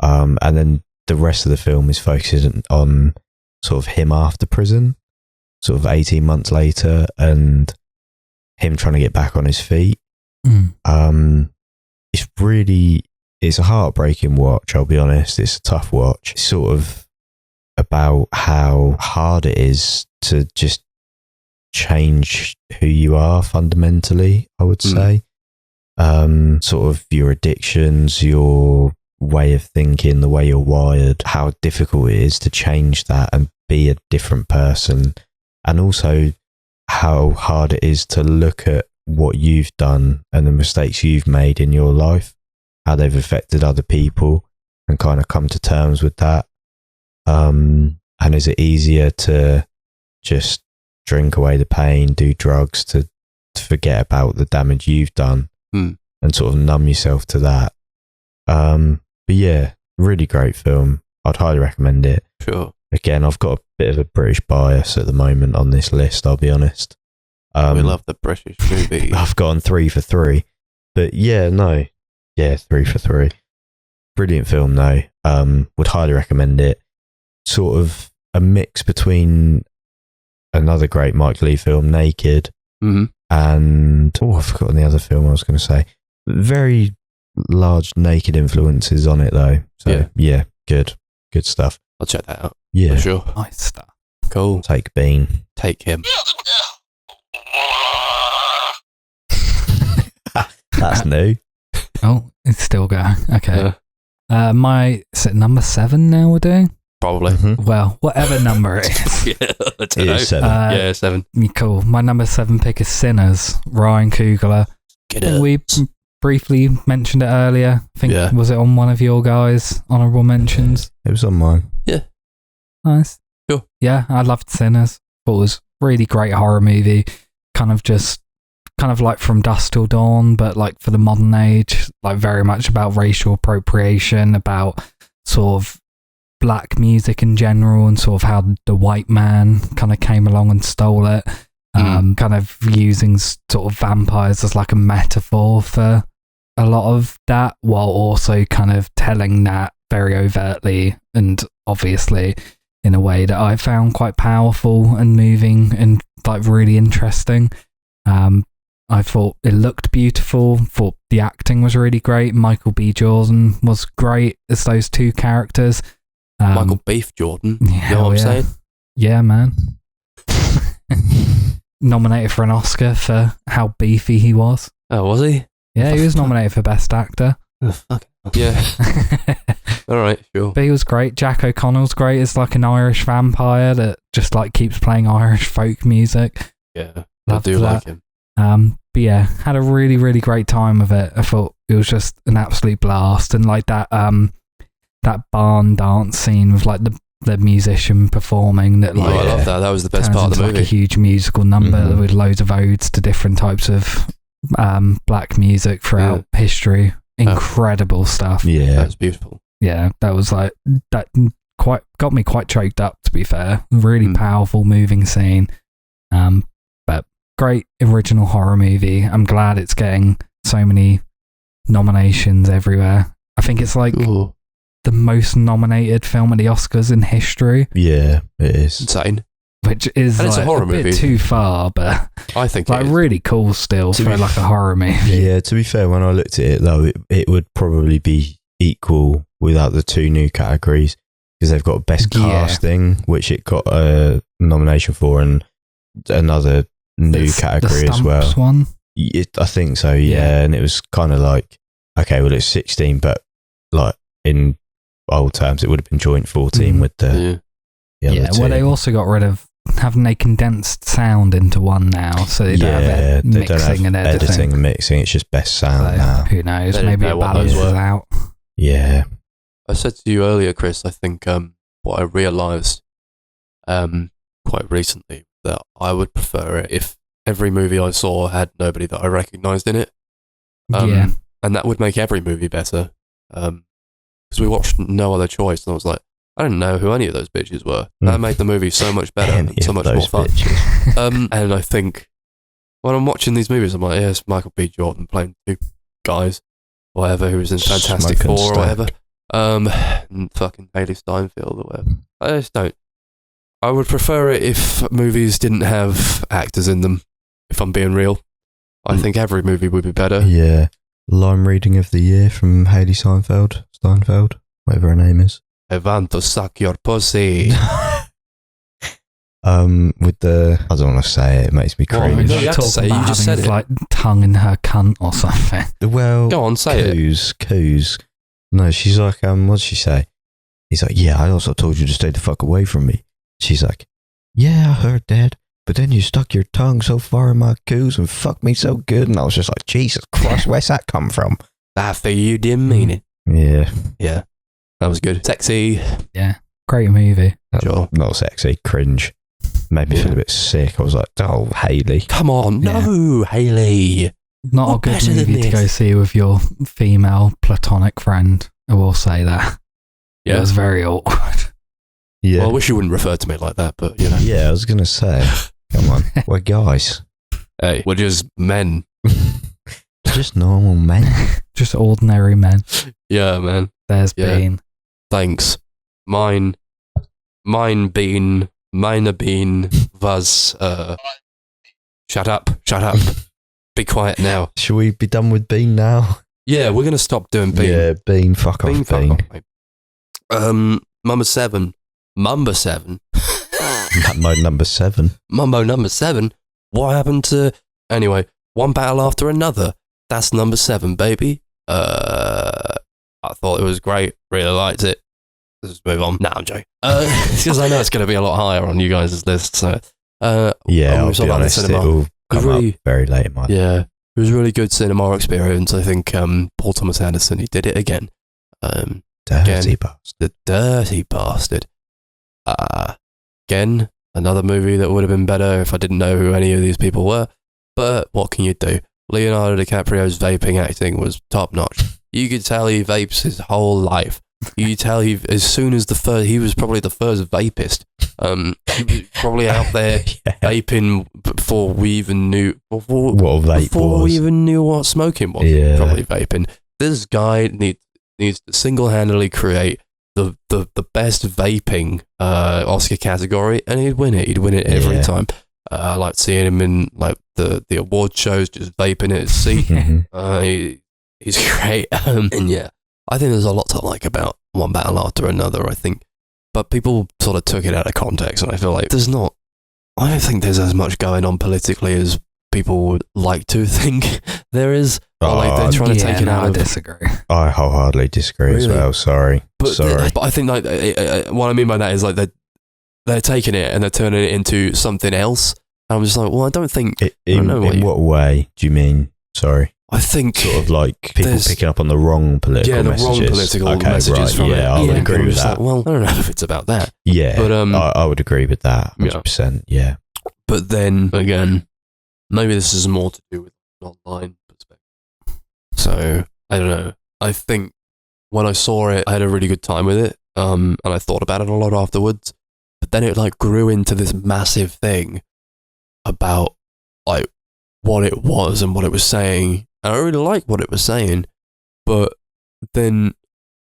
And then the rest of the film is focusing on sort of him after prison, sort of 18 months later, and him trying to get back on his feet. It's a heartbreaking watch, I'll be honest. It's a tough watch. It's sort of about how hard it is to just change who you are fundamentally, I would say. Sort of your addictions, your way of thinking, the way you're wired, how difficult it is to change that and be a different person. And also how hard it is to look at what you've done and the mistakes you've made in your life, how they've affected other people, and kind of come to terms with that. And is it easier to just drink away the pain, do drugs to forget about the damage you've done and sort of numb yourself to that? But yeah, really great film. I'd highly recommend it. Sure. Again, I've got a bit of a British bias at the moment on this list, I'll be honest. We love the British movie. I've gone 3 for 3. But 3 for 3. Brilliant film though. Would highly recommend it. Sort of a mix between another great Mike Leigh film, Naked. Mm-hmm. And I've forgotten the other film I was going to say. Very large Naked influences on it though. So yeah, good stuff. I'll check that out. Yeah, For sure. Nice stuff. Cool. Take Bean. Take him. That's new. Oh, it's still going. Okay. Yeah, Is it number 7 now we're doing? probably. Mhm. Well, whatever number it is. Yeah, I don't It know. is 7. Yeah, 7. Cool. My number 7 pick is Sinners, Ryan Coogler. Get I think it. we briefly mentioned it earlier. I think, Yeah. was it on one of your guys' honourable mentions? It was on mine. Nice. Sure. Yeah, I loved Sinners. Thought it was a really great horror movie. Kind of like From Dusk Till Dawn, but like for the modern age, like very much about racial appropriation, about sort of black music in general, and sort of how the white man kind of came along and stole it. Kind of using sort of vampires as like a metaphor for a lot of that, while also kind of telling that very overtly and obviously in a way that I found quite powerful and moving and like really interesting. I thought it looked beautiful, thought the acting was really great. Michael B. Jordan was great as those two characters. Michael Beef Jordan. You know what I'm saying? Yeah, man. Nominated for an Oscar for how beefy he was. Oh, was he? Yeah, he was nominated for Best Actor. Oh, fuck. Yeah. All right, sure. But he was great. Jack O'Connell's great as like an Irish vampire that just like keeps playing Irish folk music. Yeah, I Loved do that. like him. But yeah, had a really, really great time with it. I thought it was just an absolute blast. And like that barn dance scene with like the musician performing that like I love that. That was the best turns part of the into, movie. like a huge musical number Mhm. with loads of odes to different types of black music throughout history. Incredible stuff. That Yeah. was beautiful. Yeah, that was like that quite got me quite choked up, to be fair. Really powerful, moving scene. But great original horror movie. I'm glad it's getting so many nominations everywhere. I think it's like Ooh, the most nominated film at the Oscars in history, Yeah, it is. insane. which is And it's a like horror bit movie. too far, but I think like it is. really cool still To for be like a horror movie. Yeah, to be fair, when I looked at it though, it would probably be equal without the 2 new categories because they've got best Yeah. casting, which it got a nomination for, and another new The category as well. Stumps one. I think so, yeah. Yeah. And it was kind of like, okay, well, it's 16, but like in old terms, it would have been joint 14 with the Yeah. other Yeah, two. well, they also got rid of having they condensed sound into one now, so they don't have it they don't have mixing and editing. and mixing. It's just best sound So, now. who knows? They didn't Maybe know it what those balances were. out. Yeah. I said to you earlier, Chris, I think what I realised quite recently that I would prefer it if every movie I saw had nobody that I recognised in it. Yeah. And that would make every movie better. Because we watched No Other Choice, and I was like, I didn't know who any of those bitches were. That made the movie so much better Any and so of much more those fun. bitches. And I think when I'm watching these movies, I'm like, yeah, it's Michael B. Jordan playing 2 guys, whatever, who was in Fantastic Smoke and Four or whatever. stack. And fucking Haley Steinfeld or whatever. I just don't. I would prefer it if movies didn't have actors in them, if I'm being real. I think every movie would be better. Yeah. Line reading of the year from Haley Steinfeld, whatever her name is. I want to suck your pussy. With the, I don't want to say it makes me Well, cringe. no, you have to say it, you just said his, it. like tongue in her cunt or something. Well, Go on, say it. Coos. No, she's like, what'd she say? He's like, yeah, I also told you to stay the fuck away from me. She's like, yeah, I heard that, but then you stuck your tongue so far in my coos and fucked me so good, and I was just like, Jesus Christ, where's that come from? I figure you didn't mean it. Yeah. Yeah. That was good. Sexy. Yeah, great movie. Sure. Not sexy, cringe. Made me feel a bit sick. I was like, oh, Haley. Come on. Yeah. No, Haley. Not What a good better than movie to go this? see with your female platonic friend. I will say that. It Yeah. was very awkward. Yeah. Well, I wish you wouldn't refer to me like that, but, you know. Yeah, I was going to say, come on. We're guys. Hey, we're just men. Just normal men. Just ordinary men. Yeah, man. There's Yeah. been. Thanks. Mine being Meine Bean was shut up. Be quiet now. Shall we be done with Bean now? Yeah, we're gonna stop doing Bean. Yeah, Bean, fuck off, Bean. mate. Mambo 7. Mambo number 7. Mambo number 7. What happened to... Anyway, one battle after another. That's number 7, baby. I thought it was great. Really liked it. Let's just move on. Nah, I'm joking. Because I know it's going to be a lot higher on you guys' list. So, yeah, I'll be honest, it will come really, up very late in my life. Yeah, it was a really good cinema experience. I think Paul Thomas Anderson, he did it again. Dirty bastard. The dirty bastard. Again, another movie that would have been better if I didn't know who any of these people were. But what can you do? Leonardo DiCaprio's vaping acting was top notch. You could tell he vapes his whole life. You could tell as soon as he was probably the first vapist. He was probably out there vaping before we even knew we even knew what smoking was. Yeah. Probably vaping. This guy needs to single-handedly create the best vaping Oscar category, and he'd win it. He'd win it every time. I like seeing him in like the award shows, just vaping at his seat. He's great, and yeah, I think there's a lot to like about One Battle After Another. I think, but people sort of took it out of context, and I feel like I don't think there's as much going on politically as people would like to think there is. Or like they're trying to take it out. I disagree. I wholeheartedly disagree as well. Sorry. But I think like what I mean by that is like they're taking it and they're turning it into something else. And I'm just like, well, I don't think. In what way do you mean? Sorry. I think sort of like people picking up on the wrong political messages. Wrong political messages from it. I would agree with that. Like, well, I don't know if it's about that. Yeah, but I would agree with that. 100%. Yeah. But then again, maybe this is more to do with an online perspective. So I don't know. I think when I saw it, I had a really good time with it. And I thought about it a lot afterwards. But then it like grew into this massive thing about like what it was and what it was saying. And I really liked what it was saying, but then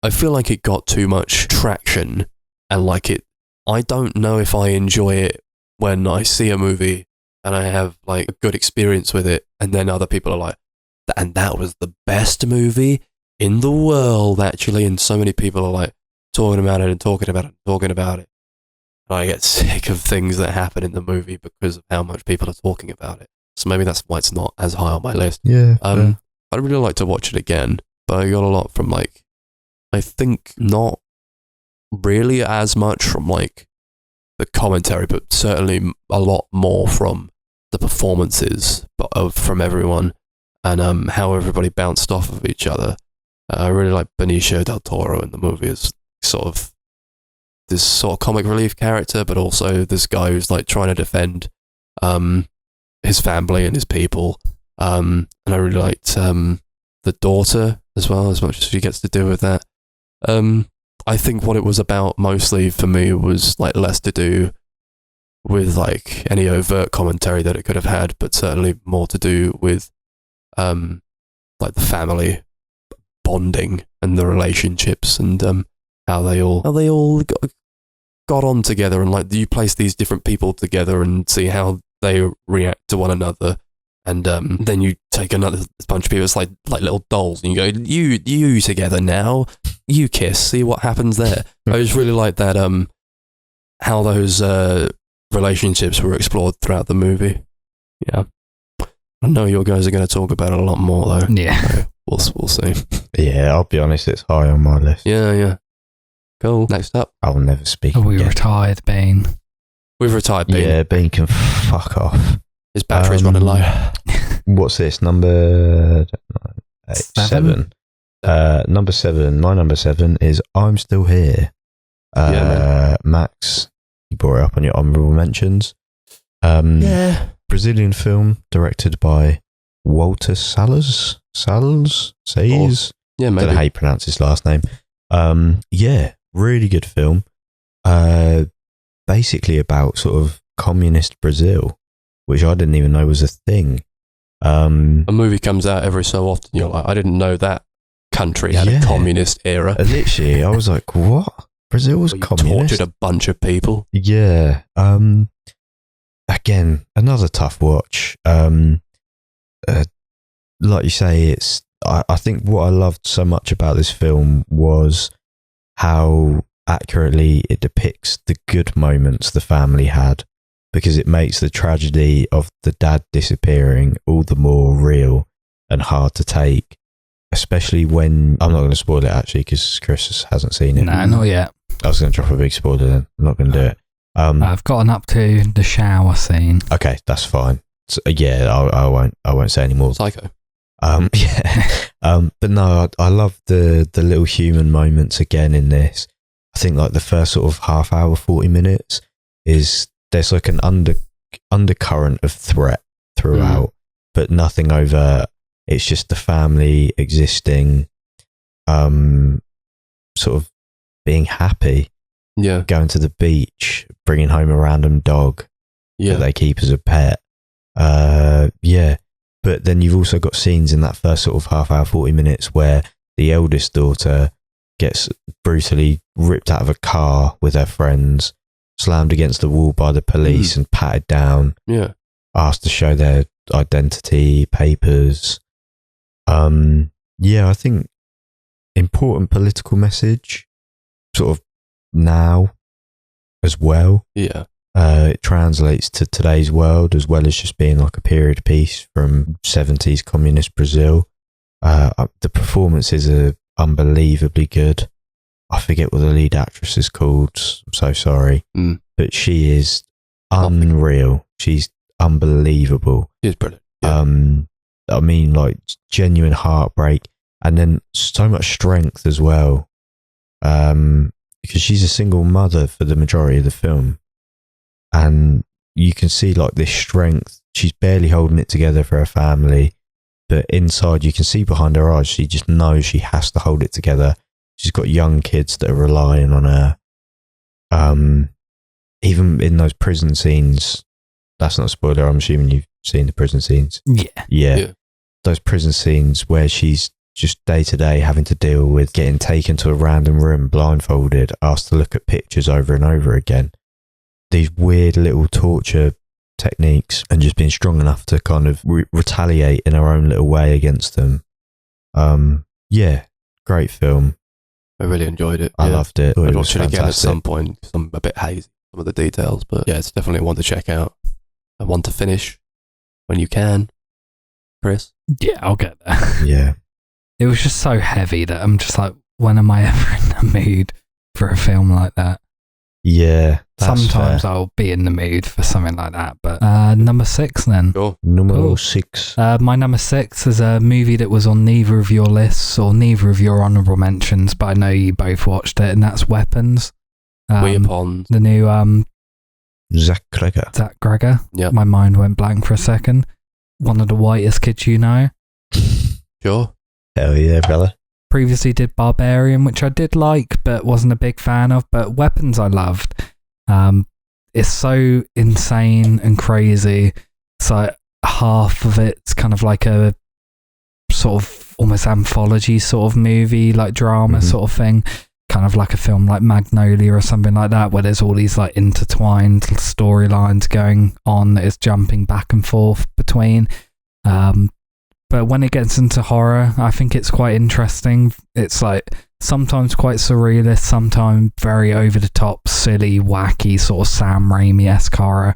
I feel like it got too much traction, and I don't know if I enjoy it when I see a movie and I have like a good experience with it, and then other people are like, and that was the best movie in the world, actually, and so many people are like talking about it and talking about it and talking about it. And I get sick of things that happen in the movie because of how much people are talking about it. So maybe that's why it's not as high on my list. Yeah. I'd really like to watch it again, but I got a lot from like, I think not really as much from like the commentary, but certainly a lot more from the performances from everyone and how everybody bounced off of each other. I really like Benicio del Toro in the movie as sort of this sort of comic relief character, but also this guy who's like trying to defend his family and his people. And I really liked the daughter as well, as much as she gets to do with that. I think what it was about mostly for me was like less to do with like any overt commentary that it could have had, but certainly more to do with like the family bonding and the relationships and how they all got on together, and like you place these different people together and see how they react to one another, and then you take another bunch of people. It's like little dolls, and you go, you together now, you kiss, see what happens there. I just really like that how those relationships were explored throughout the movie. Yeah, I know you guys are going to talk about it a lot more though. Yeah, so we'll see. Yeah, I'll be honest, it's high on my list. Yeah. Cool. Next up, I'll never speak. We again. retired Bean. We've retired Bean. Yeah, Bean can fuck off. His battery's running low. What's this? Number 7. Number 7. My number 7 is I'm Still Here. Max, you brought it up on your honourable mentions. Brazilian film directed by Walter Salles. Yeah, maybe. I don't know how you pronounce his last name. Really good film. Basically about sort of communist Brazil, which I didn't even know was a thing. A movie comes out every so often. You're like, I didn't know that country had a communist era. Literally, I was like, what? Brazil was Where you communist. tortured a bunch of people. Yeah. Again, another tough watch. Like you say, I think what I loved so much about this film was how accurately it depicts the good moments the family had, because it makes the tragedy of the dad disappearing all the more real and hard to take, especially when, I'm not going to spoil it actually because Chris hasn't seen it. No, not yet. I was going to drop a big spoiler then. I'm not going to do it. I've gotten up to the shower scene. Okay, that's fine. So, yeah, I won't say any more. Psycho. But no, I love the little human moments again in this. I think like the first sort of half hour, 40 minutes there's like an undercurrent of threat throughout, but nothing overt. It's just the family existing, sort of being happy, going to the beach, bringing home a random dog that they keep as a pet. But then you've also got scenes in that first sort of half hour, 40 minutes where the eldest daughter gets brutally ripped out of a car with her friends, slammed against the wall by the police and patted down, asked to show their identity, papers. I think important political message sort of now as well. It translates to today's world as well as just being like a period piece from 70s communist Brazil. The performances are unbelievably good. I forget what the lead actress is called. I'm so sorry. But she is unreal. She's unbelievable. She's brilliant. I mean, like genuine heartbreak and then so much strength as well. Because she's a single mother for the majority of the film. And you can see like this strength. She's barely holding it together for her family, but inside you can see behind her eyes, she just knows she has to hold it together. She's got young kids that are relying on her. Even in those prison scenes, that's not a spoiler. I'm assuming you've seen the prison scenes. Yeah. Those prison scenes where she's just day to day having to deal with getting taken to a random room blindfolded, asked to look at pictures over and over again. These weird little torture techniques and just being strong enough to kind of retaliate in our own little way against them. Great film. I really enjoyed it. I loved it. I'd watch it again at some point. I'm a bit hazy, some of the details, but yeah, it's definitely one to check out. I want to finish when you can, Chris. Yeah, I'll get there. Yeah. It was just so heavy that I'm just like, when am I ever in the mood for a film like that? Yeah. Sometimes fair. I'll be in the mood for something like that. But number 6 then. Cool. Numero 6. My number 6 is a movie that was on neither of your lists or neither of your honourable mentions, but I know you both watched it, and that's Weapons. Weapons. The new Zach Gregor. Zach Gregor. Yeah. My mind went blank for a second. One of the whitest kids you know. Sure. Hell yeah, brother. Previously did Barbarian, which I did like, but wasn't a big fan of. But Weapons I loved. It's so insane and crazy. It's like half of it's kind of like a sort of almost anthology sort of movie, like drama sort of thing. Kind of like a film like Magnolia or something like that, where there's all these like intertwined storylines going on that is jumping back and forth between. But when it gets into horror, I think it's quite interesting. It's like sometimes quite surrealist, sometimes very over the top, silly, wacky, sort of Sam Raimi-esque horror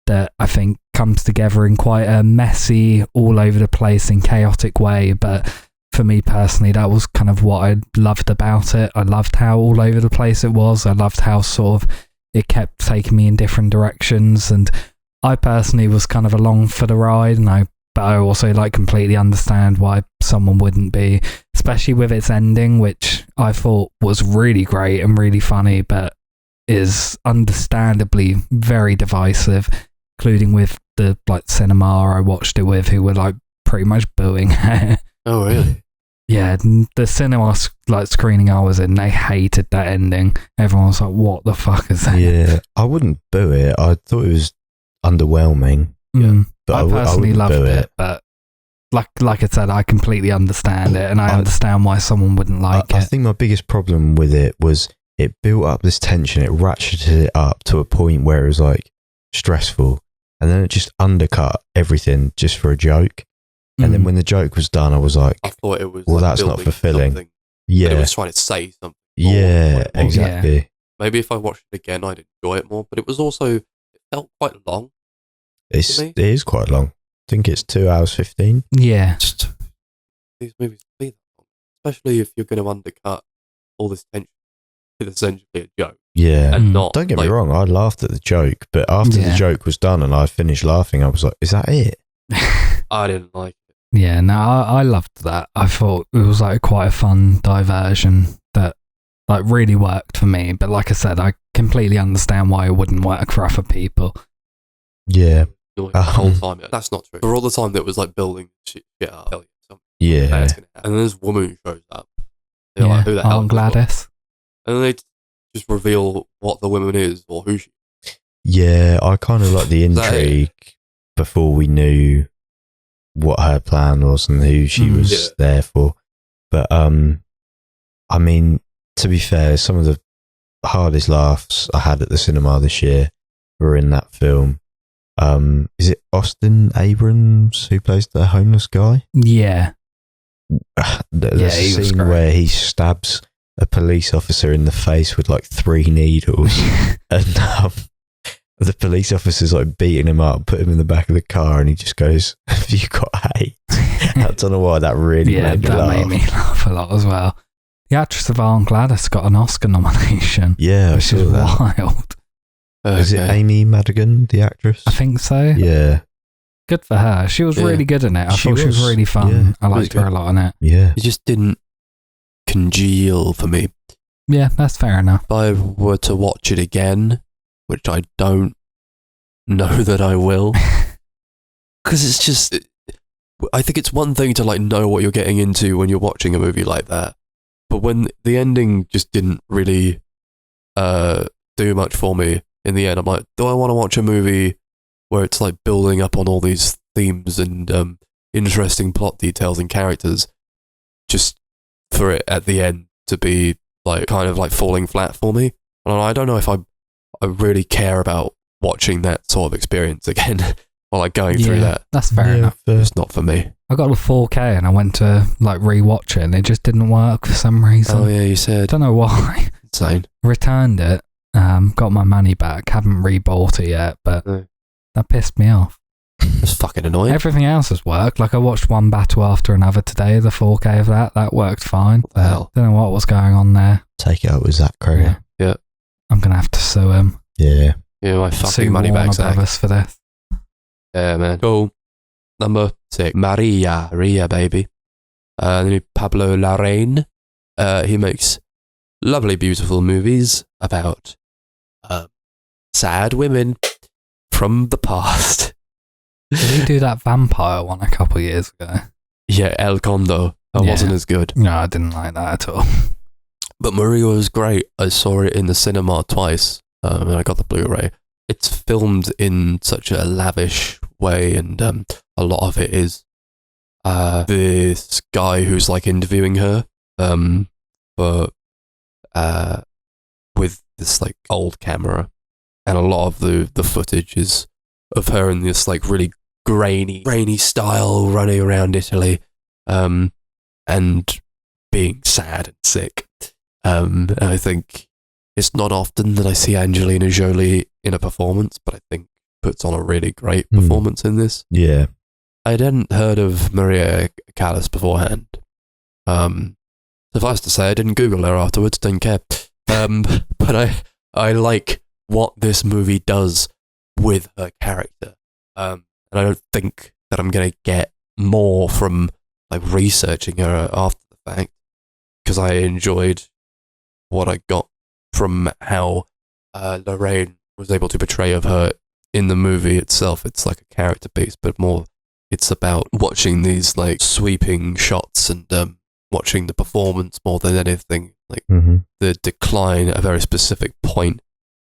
that I think comes together in quite a messy, all over the place and chaotic way. But for me personally, that was kind of what I loved about it. I loved how all over the place it was. I loved how sort of it kept taking me in different directions. And I personally was kind of along for the ride, but I also like completely understand why someone wouldn't be, especially with its ending, which I thought was really great and really funny, but is understandably very divisive, including with the like cinema I watched it with, who were like pretty much booing. Oh, really? Yeah, the cinema like screening I was in, they hated that ending. Everyone was like, "What the fuck is that?" Yeah, I wouldn't boo it. I thought it was underwhelming. But I personally loved it, but like I said, I completely understand it, and I understand why someone wouldn't like it. I think my biggest problem with it was it built up this tension. It ratcheted it up to a point where it was like stressful, and then it just undercut everything just for a joke. And then when the joke was done, I was like, I thought it was well, like that's not building fulfilling. something, Yeah. but it was trying to say something. Yeah, more. exactly. Maybe if I watched it again, I'd enjoy it more. But it was also, it felt quite long. It is quite long. I think it's 2 hours 15. Yeah. Just these movies be that long, especially if you're going to undercut all this tension with essentially a joke Yeah. and not. Don't get me like, wrong, I laughed at the joke, but after the joke was done and I finished laughing, I was like, is that it? I didn't like it. Yeah, no, I loved that. I thought it was like quite a fun diversion that like really worked for me. But like I said, I completely understand why it wouldn't work for other people. Yeah. The whole time. That's not true. For all the time that was like building shit up. Yeah. And then this woman shows up. They're like, who the hell? Aunt Gladys. And then they just reveal what the woman is or who she is. Yeah, I kind of like the intrigue before we knew what her plan was and who she was there for. But I mean, to be fair, some of the hardest laughs I had at the cinema this year were in that film. Is it Austin Abrams who plays the homeless guy? Yeah. There's a scene where he stabs a police officer in the face with like 3 needles, and the police officer's like beating him up, put him in the back of the car, and he just goes, "Have you got hate?" I don't know why that really made me laugh. Made me laugh a lot as well. The actress of Aunt Gladys got an Oscar nomination. Yeah, which is wild. Is it Amy Madigan, the actress? I think so. Yeah. Good for her. She was really good in it. I thought she was really fun. Yeah, I liked her a lot in it. Yeah. It just didn't congeal for me. Yeah, that's fair enough. If I were to watch it again, which I don't know that I will, because it's just, I think it's one thing to like know what you're getting into when you're watching a movie like that, but when the ending just didn't really do much for me in the end, I'm like, do I want to watch a movie where it's like building up on all these themes and interesting plot details and characters, just for it at the end to be like kind of like falling flat for me? And I don't know if I really care about watching that sort of experience again or like going through that. That's fair enough. It's not for me. I got the 4K and I went to like rewatch it and it just didn't work for some reason. Oh yeah, you said. I don't know why. Insane. Returned it, got my money back, haven't rebought it yet, but that pissed me off. That's fucking annoying. Everything else has worked. Like I watched one battle after another today, the 4K of that worked fine. What the hell? Don't know what was going on there. Take it up with Zach Kroger. Yeah. I'm going to have to sue him. Yeah. Yeah, my fucking Sue money Warner back, Zach. Brothers for this. Yeah, man. Cool. Number 6. Maria, baby. Pablo Larraín. He makes lovely, beautiful movies about sad women from the past. Did he do that vampire one a couple of years ago? Yeah, El Condo. That wasn't as good. No, I didn't like that at all. But Maria was great. I saw it in the cinema twice, and I got the Blu-ray. It's filmed in such a lavish way, and a lot of it is this guy who's like interviewing her, with this like old camera, and a lot of the footage is of her in this like really grainy style running around Italy, and being sad and sick. I think it's not often that I see Angelina Jolie in a performance, but I think puts on a really great performance in this. Yeah. I hadn't heard of Maria Callas beforehand. Suffice to say, I didn't Google her afterwards, didn't care. But I like what this movie does with her character. And I don't think that I'm going to get more from like researching her after the fact, because I enjoyed what I got from how Lorraine was able to portray of her in the movie itself. It's like a character piece, but more it's about watching these like sweeping shots and watching the performance more than anything, like the decline at a very specific point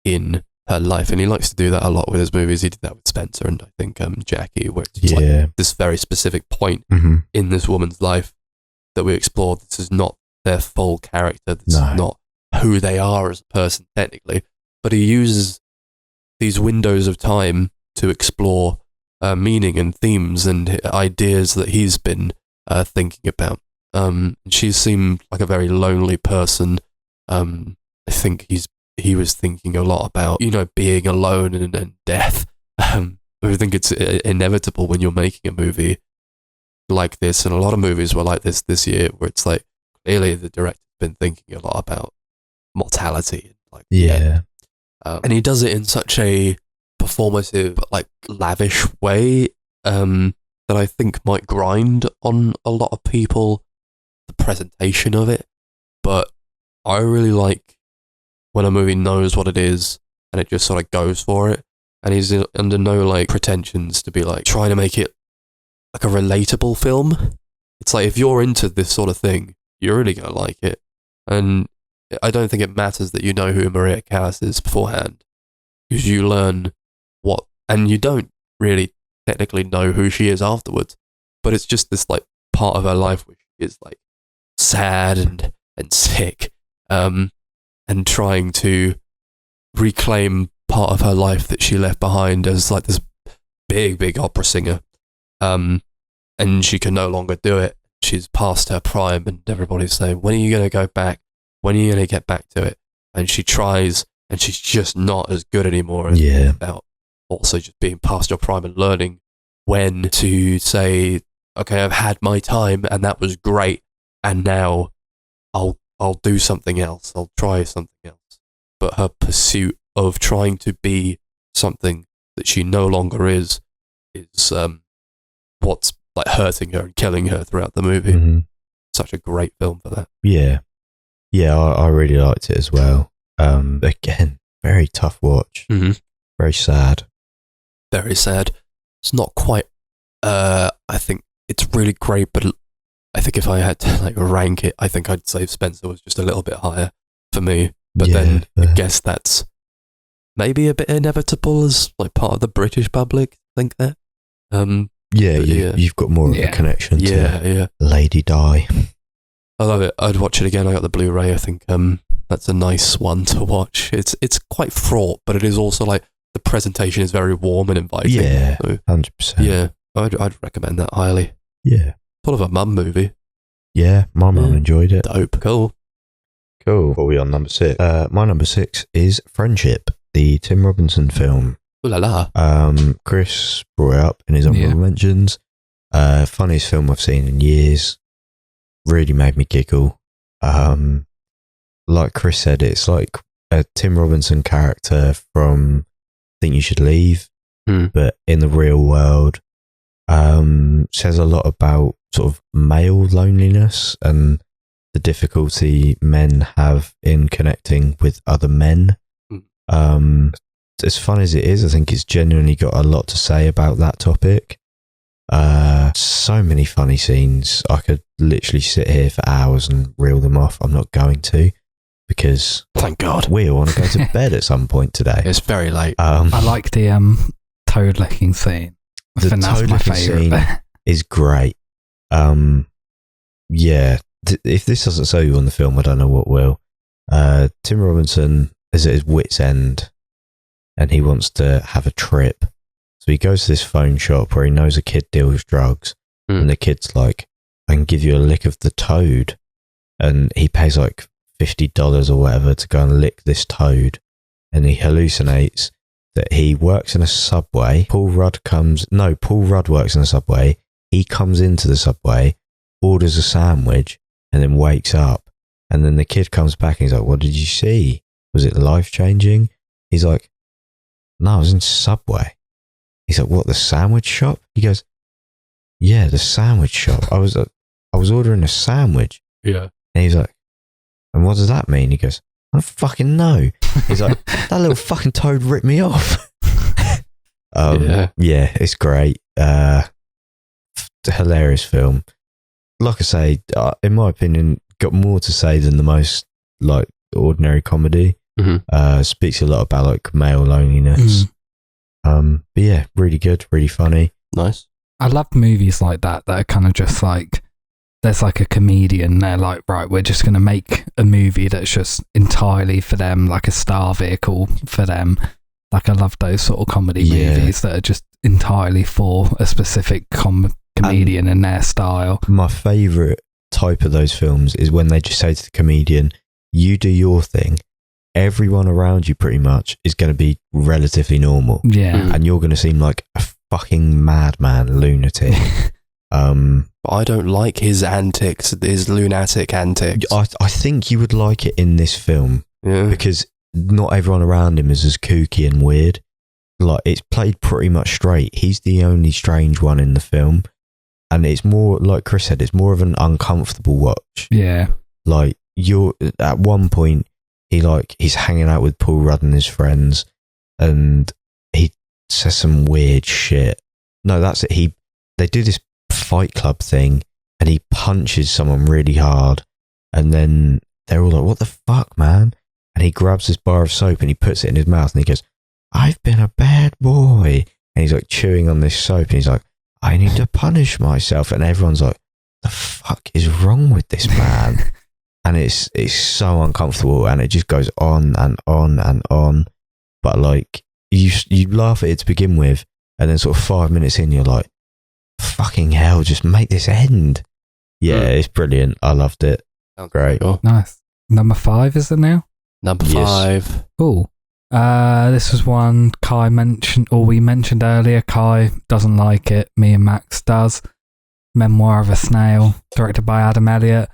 in her life. And he likes to do that a lot with his movies. He did that with Spencer and I think Jackie, where it's like this very specific point in this woman's life that we explored. This is not their full character. This is not who they are as a person technically, but he uses these windows of time to explore meaning and themes and ideas that he's been thinking about. She seemed like a very lonely person. I think he was thinking a lot about, being alone and death. I think it's inevitable when you're making a movie like this, and a lot of movies were like this year, where it's like clearly the director's been thinking a lot about mortality. And he does it in such a performative, but like lavish way that I think might grind on a lot of people, the presentation of it. But I really like when a movie knows what it is and it just sort of goes for it. And he's under no like pretensions to be like trying to make it like a relatable film. It's like if you're into this sort of thing, you're really gonna like it. And I don't think it matters that you know who Maria Callas is beforehand, because you learn and you don't really technically know who she is afterwards. But it's just this like part of her life which is like sad and sick, and trying to reclaim part of her life that she left behind as like this big opera singer, and she can no longer do it. She's past her prime, and everybody's saying, when are you going to go back? When are you going to get back to it? And she tries, and she's just not as good anymore. And about also just being past your prime and learning when to say, okay, I've had my time and that was great, and now I'll do something else. I'll try something else. But her pursuit of trying to be something that she no longer is what's like hurting her and killing her throughout the movie. Mm-hmm. Such a great film for that. Yeah, I really liked it as well. Again, very tough watch. Mm-hmm. Very sad. Very sad. It's not quite. I think it's really great, but I think if I had to like rank it, I think I'd say Spencer was just a little bit higher for me. But then I guess that's maybe a bit inevitable as like part of the British public. I think that. You've got more of a connection to Lady Di. I love it. I'd watch it again. I got the Blu-ray. I think that's a nice one to watch. It's quite fraught, but it is also like the presentation is very warm and inviting. Yeah, so, 100%. Yeah, I'd recommend that highly. Yeah, sort of a mum movie. Yeah, my mum enjoyed it. Dope. Cool. What are we on number 6? My number 6 is Friendship, the Tim Robinson film. Ooh la la. Chris brought it up in his honourable mentions. Funniest film I've seen in years. Really made me giggle. Like Chris said, it's like a Tim Robinson character from Think You Should Leave, but in the real world. Says a lot about sort of male loneliness and the difficulty men have in connecting with other men. As fun as it is, I think it's genuinely got a lot to say about that topic. So many funny scenes. I could literally sit here for hours and reel them off. I'm not going to, because thank God we all want to go to bed at some point today. It's very late. I like the toad licking scene. The toad licking scene is great. If this doesn't sell you on the film, I don't know what will. Tim Robinson is at his wit's end, and he wants to have a trip. So he goes to this phone shop where he knows a kid deals drugs, and the kid's like, I can give you a lick of the toad. And he pays like $50 or whatever to go and lick this toad. And he hallucinates that he works in a subway. Paul Rudd works in a subway. He comes into the subway, orders a sandwich, and then wakes up. And then the kid comes back and he's like, what did you see? Was it life-changing? He's like, no, I was in Subway. He's like, what, the sandwich shop? He goes, yeah, the sandwich shop. I was ordering a sandwich. Yeah. And he's like, and what does that mean? He goes, I don't fucking know. He's like, that little fucking toad ripped me off. It's great. Hilarious film. Like I say, in my opinion, got more to say than the most like ordinary comedy. Speaks a lot about like male loneliness. But yeah, really good, really funny. Nice. I love movies like that are kind of just like there's like a comedian, they're like, right, we're just going to make a movie that's just entirely for them, like a star vehicle for them. Like, I love those sort of comedy movies that are just entirely for a specific comedian and their style. My favourite type of those films is when they just say to the comedian, you do your thing, everyone around you pretty much is going to be relatively normal. Yeah. And you're going to seem like a fucking madman lunatic. I don't like his antics, his lunatic antics. I think you would like it in this film because not everyone around him is as kooky and weird. Like, it's played pretty much straight. He's the only strange one in the film. And it's more, like Chris said, it's more of an uncomfortable watch. Yeah. Like, you're at one point, he's hanging out with Paul Rudd and his friends, and he says some weird shit. No, that's it. They do this Fight Club thing, and he punches someone really hard, and then they're all like, what the fuck, man? And he grabs this bar of soap and he puts it in his mouth, and he goes, I've been a bad boy. And he's like chewing on this soap, and he's like, I need to punish myself. And everyone's like, the fuck is wrong with this man? And it's so uncomfortable, and it just goes on and on and on. But like, you laugh at it to begin with, and then sort of 5 minutes in, you're like, fucking hell, just make this end. Yeah, it's brilliant. I loved it. Great. Cool. Nice. Number 5, is it now? Number Yes. 5. Cool. This was one Kai mentioned, or we mentioned earlier. Kai doesn't like it. Me and Max does. Memoir of a Snail, directed by Adam Elliott.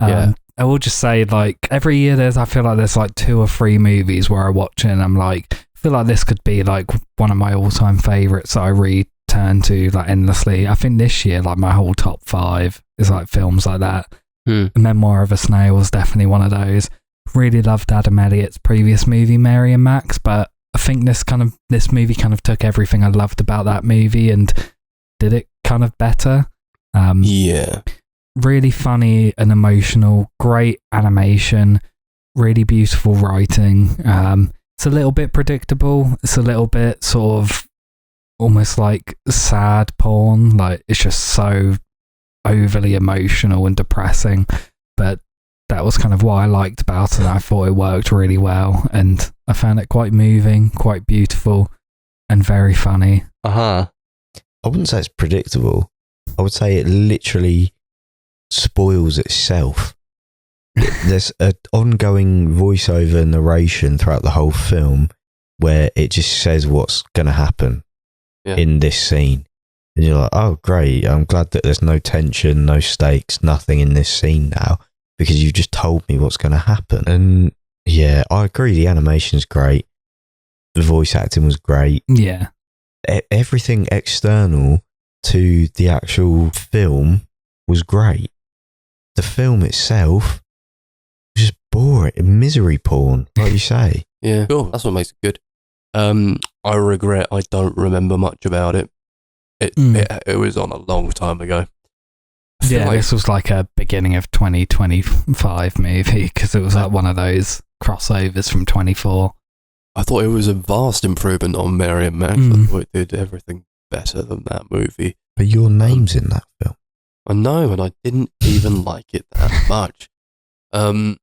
Yeah. I will just say, like, every year I feel like there's like 2 or 3 movies where I watch it and I'm like, I feel like this could be like one of my all-time favourites that I return to like endlessly. I think this year, like, my whole top 5 is like films like that. The Memoir of a Snail was definitely one of those. Really loved Adam Elliott's previous movie, Mary and Max, but I think this movie kind of took everything I loved about that movie and did it kind of better. Yeah. Really funny and emotional, great animation, really beautiful writing. It's a little bit predictable. It's a little bit sort of almost like sad porn. Like, it's just so overly emotional and depressing, but that was kind of what I liked about it. And I thought it worked really well, and I found it quite moving, quite beautiful, and very funny. I wouldn't say it's predictable. I would say it literally spoils itself. There's an ongoing voiceover narration throughout the whole film where it just says what's going to happen in this scene. And you're like, oh, great. I'm glad that there's no tension, no stakes, nothing in this scene now, because you've just told me what's going to happen. And yeah, I agree. The animation's great. The voice acting was great. Yeah. Everything external to the actual film was great. The film itself was just boring. Misery porn, like you say. Yeah. Cool. That's what makes it good. I regret I don't remember much about it. It was on a long time ago. Yeah, this was like a beginning of 2025 movie, because it was like one of those crossovers from 24. I thought it was a vast improvement on Mary and Max. I thought it did everything better than that movie. But your name's in that film. I know, and I didn't even like it that much. It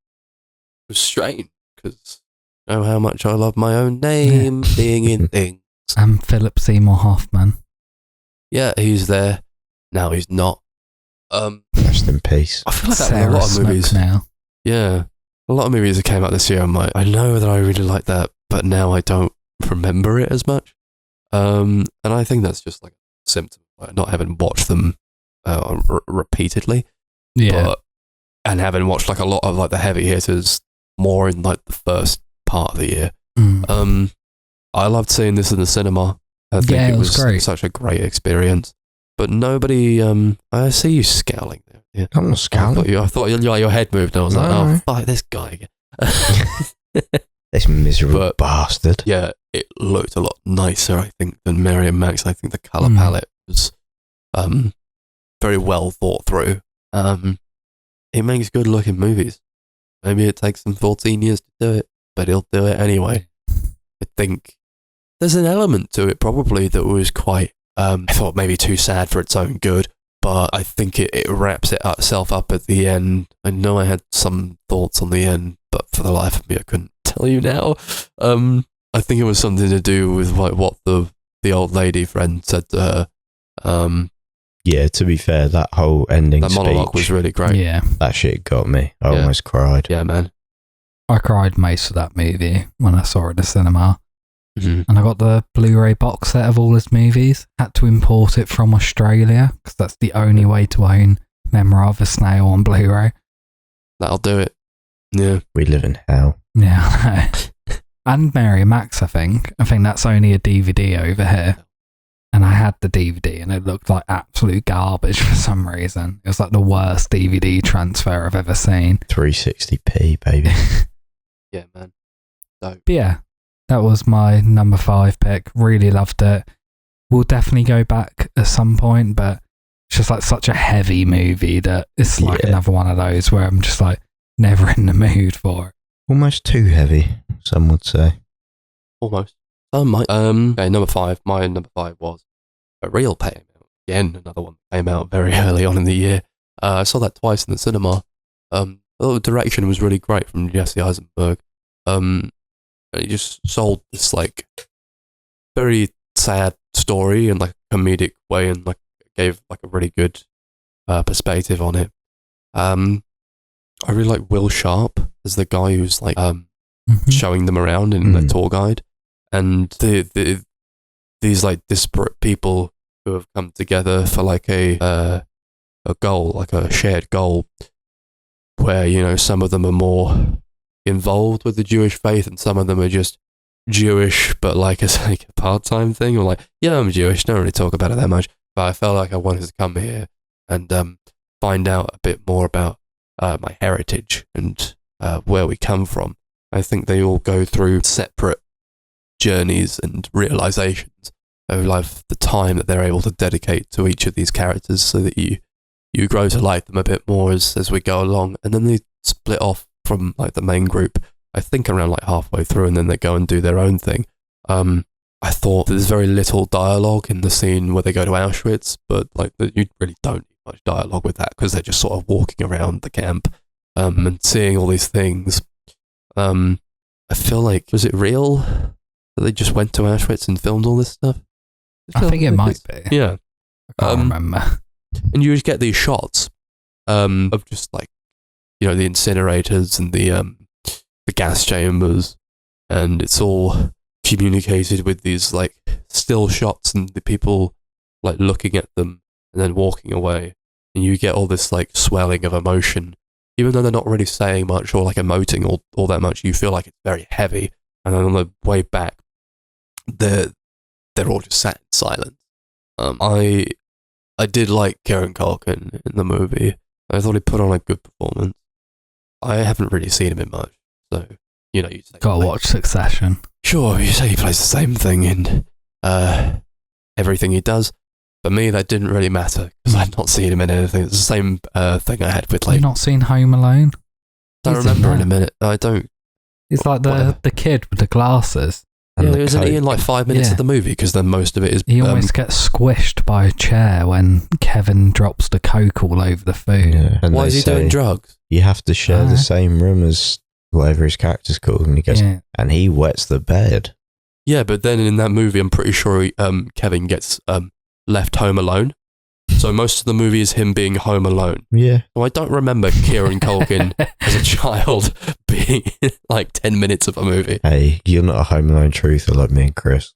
was strange, because I know how much I love my own name being in things. I'm Philip Seymour Hoffman. Yeah, he's there. Now he's not. Rest in peace. I feel like that in Sarah a lot of Snook movies. now. Yeah. A lot of movies that came out this year, I'm like, I know that I really like that, but now I don't remember it as much. And I think that's just like a symptom of not having watched them repeatedly. Yeah. And having watched like a lot of like the heavy hitters more in like the first part of the year. I loved seeing this in the cinema. I think it was great. Such a great experience. But nobody, I see you scowling there. Yeah. I'm not scowling. I thought your head moved and I was like, oh, fuck this guy again. This miserable bastard. Yeah, it looked a lot nicer, I think, than Mary and Max. I think the colour palette was very well thought through. It makes good looking movies. Maybe it takes him 14 years to do it, but he'll do it anyway. I think there's an element to it probably that was quite, I thought maybe too sad for its own good, but I think it wraps itself up at the end. I know I had some thoughts on the end, but for the life of me, I couldn't tell you now. I think it was something to do with like what the old lady friend said to her. Yeah, to be fair, that whole ending That monologue was really great. Yeah. that shit got me. I almost cried. Yeah, man. I cried most of that movie when I saw it in the cinema. Mm-hmm. And I got the Blu-ray box set of all his movies. Had to import it from Australia because that's the only way to own Memoir of a Snail on Blu-ray. That'll do it. Yeah. We live in hell. Yeah, I know. And Mary Max, I think. I think that's only a DVD over here. And I had the DVD and it looked like absolute garbage for some reason. It was like the worst DVD transfer I've ever seen. 360p, baby. Yeah, man. Dope. But yeah, that was my number 5 pick. Really loved it. We'll definitely go back at some point, but it's just like such a heavy movie that it's like another one of those where I'm just like never in the mood for it. Almost too heavy, some would say. Almost. Okay, number 5. My number 5 was A Real Pain. Again, another one that came out very early on in the year. I saw that twice in the cinema. The direction was really great from Jesse Eisenberg. He just sold this like very sad story in like a comedic way, and like gave like a really good perspective on it. I really like Will Sharp as the guy who's like showing them around in the tour guide, and these like disparate people who have come together for like a goal, like a shared goal, where, you know, some of them are more involved with the Jewish faith and some of them are just Jewish but like it's like a part-time thing, or like, yeah, I'm Jewish, don't really talk about it that much, but I felt like I wanted to come here and find out a bit more about my heritage and where we come from. I think they all go through separate journeys and realizations of like the time that they're able to dedicate to each of these characters, so that you grow to like them a bit more as we go along. And then they split off from like the main group, I think around like halfway through, and then they go and do their own thing. I thought there's very little dialogue in the scene where they go to Auschwitz, but like you really don't need much dialogue with that because they're just sort of walking around the camp and seeing all these things. I feel like, was it real that they just went to Auschwitz and filmed all this stuff? I think it might be. Yeah. I can't remember. And you just get these shots of just like, you know, the incinerators and the gas chambers, and it's all communicated with these like still shots and the people like looking at them and then walking away, and you get all this like swelling of emotion, even though they're not really saying much or like emoting all that much. You feel like it's very heavy, and then on the way back, they're all just sat in silence. I did like Kieran Culkin in the movie. I thought he put on a good performance. I haven't really seen him in much, so, you know, you say Gotta watch Succession. Sure, you say he plays the same thing in everything he does. For me, that didn't really matter because I've not seen him in anything. It's the same thing I had with like. You've not seen Home Alone? Don't remember in a minute. I don't. It's like the kid with the glasses. And Yeah, isn't he in like 5 minutes of the movie? Because then most of it is. He almost gets squished by a chair when Kevin drops the coke all over the food. Yeah. And Why they is he say doing drugs? You have to share the same room as whatever his character's called, and he goes, and he wets the bed. Yeah, but then in that movie, I'm pretty sure Kevin gets left home alone. So most of the movie is him being home alone. Yeah. So I don't remember Kieran Culkin as a child being in like 10 minutes of a movie. Hey, you're not a Home Alone truther like me and Chris.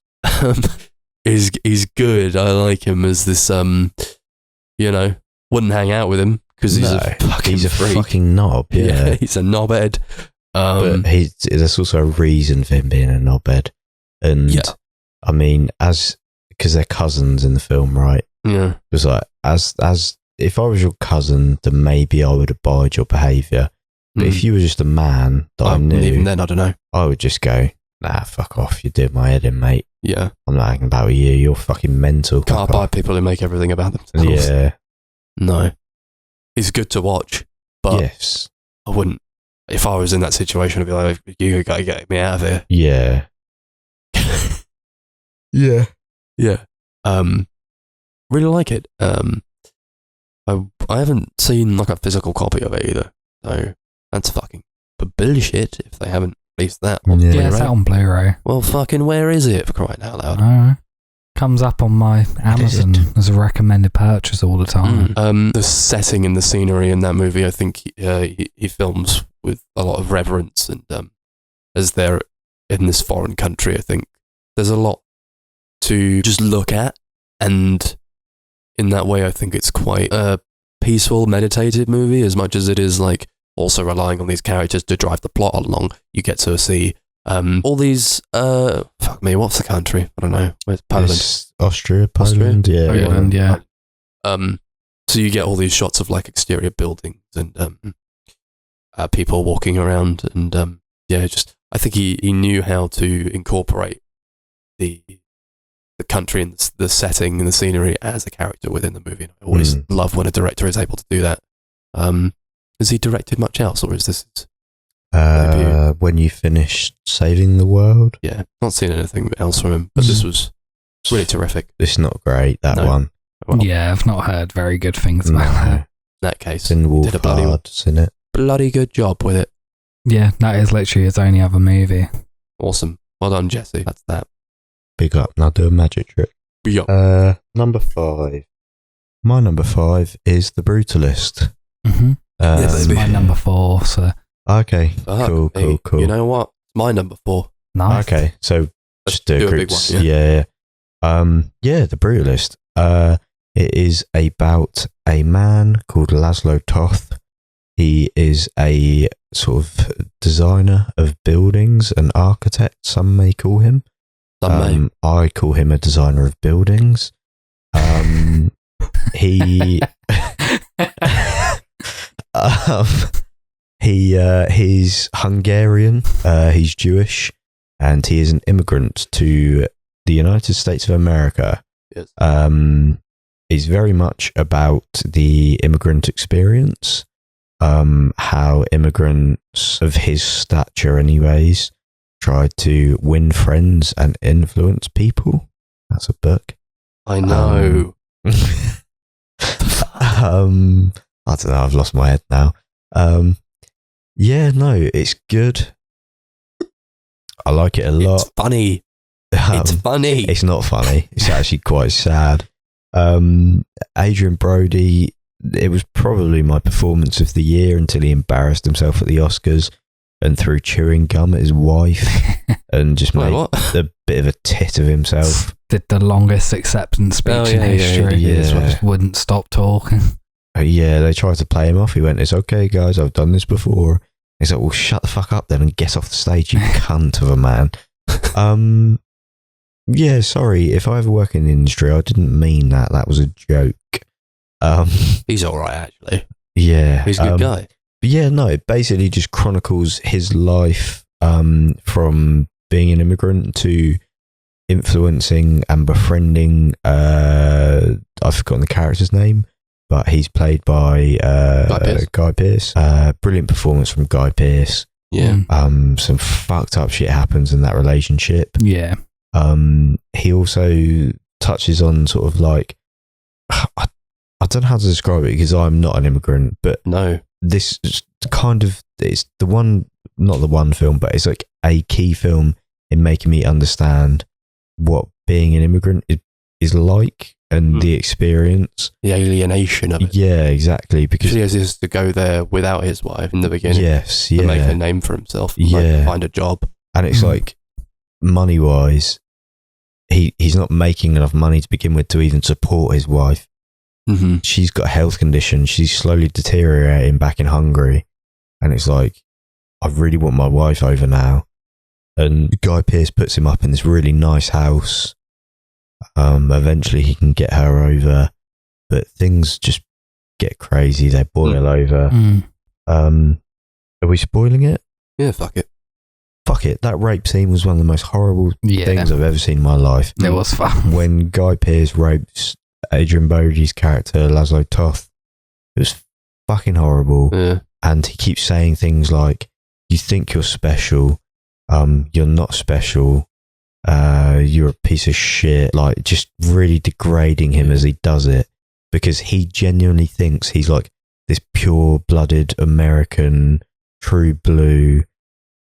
He's good. I like him as this, you know, wouldn't hang out with him because he's a fucking freak. Fucking knob. Yeah. He's a knobhead. But there's also a reason for him being a knobhead. And I mean, because they're cousins in the film, right? Yeah. It was like, as if I was your cousin, then maybe I would abide your behaviour. But if you were just a man that I knew, even then, I don't know. I would just go, nah, fuck off. You're doing my head in, mate. Yeah. I'm not hanging about with you. You're fucking mental. Can't buy people who make everything about themselves. Yeah. No. He's good to watch, but yes. I wouldn't. If I was in that situation, I'd be like, you gotta get me out of here. Yeah. Yeah. Yeah. Really like it. I haven't seen like a physical copy of it either. So that's fucking bullshit if they haven't released that on Yeah. Yeah, it's Blu-ray. out on Blu-ray. Well, fucking where is it, for crying out loud? Comes up on my Amazon as a recommended purchase all the time. The setting and the scenery in that movie, I think he films with a lot of reverence, and as they're in this foreign country, I think there's a lot to just look at, and in that way, I think it's quite a peaceful, meditative movie, as much as it is like also relying on these characters to drive the plot along. You get to see all these fuck me, what's the country? I don't know. Where's Poland? It's Austria, Poland, yeah. Poland, yeah. So you get all these shots of like exterior buildings and people walking around, and just I think he knew how to incorporate the country and the setting and the scenery as a character within the movie. And I always love when a director is able to do that. Has he directed much else, or is this his debut? When you finished Saving the World? Yeah, not seen anything else from him, but this was really terrific. It's not great, that No. one. Well, Yeah, I've not heard very good things about that. in that case, Sin Wolf did a bloody Hard's in it. good job with it. Yeah, that is literally his only other movie. Awesome. Well done, Jesse. That's that. Big up. Now do a magic trick. Yeah. Number 5. My number 5 is The Brutalist. Mm-hmm. Yes, This is baby. my number 4, so Okay, Fuck cool. me. You know what? It's my number 4. nice. Okay, so Let's just do do a big groups. one, Yeah. The Brutalist. It is about a man called Laszlo Toth. He is a sort of designer of buildings, an architect, some may call him. I call him a designer of buildings. He's Hungarian. He's Jewish, and he is an immigrant to the United States of America. Yes. Is very much about the immigrant experience, how immigrants of his stature anyways try to win friends and influence people. That's a book. I know. I don't know, I've lost my head now. It's good. I like it a lot. It's funny. It's funny. It's not funny. It's actually quite sad. Adrian Brody, it was probably my performance of the year until he embarrassed himself at the Oscars and threw chewing gum at his wife and just Wait, made what? a bit of a tit of himself. Did the longest acceptance speech in history. yeah. Just wouldn't stop talking. They tried to play him off. He went, "It's okay, guys, I've done this before." He's like, "Well, shut the fuck up then and get off the stage, you cunt of a man." Sorry, if I ever work in the industry, I didn't mean that. That was a joke. He's all right, actually. Yeah. He's a good guy. But yeah, no, it basically just chronicles his life from being an immigrant to influencing and befriending, I've forgotten the character's name, but he's played by Guy Pearce. Brilliant performance from Guy Pearce. Yeah. Some fucked up shit happens in that relationship. Yeah. He also touches on sort of like, I don't know how to describe it because I'm not an immigrant, but No. this is kind of, it's the one, not the one film, but it's like a key film in making me understand what being an immigrant is like and the experience. The alienation of it. Yeah, exactly. Because He has to go there without his wife in the beginning. yes, To make a yeah. name for himself. Yeah. Find a job. And it's like, money wise, he's not making enough money to begin with to even support his wife. Mm-hmm. She's got a health condition. She's slowly deteriorating back in Hungary. And it's like, I really want my wife over now. And Guy Pearce puts him up in this really nice house. Eventually he can get her over, but things just get crazy. They boil over. Are we spoiling it? Yeah, fuck it. Fuck it. That rape scene was one of the most horrible Yeah. things I've ever seen in my life. It was fun. When Guy Pearce rapes Adrian Brody's character, Laszlo Toth, it was fucking horrible. Yeah. And he keeps saying things like, you think you're special, you're not special, you're a piece of shit, like just really degrading him as he does it. because he genuinely thinks he's like this pure-blooded American, true blue.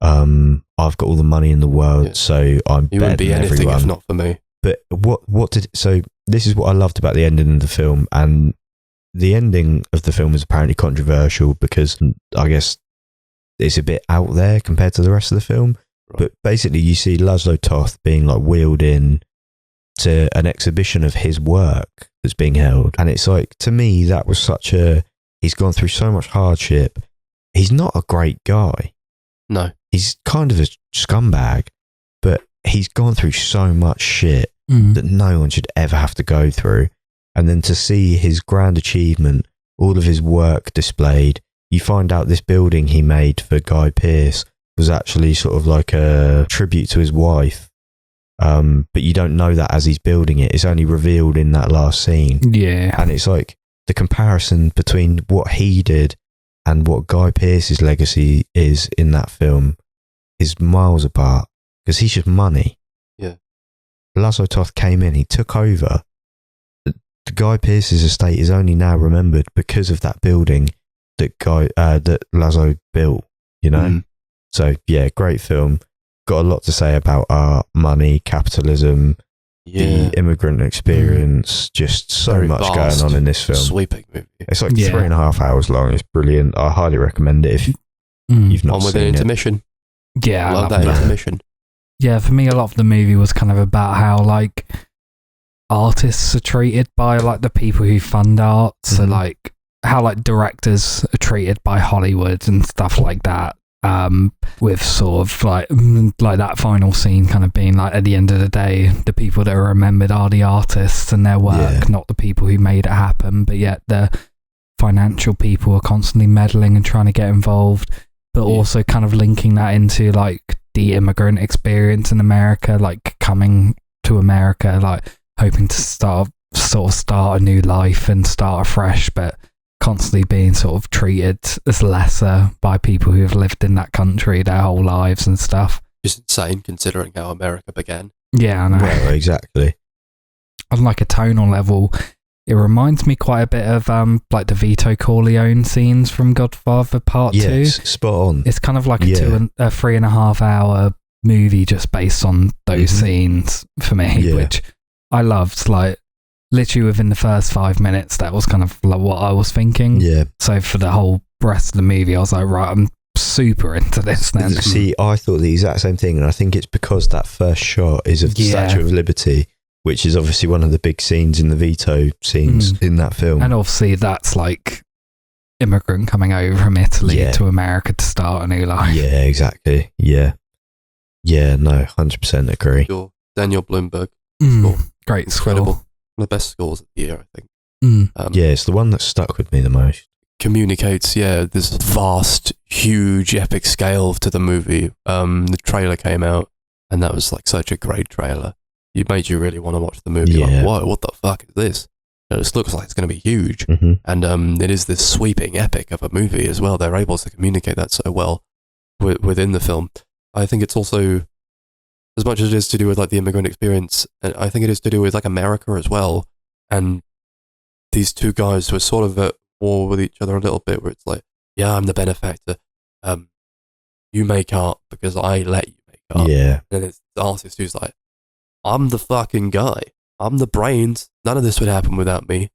I've got all the money in the world, so I'm He better wouldn't be than anything everyone. if not for me. But so this is what I loved about the ending of the film, and the ending of the film is apparently controversial because I guess it's a bit out there compared to the rest of the film. Right. But basically, you see Laszlo Toth being like wheeled in to an exhibition of his work that's being held, and it's like, to me, that was he's gone through so much hardship. He's not a great guy. No. He's kind of a scumbag, but he's gone through so much shit that no one should ever have to go through. And then to see his grand achievement, all of his work displayed, you find out this building he made for Guy Pearce was actually sort of like a tribute to his wife. But you don't know that as he's building it. It's only revealed in that last scene. Yeah. And it's like the comparison between what he did and what Guy Pearce's legacy is in that film is miles apart, because he's just money. Yeah. Laszlo Toth came in, he took over. The Guy Pearce's estate is only now remembered because of that building that Laszlo built, you know? So, yeah, great film. Got a lot to say about art, money, capitalism, the immigrant experience, just so Very much vast, going on in this film. Sweeping movie. It's like 3.5 hours long. It's brilliant. I highly recommend it if you've not On with seen an it. intermission. Yeah, I Love love that that. intermission. Yeah, for me, a lot of the movie was kind of about how like artists are treated by like the people who fund art. So like how like directors are treated by Hollywood and stuff like that. With sort of like that final scene kind of being like, at the end of the day, the people that are remembered are the artists and their work, not the people who made it happen. But yet the financial people are constantly meddling and trying to get involved, but also kind of linking that into like the immigrant experience in America, like coming to America, like hoping to start a new life and start afresh, but constantly being sort of treated as lesser by people who have lived in that country their whole lives and stuff. Just insane considering how America began. Yeah, I know. Well, exactly. On like a tonal level, it reminds me quite a bit of like the Vito Corleone scenes from Godfather Part 2. Yes, spot on. It's kind of like a 3.5 hour movie just based on those scenes for me, which I loved. Like literally within the first 5 minutes, that was kind of like what I was thinking. Yeah. So for the whole rest of the movie, I was like, right, I'm super into this then. See, I thought the exact same thing, and I think it's because that first shot is of the Statue of Liberty, which is obviously one of the big scenes in the Vito scenes in that film. And obviously that's like immigrant coming over from Italy to America to start a new life. Yeah, exactly. Yeah. Yeah, no, 100% agree. Sure. Daniel Bloomberg. Great Incredible. score. One of the best scores of the year, I think. Yeah, it's the one that stuck with me the most. Communicates, this vast, huge, epic scale to the movie. The trailer came out, and that was like such a great trailer. It made you really want to watch the movie. Yeah. Like, whoa, what the fuck is this? This looks like it's going to be huge. And it is this sweeping epic of a movie as well. They're able to communicate that so well within the film. I think it's also, as much as it is to do with like the immigrant experience, I think it is to do with like America as well. And these two guys who are sort of at war with each other a little bit, where it's like, yeah, I'm the benefactor. You make art because I let you make art. Yeah. And it's the artist who's like, I'm the fucking guy. I'm the brains. None of this would happen without me.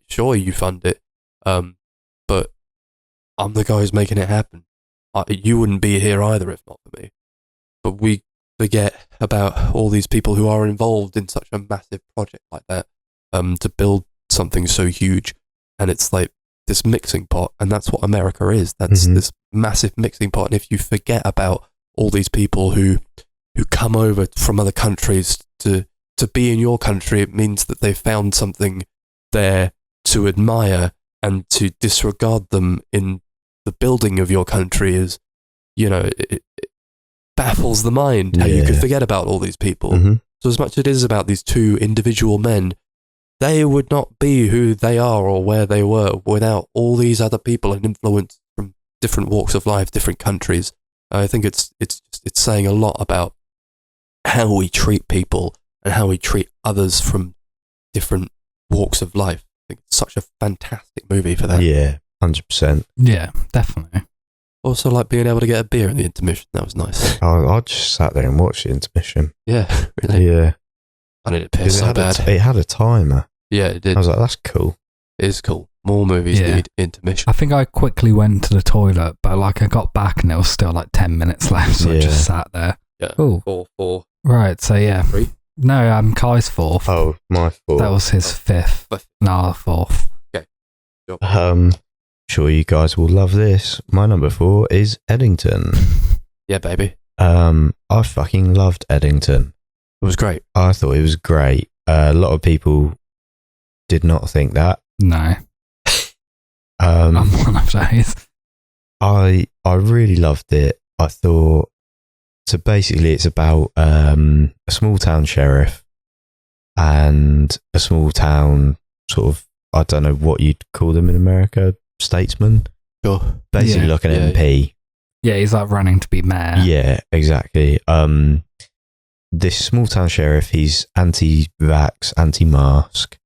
Sure, you fund it, but I'm the guy who's making it happen. You wouldn't be here either if not for me. But we forget about all these people who are involved in such a massive project like that, to build something so huge. And it's like this mixing pot, and that's what America is. That's this massive mixing pot. And if you forget about all these people who come over from other countries to be in your country, it means that they've found something there to admire, and to disregard them in the building of your country is, it baffles the mind how you could forget about all these people. So as much as it is about these two individual men, they would not be who they are or where they were without all these other people and influence from different walks of life, different countries. I think it's saying a lot about how we treat people and how we treat others from different walks of life. think it's such a fantastic movie for that. Yeah, 100%. Yeah, definitely. Also, like being able to get a beer in the intermission. That was nice. I just sat there and watched the intermission. Yeah, really. Yeah. I needed to piss so bad. It had a timer. Yeah, it did. I was like, that's cool. It is cool. More movies need intermission. I think I quickly went to the toilet, but like I got back and there was still like 10 minutes left, so I just sat there. Yeah. Oh. 4. Right, so yeah. 3? No, Kai's fourth. Oh, my fault. That was his fifth. No, fourth. Okay. Sure you guys will love this. My number 4 is Eddington. Yeah, baby. I fucking loved Eddington. It was great. I thought it was great. A lot of people did not think that. No. I'm one of those. I really loved it. I thought, so basically it's about a small town sheriff and a small town sort of, I don't know what you'd call them in America, statesman. Sure. Basically like an MP. Yeah, he's like running to be mayor. Yeah, exactly. This small town sheriff, he's anti-vax, anti-mask.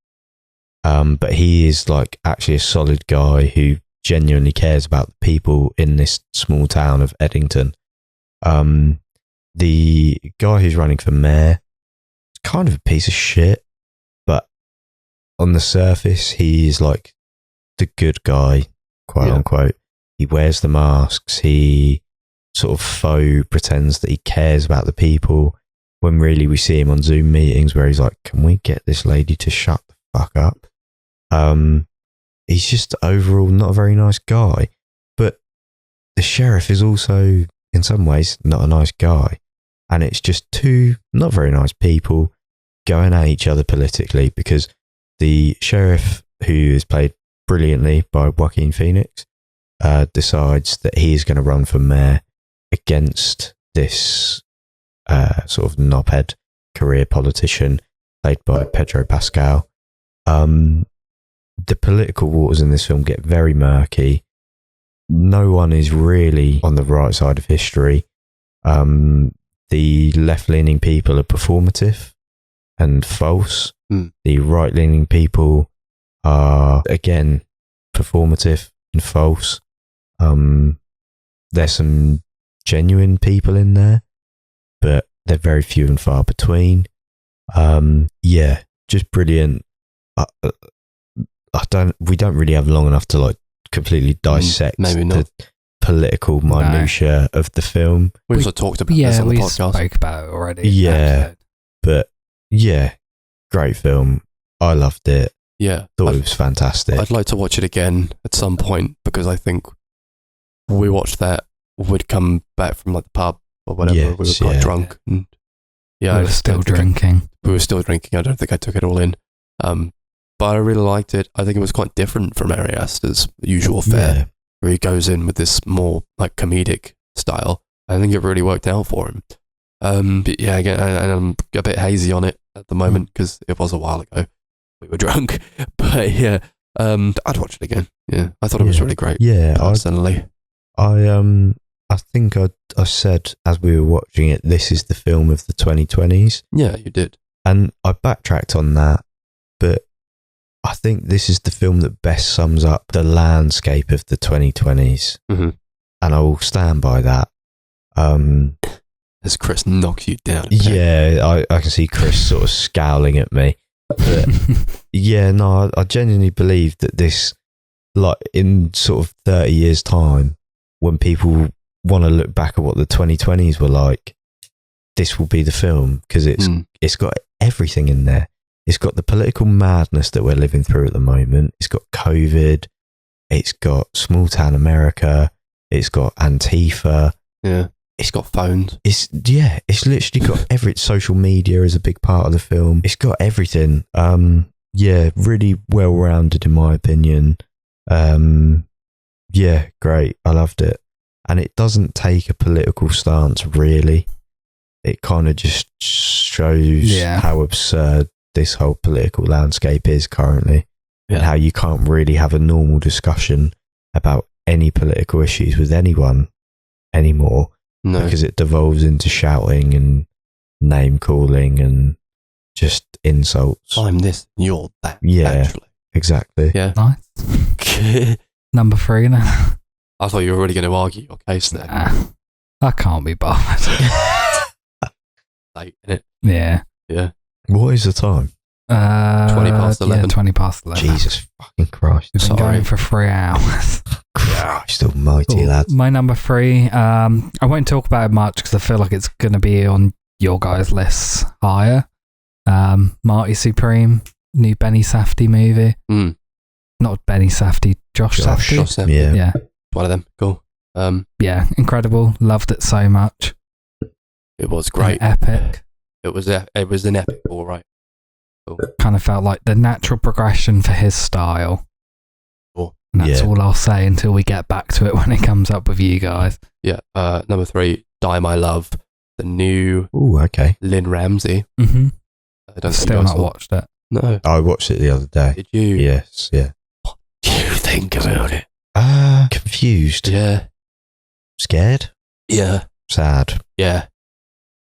But he is like actually a solid guy who genuinely cares about the people in this small town of Eddington. The guy who's running for mayor is kind of a piece of shit, but on the surface, he is like the good guy, quote unquote. He wears the masks. He sort of faux pretends that he cares about the people when really we see him on Zoom meetings where he's like, can we get this lady to shut the fuck up? He's just overall not a very nice guy, but the sheriff is also in some ways not a nice guy, and it's just two not very nice people going at each other politically because the sheriff, who is played brilliantly by Joaquin Phoenix, decides that he is going to run for mayor against this sort of knobhead career politician played by Pedro Pascal. The political waters in this film get very murky. No one is really on the right side of history. The left-leaning people are performative and false. The right-leaning people are, again, performative and false. There's some genuine people in there, but they're very few and far between. Yeah, just brilliant. We don't really have long enough to like completely dissect the political minutiae of the film. We also talked about this on the podcast. Spoke about it already. Yeah, but yeah, great film. I loved it. Yeah, thought it was fantastic. I'd like to watch it again at some point because I think we watched that. We'd come back from like the pub or whatever. Yes, we were quite drunk, and we were still drinking. We were still drinking. I don't think I took it all in. But I really liked it. I think it was quite different from Ari Aster's usual fare, where he goes in with this more like comedic style. I think it really worked out for him. But yeah, again, I'm a bit hazy on it at the moment because it was a while ago. We were drunk, but yeah, I'd watch it again. Yeah, I thought it was really great. Yeah, personally, I think I said as we were watching it, this is the film of the 2020s. Yeah, you did, and I backtracked on that, but I think this is the film that best sums up the landscape of the 2020s, and I will stand by that. As Chris knocks you down. Yeah, I can see Chris sort of scowling at me. But yeah, no, I genuinely believe that this, like in sort of 30 years' time, when people want to look back at what the 2020s were like, this will be the film because it's got everything in there. It's got the political madness that we're living through at the moment. It's got COVID. It's got small town America. It's got Antifa. Yeah. It's got phones. It's literally got social media is a big part of the film. It's got everything. Yeah, really well rounded in my opinion. Yeah, great. I loved it. And it doesn't take a political stance really. It kind of just shows how absurd this whole political landscape is currently, and how you can't really have a normal discussion about any political issues with anyone anymore. No. Because it devolves into shouting and name calling and just insults. I'm this, you're that. Yeah, actually. exactly. Yeah. Nice. Number 3 then. I thought you were really going to argue your case there. I can't be bothered. Late, innit? Yeah. Yeah. What is the time? 20 past 11. Yeah, 20 past 11. Jesus fucking Christ. We've been Sorry. going for 3 hours. Christ almighty, Cool. lads. My number 3, I won't talk about it much because I feel like it's going to be on your guys' lists higher. Marty Supreme, new Benny Safdie movie. Mm. Not Benny Safdie, Josh Safdie. Josh Safdie. Yeah. Yeah. One of them. Cool. Yeah, incredible. Loved it so much. It was great. Epic. It was an epic, all right. Cool. Kind of felt like the natural progression for his style. Cool. And that's Yeah. all I'll say until we get back to it when it comes up with you guys. Yeah. Number 3, Die My Love, the new Ooh, okay. Lynn Ramsey. Mm-hmm. I don't Still think not watched it. No. I watched it the other day. Did you? Yes, yeah. What do you think about it? Confused. Yeah. Scared? Yeah. Sad. Yeah.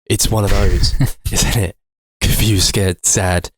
It's one of those, isn't it? Confused, scared, sad.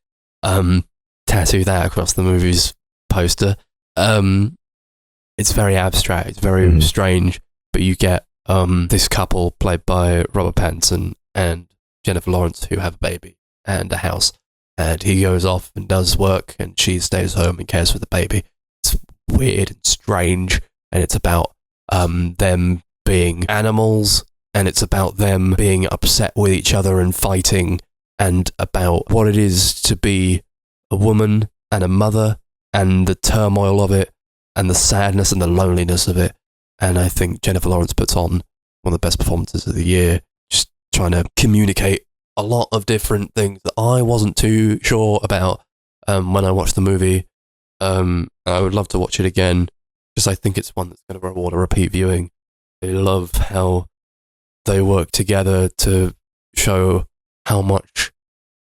Tattoo that across the movie's poster. It's very abstract. It's very strange. But you get this couple played by Robert Pattinson and Jennifer Lawrence who have a baby and a house. And he goes off and does work, and she stays home and cares for the baby. It's weird and strange, and it's about them being animals, and it's about them being upset with each other and fighting, and about what it is to be a woman and a mother, and the turmoil of it, and the sadness and the loneliness of it. And I think Jennifer Lawrence puts on one of the best performances of the year, just trying to communicate a lot of different things that I wasn't too sure about when I watched the movie. I would love to watch it again, because I think it's one that's going to reward a repeat viewing. I love how they work together to show how much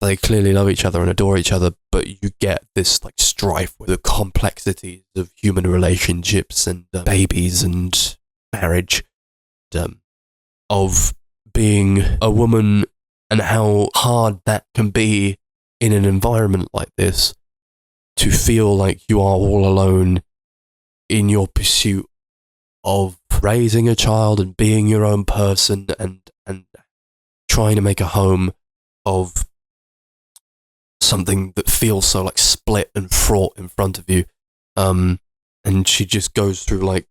they clearly love each other and adore each other, but you get this like strife with the complexities of human relationships and babies and marriage, of being a woman, and how hard that can be in an environment like this, to feel like you are all alone in your pursuit of raising a child and being your own person, and trying to make a home of something that feels so like split and fraught in front of you. And she just goes through like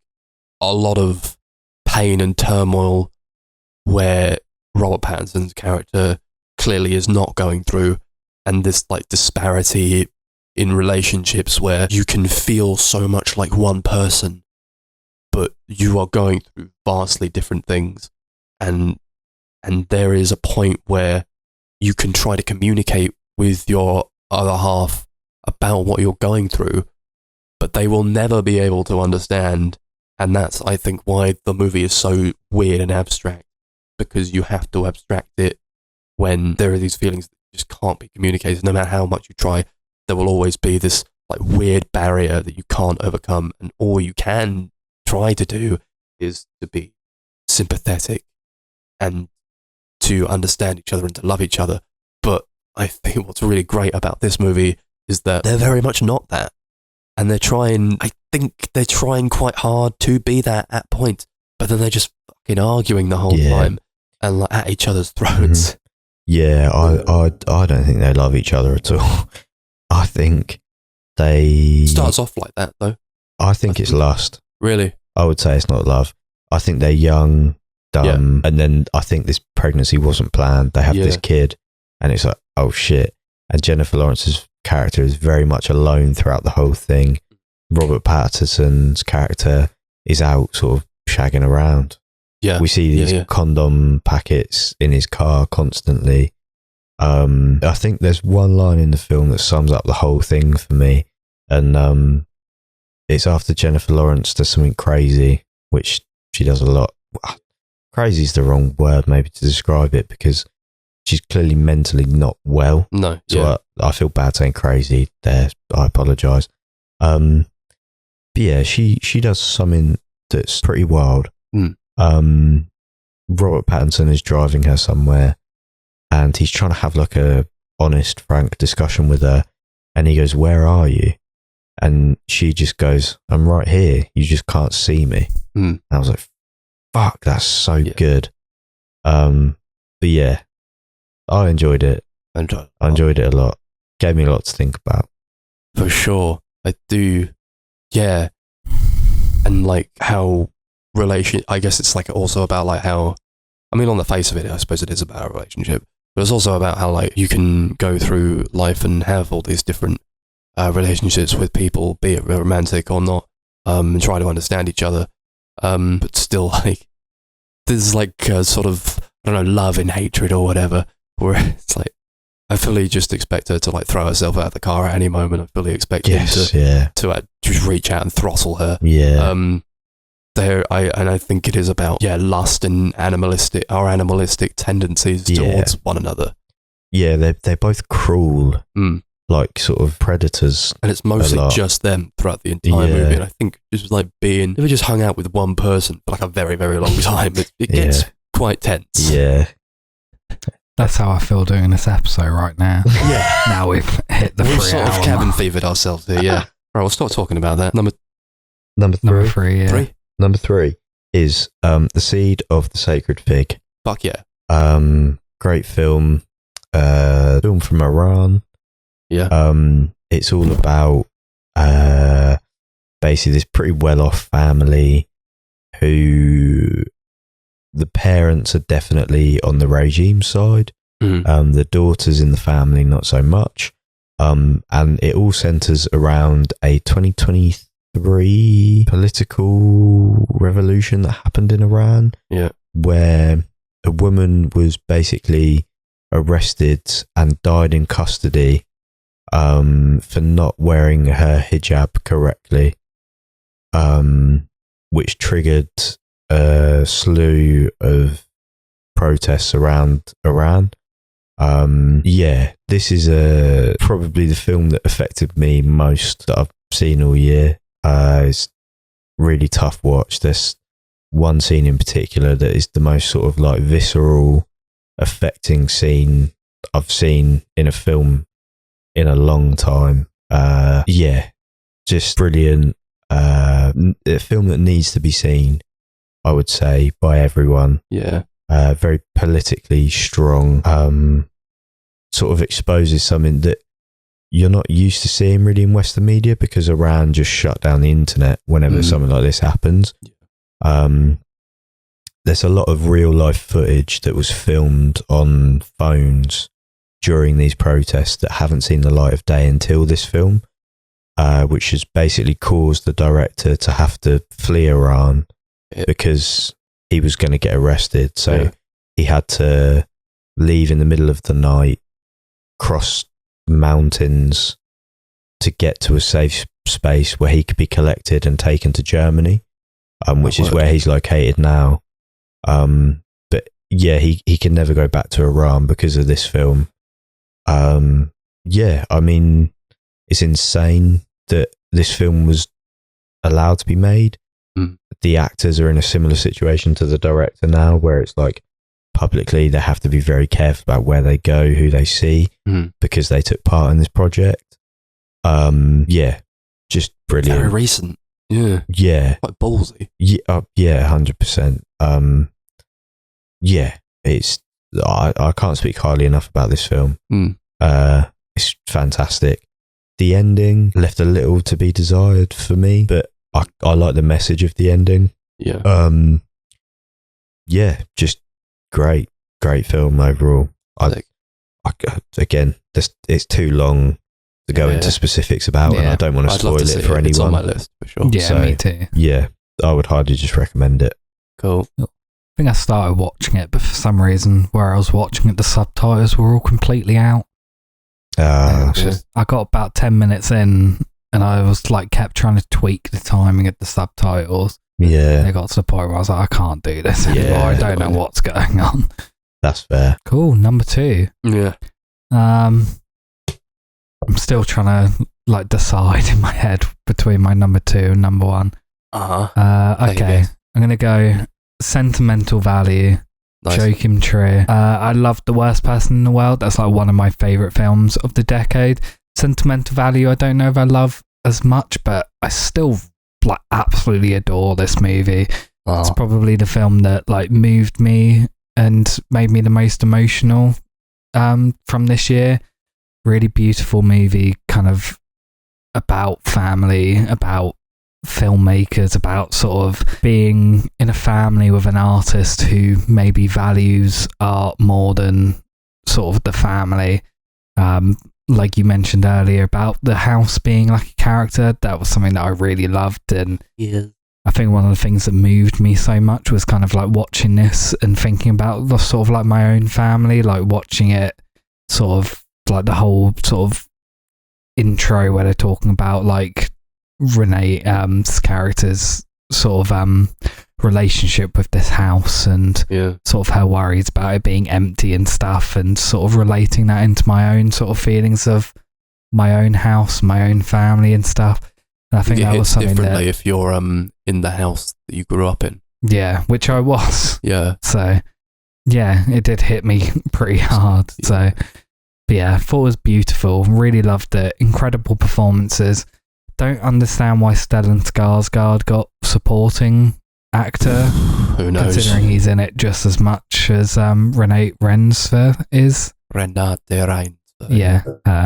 a lot of pain and turmoil where Robert Pattinson's character clearly is not going through, and this like disparity in relationships where you can feel so much like one person, but you are going through vastly different things, and there is a point where you can try to communicate with your other half about what you're going through, but they will never be able to understand. And that's, I think, why the movie is so weird and abstract, because you have to abstract it when there are these feelings that just can't be communicated. No matter how much you try, there will always be this like weird barrier that you can't overcome, and all you can try to do is to be sympathetic and to understand each other and to love each other. But I think what's really great about this movie is that they're very much not that, and I think they're trying quite hard to be that at point, but then they're just fucking arguing the whole time and like at each other's throats. Yeah, I don't think they love each other at all. I think they Starts off like that though. I think it's lust. Really? I would say it's not love. I think they're young, dumb, and then I think this pregnancy wasn't planned. They have this kid, and it's like, oh shit. And Jennifer Lawrence's character is very much alone throughout the whole thing. Robert Pattinson's character is out sort of shagging around. Yeah. We see these condom packets in his car constantly. I think there's one line in the film that sums up the whole thing for me, and it's after Jennifer Lawrence does something crazy, which she does a lot. Crazy is the wrong word maybe to describe it, because she's clearly mentally not well. No. So I feel bad saying crazy there. I apologise. But yeah, she does something that's pretty wild. Robert Pattinson is driving her somewhere, and he's trying to have like a honest, frank discussion with her, and he goes, "Where are you?" And she just goes, I'm right here. You just can't see me. Mm. And I was like, fuck, that's so good. But yeah, I enjoyed it. I enjoyed it a lot. Gave me a lot to think about. For sure. I do. Yeah. And like how I guess it's like also about like how, I mean, on the face of it, I suppose it is about a relationship, but it's also about how like you can go through life and have all these different relationships with people, be it romantic or not, and try to understand each other. But still, like, there's like a sort of, I don't know, love and hatred or whatever, where it's like, I fully just expect her to like throw herself out of the car at any moment. I fully expect him to just reach out and throttle her. Yeah. I think it is about lust and animalistic tendencies towards one another. Yeah, they're both cruel, like sort of predators, and it's mostly just them throughout the entire movie. And I think just like if we just hung out with one person for like a very, very long time, it gets quite tense. Yeah. That's how I feel doing this episode right now. Yeah. Now we've hit the 3 hour sort of cabin fevered ourselves here, yeah. Right, we'll start talking about that. Number three, yeah. 3? Number 3 is The Seed of the Sacred Fig. Fuck yeah. Great film. Film from Iran. Yeah. It's all about basically this pretty well-off family who the parents are definitely on the regime side. Mm-hmm. The daughters in the family, not so much. And it all centers around a 2023 political revolution that happened in Iran. Yeah. Where a woman was basically arrested and died in custody for not wearing her hijab correctly, which triggered a slew of protests around Iran. This is probably the film that affected me most that I've seen all year. It's really tough watch. There's one scene in particular that is the most sort of like visceral, affecting scene I've seen in a film in a long time. Just brilliant. A film that needs to be seen, I would say, by everyone. Yeah. Very politically strong. Sort of exposes something that you're not used to seeing really in Western media, because Iran just shut down the internet whenever something like this happens. Yeah. There's a lot of real life footage that was filmed on phones during these protests that haven't seen the light of day until this film, which has basically caused the director to have to flee Iran because he was going to get arrested. So he had to leave in the middle of the night, cross mountains to get to a safe space where he could be collected and taken to Germany, which is where he's located now. But yeah, he can never go back to Iran because of this film. I mean, it's insane that this film was allowed to be made. The actors are in a similar situation to the director now, where it's like publicly they have to be very careful about where they go, who they see, because they took part in this project. Just brilliant. Very recent. Yeah. Quite ballsy. 100%. It's I can't speak highly enough about this film. It's fantastic. The ending left a little to be desired for me, but I like the message of the ending. Just great film overall. Again, it's too long to go into specifics about, and I don't want to spoil it for anyone. It's on my list for sure. Yeah, me too. Yeah, I would highly just recommend it. Cool. I think I started watching it, but for some reason, where I was watching it, the subtitles were all completely out. I got about 10 minutes in, and I was like, kept trying to tweak the timing of the subtitles. Yeah. It got to the point where I was like, I can't do this anymore. I don't know what's going on. That's fair. Cool. Number 2. Yeah. I'm still trying to like decide in my head between my number 2 and number 1. Okay. I'm going to go Sentimental Value. Nice. Joachim Trier. I love The Worst Person in the World. That's like one of my favourite films of the decade. Sentimental Value, I don't know if I love as much, but I still like absolutely adore this movie. It's probably the film that like moved me and made me the most emotional from this year. Really beautiful movie, kind of about family, about filmmakers, about sort of being in a family with an artist who maybe values art more than sort of the family. Like you mentioned earlier about the house being like a character, that was something that I really loved. And I think one of the things that moved me so much was kind of like watching this and thinking about the sort of like my own family, like watching it sort of like the whole sort of intro where they're talking about like Renee's character's sort of relationship with this house and sort of her worries about it being empty and stuff, and sort of relating that into my own sort of feelings of my own house, my own family and stuff. And I think that was something differently if you're in the house that you grew up in. Yeah, which I was. Yeah. So yeah, it did hit me pretty hard. Yeah. So but yeah, I thought it was beautiful. Really loved it. Incredible performances. Don't understand why Stellan Skarsgård got supporting actor. Who knows? Considering he's in it just as much as Renate Reinsve is. Renate Reinsve. Yeah.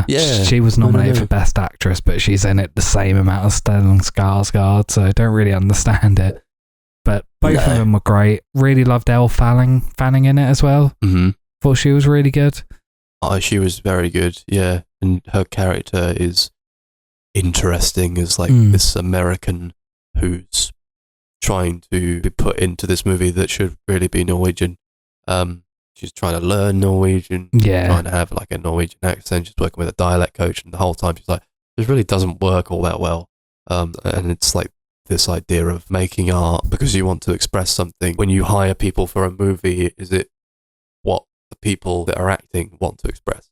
Yeah. She was nominated for Best Actress, but she's in it the same amount as Stellan Skarsgård, so I don't really understand it. But both of them were great. Really loved Elle Fanning in it as well. Mm-hmm. Thought she was really good. Oh, she was very good, yeah. And her character is interesting as like this American who's trying to be put into this movie that should really be Norwegian. She's trying to learn Norwegian, trying to have like a Norwegian accent. She's working with a dialect coach, and the whole time she's like, this really doesn't work all that well. And it's like this idea of making art because you want to express something. When you hire people for a movie, is it what the people that are acting want to express?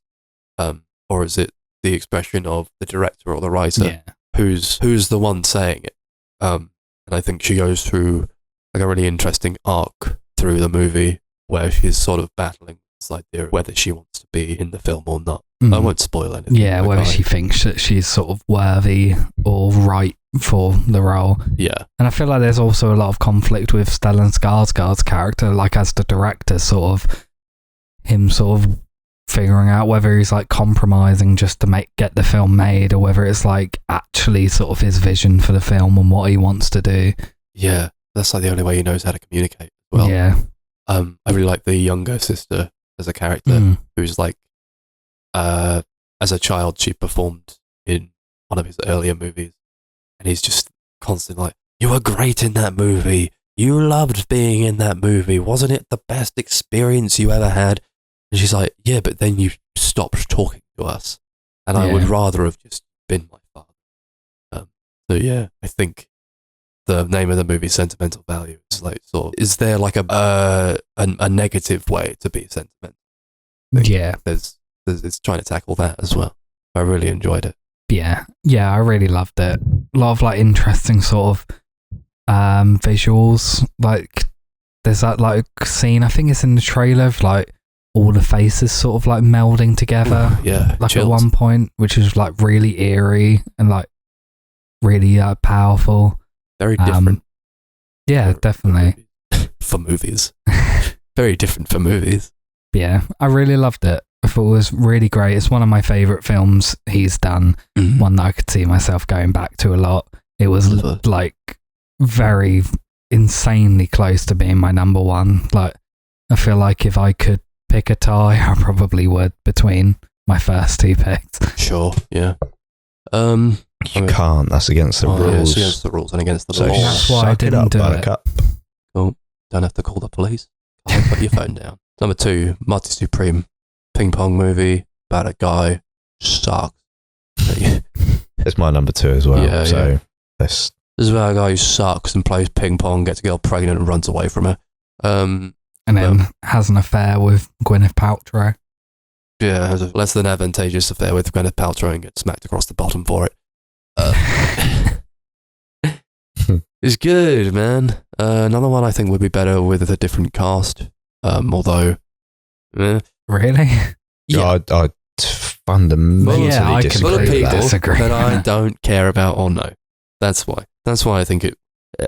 Or is it the expression of the director or the writer who's the one saying it? And I think she goes through like a really interesting arc through the movie where she's sort of battling this idea of whether she wants to be in the film or not. I won't spoil anything. Yeah, whether she thinks that she's sort of worthy or right for the role. Yeah. And I feel like there's also a lot of conflict with Stellan Skarsgård's character, like as the director, sort of him sort of figuring out whether he's like compromising just to get the film made, or whether it's like actually sort of his vision for the film and what he wants to do. Yeah, that's like the only way he knows how to communicate. Well, yeah. I really like the younger sister as a character who's like, as a child, she performed in one of his earlier movies, and he's just constantly like, "You were great in that movie. You loved being in that movie. Wasn't it the best experience you ever had?" And she's like, "Yeah, but then you stopped talking to us, and I would rather have just been my father." So yeah, I think the name of the movie, Sentimental Value, is like sort of, is there like a negative way to be sentimental? Yeah, it's trying to tackle that as well. I really enjoyed it. Yeah, I really loved it. A lot of like interesting sort of visuals. Like there's that like scene, I think it's in the trailer, of like all the faces sort of like melding together. Yeah, like chills. at one point, which is like really eerie and like really powerful. Very different. Yeah, definitely. For movies. Very different for movies. Yeah, I really loved it. I thought it was really great. It's one of my favourite films he's done. One that I could see myself going back to a lot. It was like very insanely close to being my number one. Like, I feel like if I could pick a tie, I probably would between my first two picks. Sure, yeah. You can't. That's against the rules. Yeah, it's against the rules and against the So law. That's why I didn't do it. Oh, don't have to call the police. Can't put your phone down. Number 2, Multi Supreme. Ping pong movie about a guy. Sucks. It's my number 2 as well. Yeah, so yeah. this is about a guy who sucks and plays ping pong, gets a girl pregnant and runs away from her. And then has an affair with Gwyneth Paltrow. Yeah, has a less than advantageous affair with Gwyneth Paltrow and gets smacked across the bottom for it. It's good, man. Another one I think would be better with a different cast. Although, Really? Yeah, I fundamentally Yeah, I disagree full of with completely people that. disagree. that I don't care about or know. That's why. That's why I think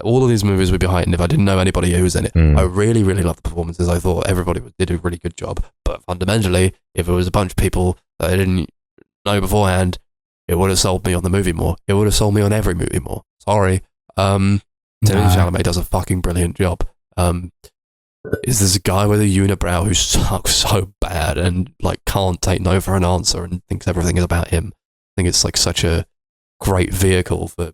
all of these movies would be heightened if I didn't know anybody who was in it. Mm. I really, really loved the performances. I thought everybody did a really good job. But fundamentally, if it was a bunch of people that I didn't know beforehand, it would have sold me on the movie more. It would have sold me on every movie more. Sorry. Timothy Chalamet does a fucking brilliant job. Is this a guy with a unibrow who sucks so bad and like can't take no for an answer and thinks everything is about him? I think it's like such a great vehicle for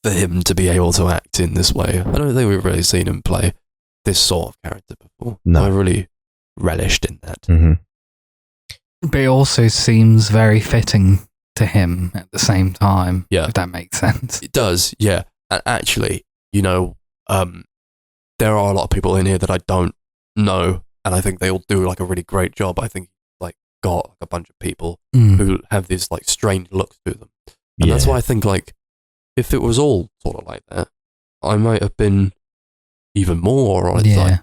him to be able to act in this way. I don't think we've really seen him play this sort of character before. No. I really relished in that. Mm-hmm. But it also seems very fitting to him at the same time. Yeah. If that makes sense. It does, yeah. And actually, you know, there are a lot of people in here that I don't know, and I think they all do like a really great job. I think like got like, a bunch of people who have this like strange looks to them, and that's why I think like if it was all sort of like that, I might have been even more on its side.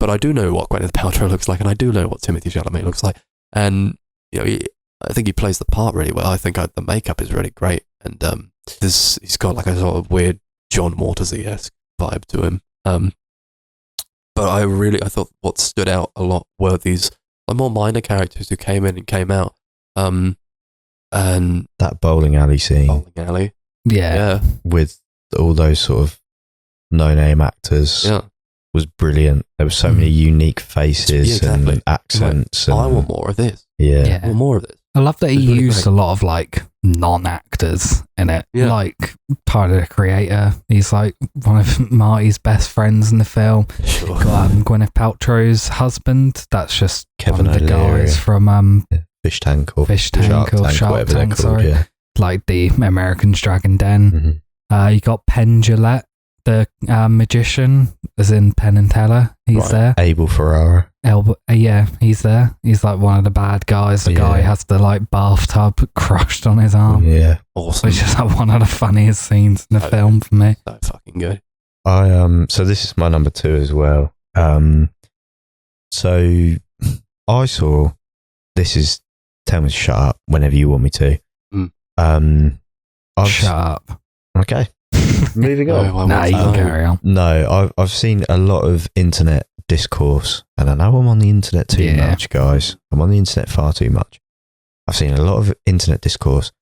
But I do know what Gwyneth Paltrow looks like, and I do know what Timothy Chalamet looks like, and you know, I think he plays the part really well. I think the makeup is really great, and he's got like a sort of weird John Watersy-esque vibe to him. But I thought what stood out a lot were these more minor characters who came in and came out. And that bowling alley scene Bowling Alley, Yeah. with all those sort of no-name actors yeah. was brilliant. There were so many unique faces Yeah, exactly. and accents. I and, want more of this. yeah. Yeah. I want more of this. I love that he It's really used great. a lot of like non-actors in it. Yeah. Like Tyler the Creator. He's like one of Marty's best friends in the film. Sure. Got Gwyneth Paltrow's husband. That's just Kevin one of the O'Leary. guys from Fish Tank or Fish Tank or Shark whatever they're Tank, called, sorry. yeah. Like the American's Dragon Den. Mhm. You got Penn Jillette, the magician, as in Penn and Teller. He's Right. there. Abel Ferrara. Yeah, he's there. He's like one of the bad guys. The guy Yeah. has the like bathtub crushed on his arm. Yeah. Awesome. Which is like one of the funniest scenes in the Oh, film for me. So fucking good. So this is my number 2 as well. So I saw, this is, tell me to shut up whenever you want me to. Shut up. Okay. Moving on. No, I Nah, want you to can know. carry on. No, I've seen a lot of internet discourse, and I know I'm on the internet too Yeah. much, guys. I'm on the internet far too much. I've seen a lot of internet discourse.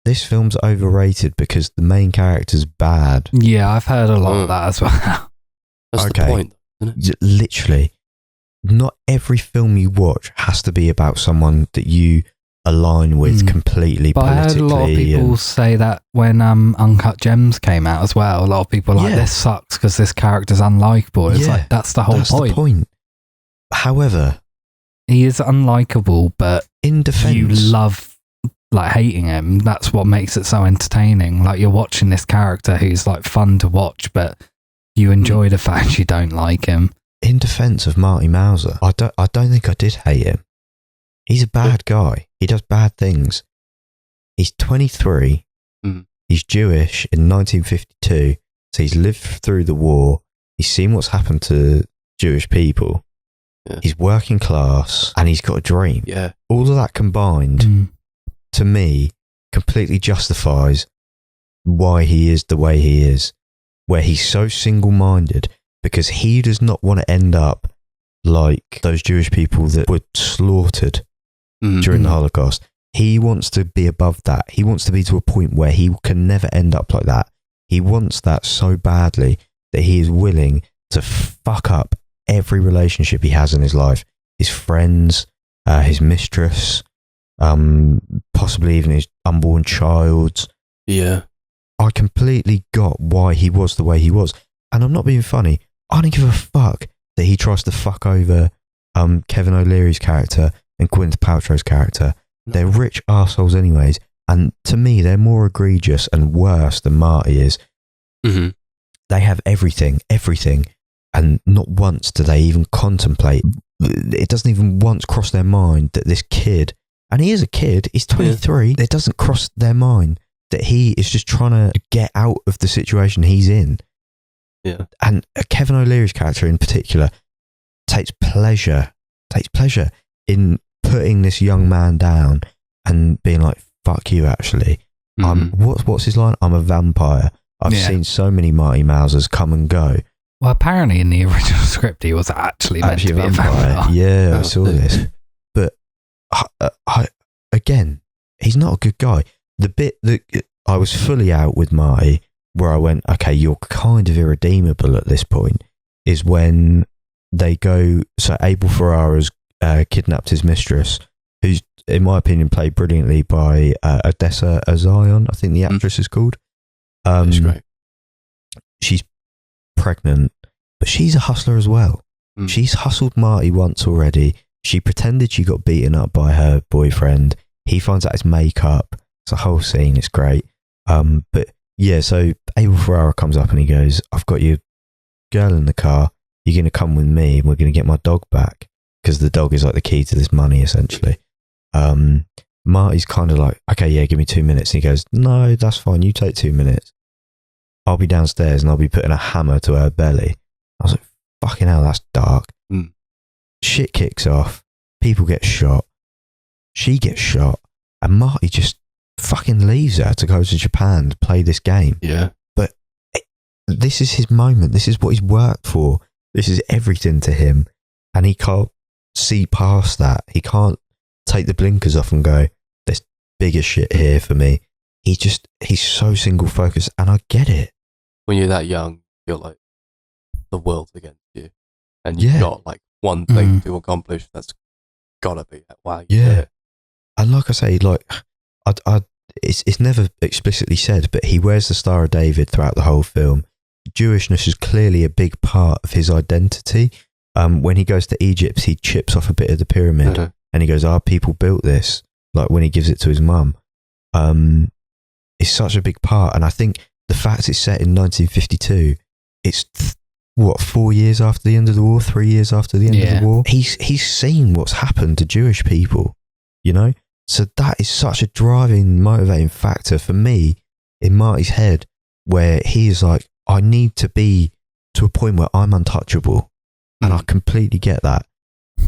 This film's overrated because the main character's bad. Yeah, I've heard a lot of that as well. That's Okay. the point, isn't it? Literally, not every film you watch has to be about someone that you align with completely But I heard politically. a lot of people and- say that when Uncut Gems came out as well. A lot of people were like, Yeah. this sucks because this character's unlikable. It's Yeah, like, that's the whole that's point. the point. However, He is unlikable, but in defense, you love like hating him. That's what makes it so entertaining. Like you're watching this character who's like fun to watch, but you enjoy the fact you don't like him. in defense of Marty Mauser, I don't think I did hate him. He's a bad guy. He does bad things. He's 23. Mm. He's Jewish in 1952. So he's lived through the war. He's seen what's happened to Jewish people. Yeah. He's working class and he's got a dream. Yeah. All of that combined, Mm. to me, completely justifies why he is the way he is, where he's so single-minded because he does not want to end up like those Jewish people that were slaughtered during the Holocaust. He wants to be above that. He wants to be to a point where he can never end up like that. He wants that so badly that he is willing to fuck up every relationship he has in his life. His friends, his mistress, possibly even his unborn child. Yeah. I completely got why he was the way he was. And I'm not being funny. I don't give a fuck that he tries to fuck over Kevin O'Leary's character and Gwyneth Paltrow's character. They're rich arseholes anyways. And to me, they're more egregious and worse than Marty is. Mm-hmm. They have everything. And not once do they even contemplate. It doesn't even once cross their mind that this kid, and he is a kid, he's 23, it doesn't cross their mind that he is just trying to get out of the situation he's in. Yeah. And Kevin O'Leary's character in particular takes pleasure in putting this young man down and being like, fuck you, actually. What's his line? I'm a vampire. I've seen so many Marty Mousers come and go. Well, apparently in the original script, he was actually meant to be a vampire. Yeah, I saw this. But again, he's not a good guy. The bit that I was fully out with Marty, where I went, okay, you're kind of irredeemable at this point, is when they go, so Abel Ferrara's kidnapped his mistress, who's, in my opinion, played brilliantly by Odessa Zion, I think the actress is called. That's great. She's pregnant, but she's a hustler as well. She's hustled Marty once already. She pretended she got beaten up by her boyfriend. He finds out it's makeup. It's a whole scene. It's great. But yeah, so Abel Ferrara comes up and he goes, I've got your girl in the car. You're going to come with me and we're going to get my dog back. Because the dog is like the key to this money, essentially. Marty's kind of like, okay, yeah, give me 2 minutes. And he goes, no, that's fine. You take 2 minutes. I'll be downstairs and I'll be putting a hammer to her belly. I was like, fucking hell, that's dark. Shit kicks off. People get shot. She gets shot. And Marty just fucking leaves her to go to Japan to play this game. Yeah. But this is his moment. This is what he's worked for. This is everything to him. And he can't see past that. He can't take the blinkers off and go, there's bigger shit here for me. He's so single focused, and I get it. When you're that young, you're like, the world's against you. And you've got like one thing to accomplish. That's gotta be that way. Yeah. And like I say, like, it's never explicitly said, but he wears the Star of David throughout the whole film. Jewishness is clearly a big part of his identity. When he goes to Egypt, he chips off a bit of the pyramid and he goes, our people built this. Like when he gives it to his mum. It's such a big part. And I think the fact it's set in 1952, it's 4 years after the end of the war, 3 years after the end of the war. He's seen what's happened to Jewish people, you know? So that is such a driving, motivating factor for me in Marty's head, where he is like, I need to be to a point where I'm untouchable. And I completely get that.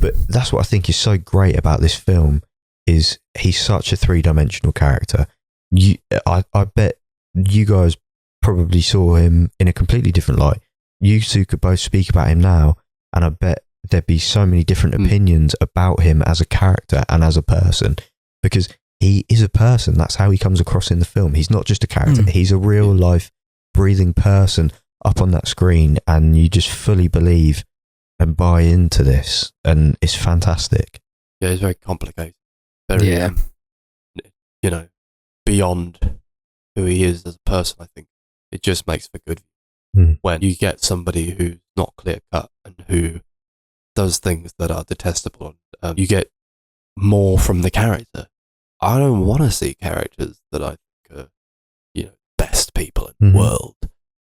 But that's what I think is so great about this film, is he's such a three-dimensional character. I bet you guys probably saw him in a completely different light. You two could both speak about him now, and I bet there'd be so many different opinions about him as a character and as a person, because he is a person. That's how he comes across in the film. He's not just a character. He's a real life, breathing person up on that screen, and you just fully believe and buy into this, and it's fantastic. Yeah, it's very complicated. Very, you know, beyond who he is as a person, I think. It just makes for good when you get somebody who's not clear cut and who does things that are detestable. You get more from the character. I don't want to see characters that I think are, you know, best people in the world.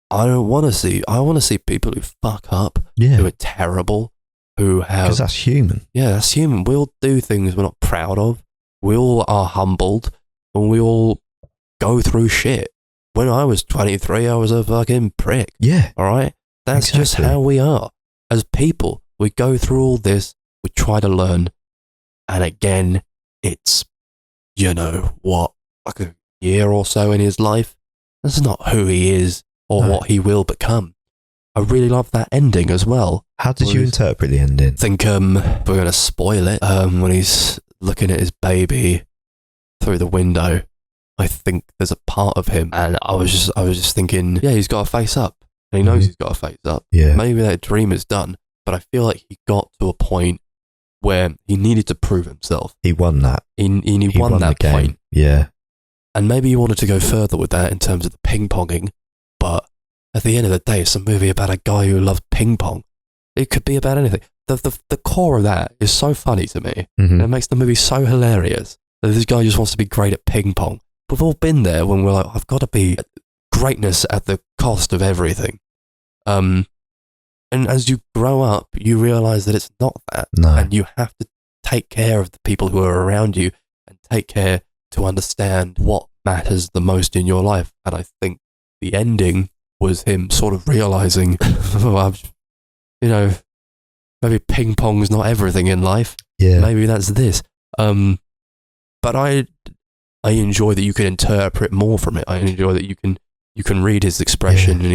I want to see people who fuck up, who are terrible, who have... Because that's human. Yeah, that's human. We all do things we're not proud of. We all are humbled, and we all go through shit. When I was 23, I was a fucking prick. Yeah. All right? That's just how we are. As people, we go through all this, we try to learn, and again, it's, you know, what, like a year or so in his life. That's not who he is or what he will become. I really love that ending as well. How did you interpret the ending? I think we're going to spoil it. When he's looking at his baby through the window, I think there's a part of him, and I was just thinking, yeah, he's got to face up, and he knows he's got to face up. Yeah. Maybe that dream is done, but I feel like he got to a point where he needed to prove himself. He won that. He won that point. Yeah. And maybe he wanted to go further with that in terms of the ping-ponging, but at the end of the day, it's a movie about a guy who loves ping-pong. It could be about anything. The core of that is so funny to me, and it makes the movie so hilarious that this guy just wants to be great at ping-pong. We've all been there when we're like, I've got to be greatness at the cost of everything. And as you grow up, you realize that it's not that. No. And you have to take care of the people who are around you and take care to understand what matters the most in your life. And I think the ending was him sort of realizing, you know, maybe ping pong's not everything in life. Yeah. Maybe that's this. But I enjoy that you can interpret more from it. I enjoy that you can read his expression, and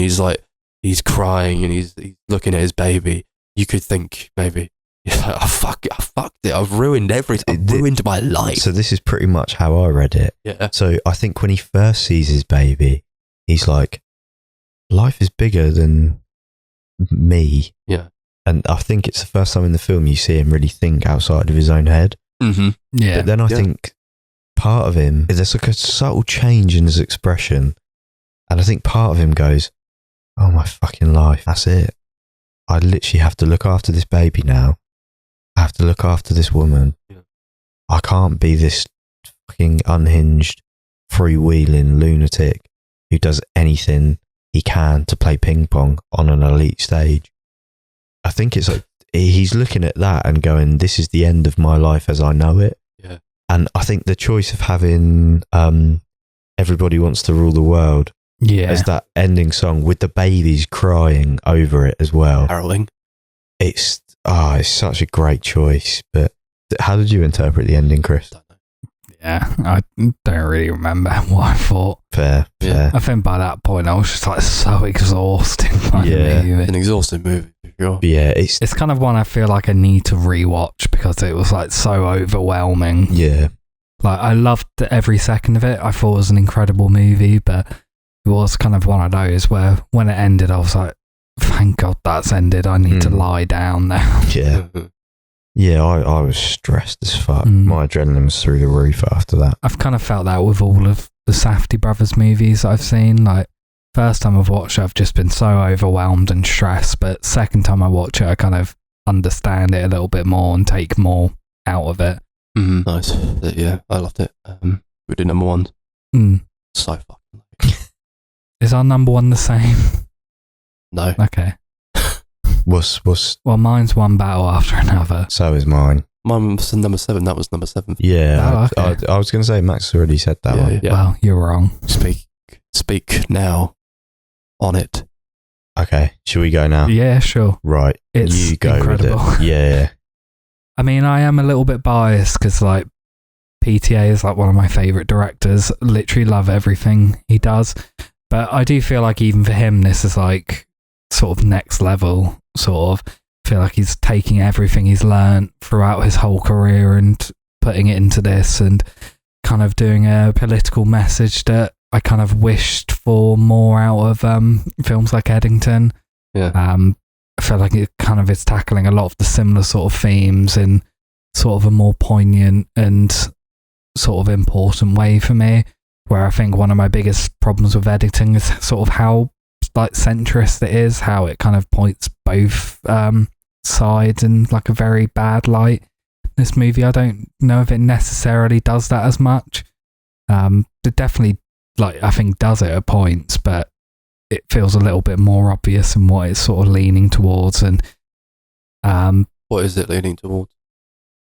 he's crying and he's looking at his baby. You could think maybe, I fucked it. I've ruined everything. I've ruined my life. So this is pretty much how I read it. Yeah. So I think when he first sees his baby, he's like, life is bigger than me. Yeah. And I think it's the first time in the film you see him really think outside of his own head. Mm-hmm. Yeah. But then I think part of him, there's like a subtle change in his expression. And I think part of him goes, oh my fucking life, that's it. I literally have to look after this baby now. I have to look after this woman. Yeah. I can't be this fucking unhinged, freewheeling lunatic who does anything he can to play ping pong on an elite stage. I think it's like he's looking at that and going, this is the end of my life as I know it. Yeah. And I think the choice of having Everybody Wants to Rule the World as that ending song with the babies crying over it as well. Harrowing. It's such a great choice. But how did you interpret the ending, Chris? Yeah, I don't really remember what I thought. Fair. I think by that point I was just like so exhausted by the movie. An exhausting movie, for sure. Yeah, It's kind of one I feel like I need to rewatch because it was like so overwhelming. Yeah. Like I loved every second of it. I thought it was an incredible movie, but it was kind of one of those where when it ended I was like, thank God that's ended. I need to lie down now. Yeah. Yeah, I was stressed as fuck. My adrenaline was through the roof after that. I've kind of felt that with all of the Safdie brothers movies that I've seen. Like, first time I've watched it, I've just been so overwhelmed and stressed. But second time I watch it, I kind of understand it a little bit more and take more out of it. Mm-hmm. Nice. Yeah, I loved it. We did number one. So fucking. Is our number one the same? No. Okay. Well, mine's one battle after another. So is mine. Mine was number 7. That was number 7. Yeah. Oh, okay. I was going to say Max already said that one. Yeah. Well, you're wrong. Speak now on it. Okay. Should we go now? Yeah, sure. Right. It's you go incredible. with it. Yeah. I mean, I am a little bit biased because, like, PTA is like one of my favourite directors. Literally love everything he does. But I do feel like even for him, this is like sort of next level, sort of. Feel like he's taking everything he's learned throughout his whole career and putting it into this and kind of doing a political message that I kind of wished for more out of films like Eddington. Yeah. I feel like it kind of is tackling a lot of the similar sort of themes in sort of a more poignant and sort of important way for me, where I think one of my biggest problems with Eddington is sort of how like centrist it is, how it kind of points both sides in like a very bad light. This movie, I don't know if it necessarily does that as much. It definitely, like, I think does it at points, but it feels a little bit more obvious in what it's sort of leaning towards. And what is it leaning towards?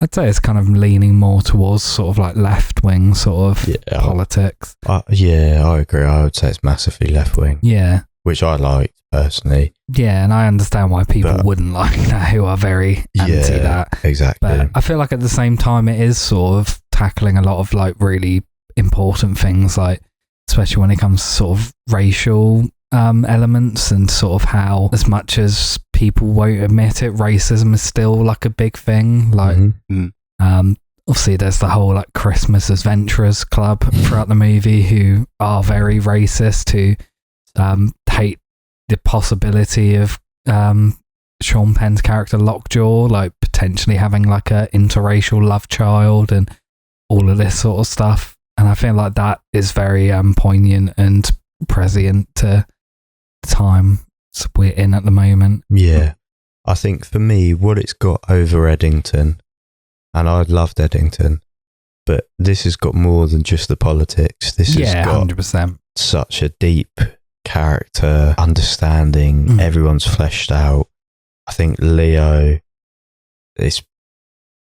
I'd say it's kind of leaning more towards sort of like left wing sort of politics. Yeah, I agree. I would say it's massively left wing. Yeah. Which I like personally. Yeah, and I understand why people wouldn't like that, who are very anti that. Exactly. But I feel like at the same time it is sort of tackling a lot of like really important things, like especially when it comes to sort of racial elements and sort of how, as much as people won't admit it, racism is still like a big thing. Like obviously there's the whole like Christmas Adventurers Club throughout the movie who are very racist, who hate the possibility of Sean Penn's character Lockjaw like potentially having like a interracial love child and all of this sort of stuff. And I feel like that is very poignant and prescient to the time we're in at the moment. Yeah. I think for me, what it's got over Eddington, and I loved Eddington, but this has got more than just the politics. This has got 100%. such a deep character understanding. Everyone's fleshed out. I think Leo is,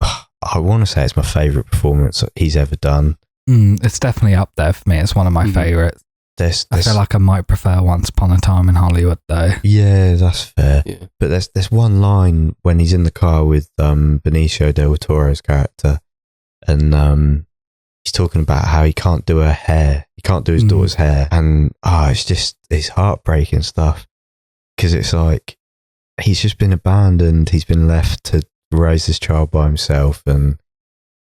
I want to say it's my favourite performance he's ever done. It's definitely up there for me. It's one of my favourites. I feel like I might prefer Once Upon a Time in Hollywood, though. Yeah, that's fair. Yeah. But there's one line when he's in the car with Benicio del Toro's character, and he's talking about how he can't do her hair, he can't do his daughter's hair, and it's heartbreaking stuff, because it's like he's just been abandoned, he's been left to raise this child by himself, and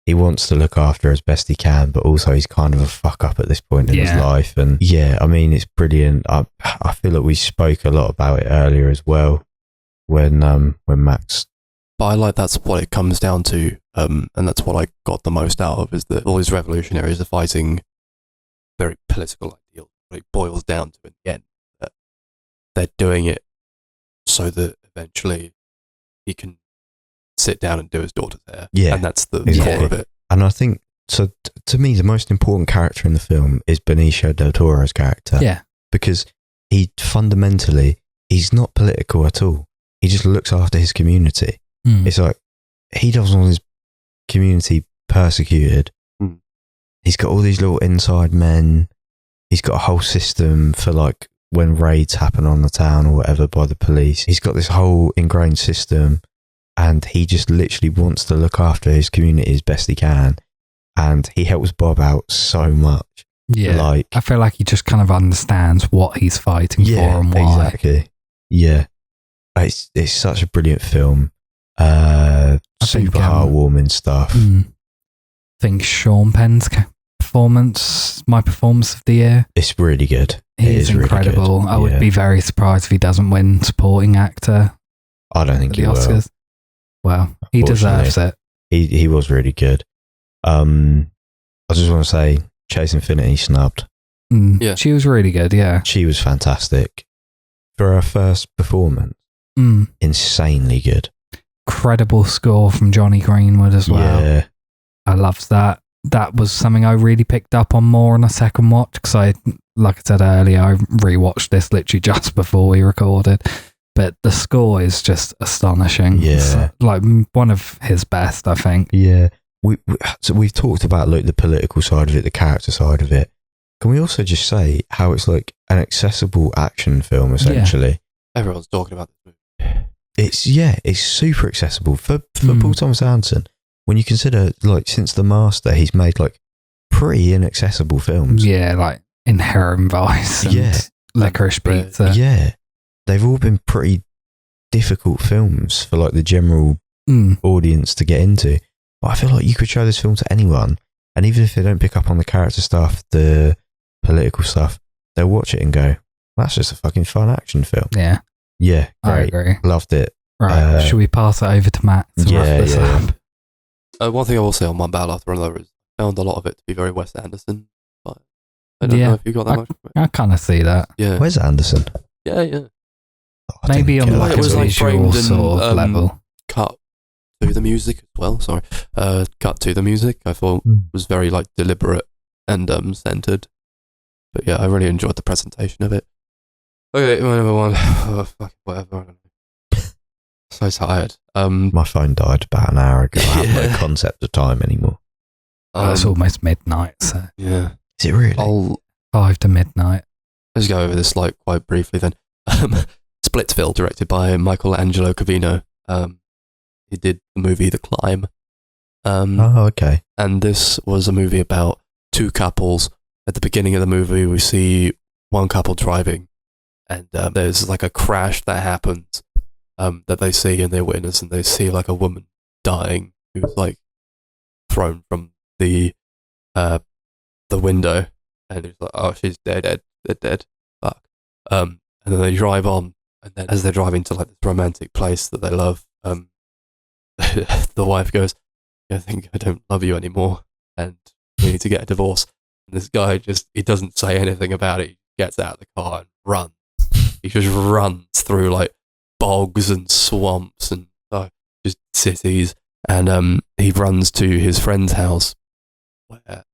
he wants to look after her as best he can, but also he's kind of a fuck up at this point in his life. And yeah, I mean, it's brilliant. I feel like we spoke a lot about it earlier as well when Max. But I like that's what it comes down to, and that's what I got the most out of, is that all these revolutionaries are fighting very political ideals. It boils down to, in the end, that they're doing it so that eventually he can sit down and do his daughter's hair. Yeah, and that's the exactly. core of it. And I think, so to me, the most important character in the film is Benicio del Toro's character. Yeah. Because he's not political at all. He just looks after his community. It's like, he doesn't want his community persecuted. He's got all these little inside men. He's got a whole system for like when raids happen on the town or whatever by the police. He's got this whole ingrained system, and he just literally wants to look after his community as best he can. And he helps Bob out so much. Yeah. Like, I feel like he just kind of understands what he's fighting for and why. Exactly. Yeah. It's such a brilliant film. Super heartwarming stuff. I think Sean Penn's my performance of the year. It's really good. He's incredible. Really good. I would be very surprised if he doesn't win supporting actor I don't think at the he will. Oscars. Well, he deserves it. He was really good. I just want to say, Chase Infinity snubbed. Yeah. She was really good, yeah. She was fantastic. For her first performance, insanely good. Incredible score from Johnny Greenwood as well. Yeah. I loved that. That was something I really picked up on more on a second watch, because like I said earlier, I rewatched this literally just before we recorded. But the score is just astonishing. Yeah. It's like one of his best, I think. Yeah. So we've talked about like the political side of it, the character side of it. Can we also just say how it's like an accessible action film, essentially? Yeah. Everyone's talking about this movie. It's super accessible for Paul Thomas Anderson. When you consider, like, since The Master, he's made like pretty inaccessible films. Yeah, like Inherent Vice and Licorice Pizza. Yeah. They've all been pretty difficult films for like the general audience to get into. But I feel like you could show this film to anyone, and even if they don't pick up on the character stuff, the political stuff, they'll watch it and go, that's just a fucking fun action film. Yeah. Yeah, great. I agree. Loved it. Right, should we pass it over to Matt to wrap this up? One thing I will say on One Battle After Another is I found a lot of it to be very Wes Anderson. But I don't know if you got that much from it. I kind of see that. Yeah. Where's Anderson? Yeah. Maybe on like it was a like visual framed sort of and level. cut to the music as well. Sorry, cut to the music. I thought was very like deliberate and centered. But yeah, I really enjoyed the presentation of it. Okay, my number one. Oh, fuck, whatever. I don't know. So tired. My phone died about an hour ago. I have no concept of time anymore. It's almost midnight, so Yeah. Is it really? I'll 5 to midnight. let's go over this like quite briefly then. Splitsville, directed by Michelangelo Covino. He did the movie The Climb. Okay. And this was a movie about two couples. At the beginning of the movie, we see one couple driving, and there's like a crash that happens that they see and they witness, and they see like a woman dying who's like thrown from the window, and it's like, oh, she's dead, fuck. And then they drive on, and then as they're driving to like this romantic place that they love, the wife goes, I think I don't love you anymore, and we need to get a divorce. And this guy he doesn't say anything about it. He gets out of the car and runs. He just runs through like bogs and swamps and just cities. And he runs to his friend's house where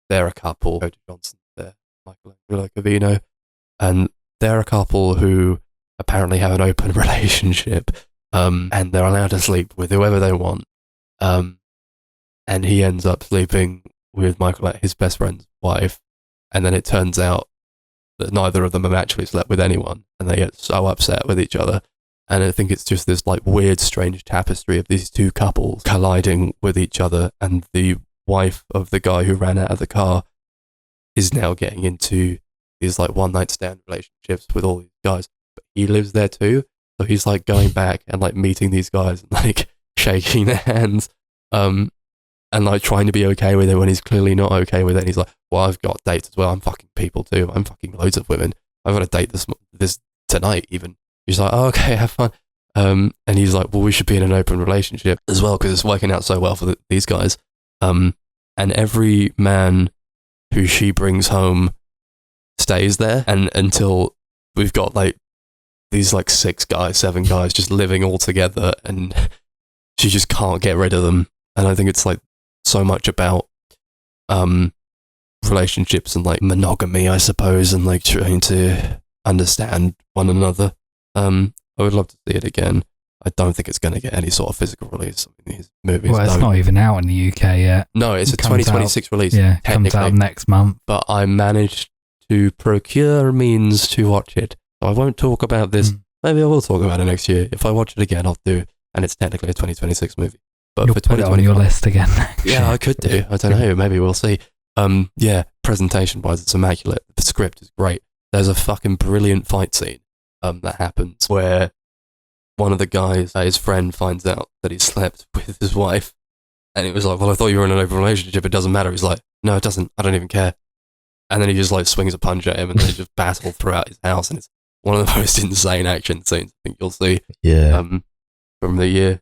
they're a couple, Cody Johnson there, Michelangelo Covino, and they're a couple who apparently have an open relationship, and they're allowed to sleep with whoever they want. And he ends up sleeping with his best friend's wife, and then it turns out that neither of them have actually slept with anyone, and they get so upset with each other. And I think it's just this like weird, strange tapestry of these two couples colliding with each other, and the wife of the guy who ran out of the car is now getting into these like one-night stand relationships with all these guys. But he lives there too, so he's like going back and like meeting these guys and like shaking their hands, and like trying to be okay with it when he's clearly not okay with it. And he's like, well, I've got dates as well. I'm fucking people too. I'm fucking loads of women. I've got a date this tonight even. He's like, oh, okay, have fun. And he's like, well, we should be in an open relationship as well because it's working out so well for these guys. And every man who she brings home stays there, and until we've got like these like 7 guys just living all together, and she just can't get rid of them. And I think it's like so much about relationships and like monogamy, I suppose, and like trying to understand one another. I would love to see it again. I don't think it's going to get any sort of physical release. I mean, these movies. Well, it's not even out in the UK yet. No, it's a 2026 release. Yeah, it comes out next month. But I managed to procure means to watch it. So I won't talk about this. Maybe I will talk about it next year. If I watch it again, I'll do. And it's technically a 2026 movie. But You'll for put it on your list again next year. Yeah, I could do. I don't know. Maybe we'll see. Yeah, presentation-wise, it's immaculate. The script is great. There's a fucking brilliant fight scene that happens where one of the guys, his friend, finds out that he slept with his wife, and it was like, well, I thought you were in an open relationship, it doesn't matter. He's like, no, it doesn't, I don't even care. And then he just like swings a punch at him, and they just battle throughout his house, and it's one of the most insane action scenes I think you'll see from the year.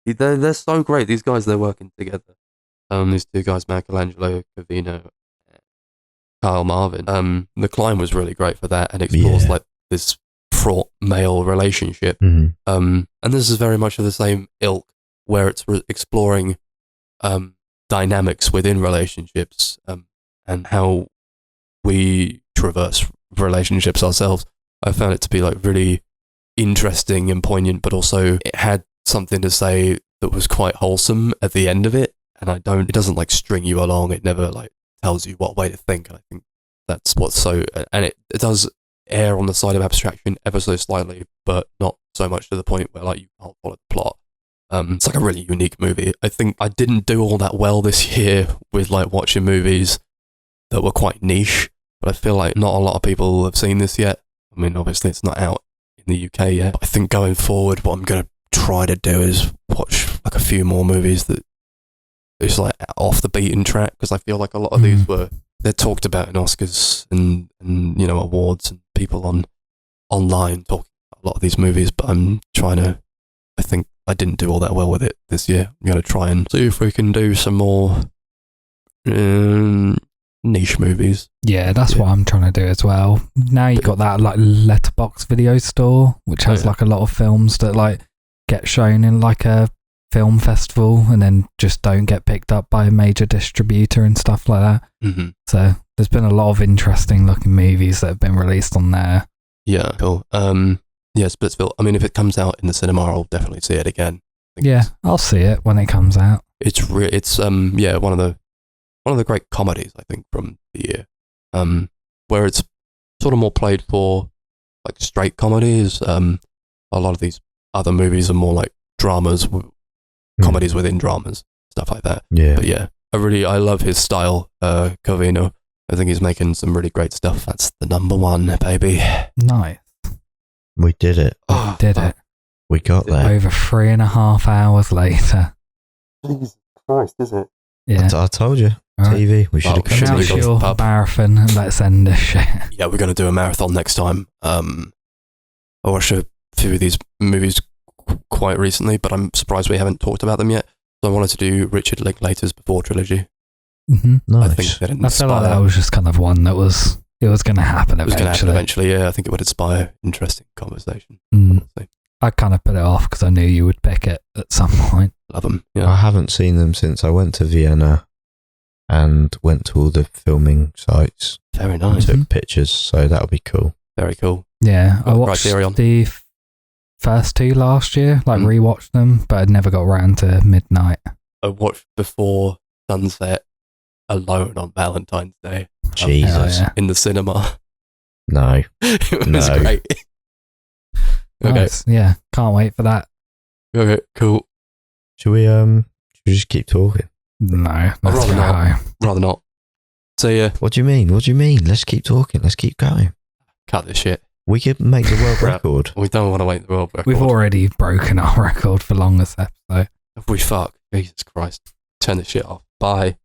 They're so great, these guys. They're working together, these two guys, Michelangelo Covino, Kyle Marvin. The Climb was really great for that, and explores like this fraught male relationship. And this is very much of the same ilk, where it's exploring dynamics within relationships, and how we traverse relationships ourselves. I found it to be like really interesting and poignant, but also it had something to say that was quite wholesome at the end of it. And it doesn't like string you along. It never like tells you what way to think. And I think that's what's so, and it does err on the side of abstraction ever so slightly, but not so much to the point where like you can't follow the plot. It's like a really unique movie. I think I didn't do all that well this year with like watching movies that were quite niche, but I feel like not a lot of people have seen this yet. I mean, obviously it's not out in the UK yet. But I think going forward, what I'm going to try to do is watch like a few more movies that is like off the beaten track, because I feel like a lot of these they're talked about in Oscars and you know, awards, and people online talking about a lot of these movies, but I'm trying to, I think I didn't do all that well with it this year. I'm going to try and see if we can do some more niche movies. Yeah, that's what I'm trying to do as well. Now you've got that like letterbox video store, which has like a lot of films that like get shown in like a film festival and then just don't get picked up by a major distributor and stuff like that. So there's been a lot of interesting looking movies that have been released on there. Yeah, cool. Yeah, Splitsville. I mean, if it comes out in the cinema, I'll definitely see it again. Yeah, I'll see it when it comes out. It's one of the great comedies I think from the year. Where it's sort of more played for like straight comedies. A lot of these other movies are more like dramas, comedies within dramas, stuff like that. Yeah. But yeah, I love his style, Covino. I think he's making some really great stuff. That's the number one, baby. Nice. We did it. We did it. We got there. Over 3.5 hours later. Jesus Christ, is it? Yeah. I told you. Right. TV. We should have come Finish to the your marathon and let's end this shit. Yeah, we're going to do a marathon next time. I watched a few of these movies quite recently, but I'm surprised we haven't talked about them yet. So I wanted to do Richard Linklater's Before trilogy. Nice. I think that I feel like that was just kind of one that was going to happen eventually. It was going to happen eventually, yeah. I think it would inspire interesting conversation. I kind of put it off because I knew you would pick it at some point. Love them, yeah. I haven't seen them since I went to Vienna and went to all the filming sites. Very nice. Took pictures, so that'll be cool. Very cool. Yeah, I watched the first two last year, like rewatched them, but I'd never got around to Midnight. I watched Before Sunset alone on Valentine's Day. Jesus. In the cinema. No. It was No. great. Okay. Nice. Yeah, can't wait for that. Okay, cool. Should we just keep talking? No, I'd let's rather go not. home. Rather not. So yeah, What do you mean? What do you mean? Let's keep talking. Let's keep going. cut this shit. We could make the world record. We don't want to wait the world record. We've already broken our record for longest episode. If we fuck, Jesus Christ. Turn this shit off. Bye.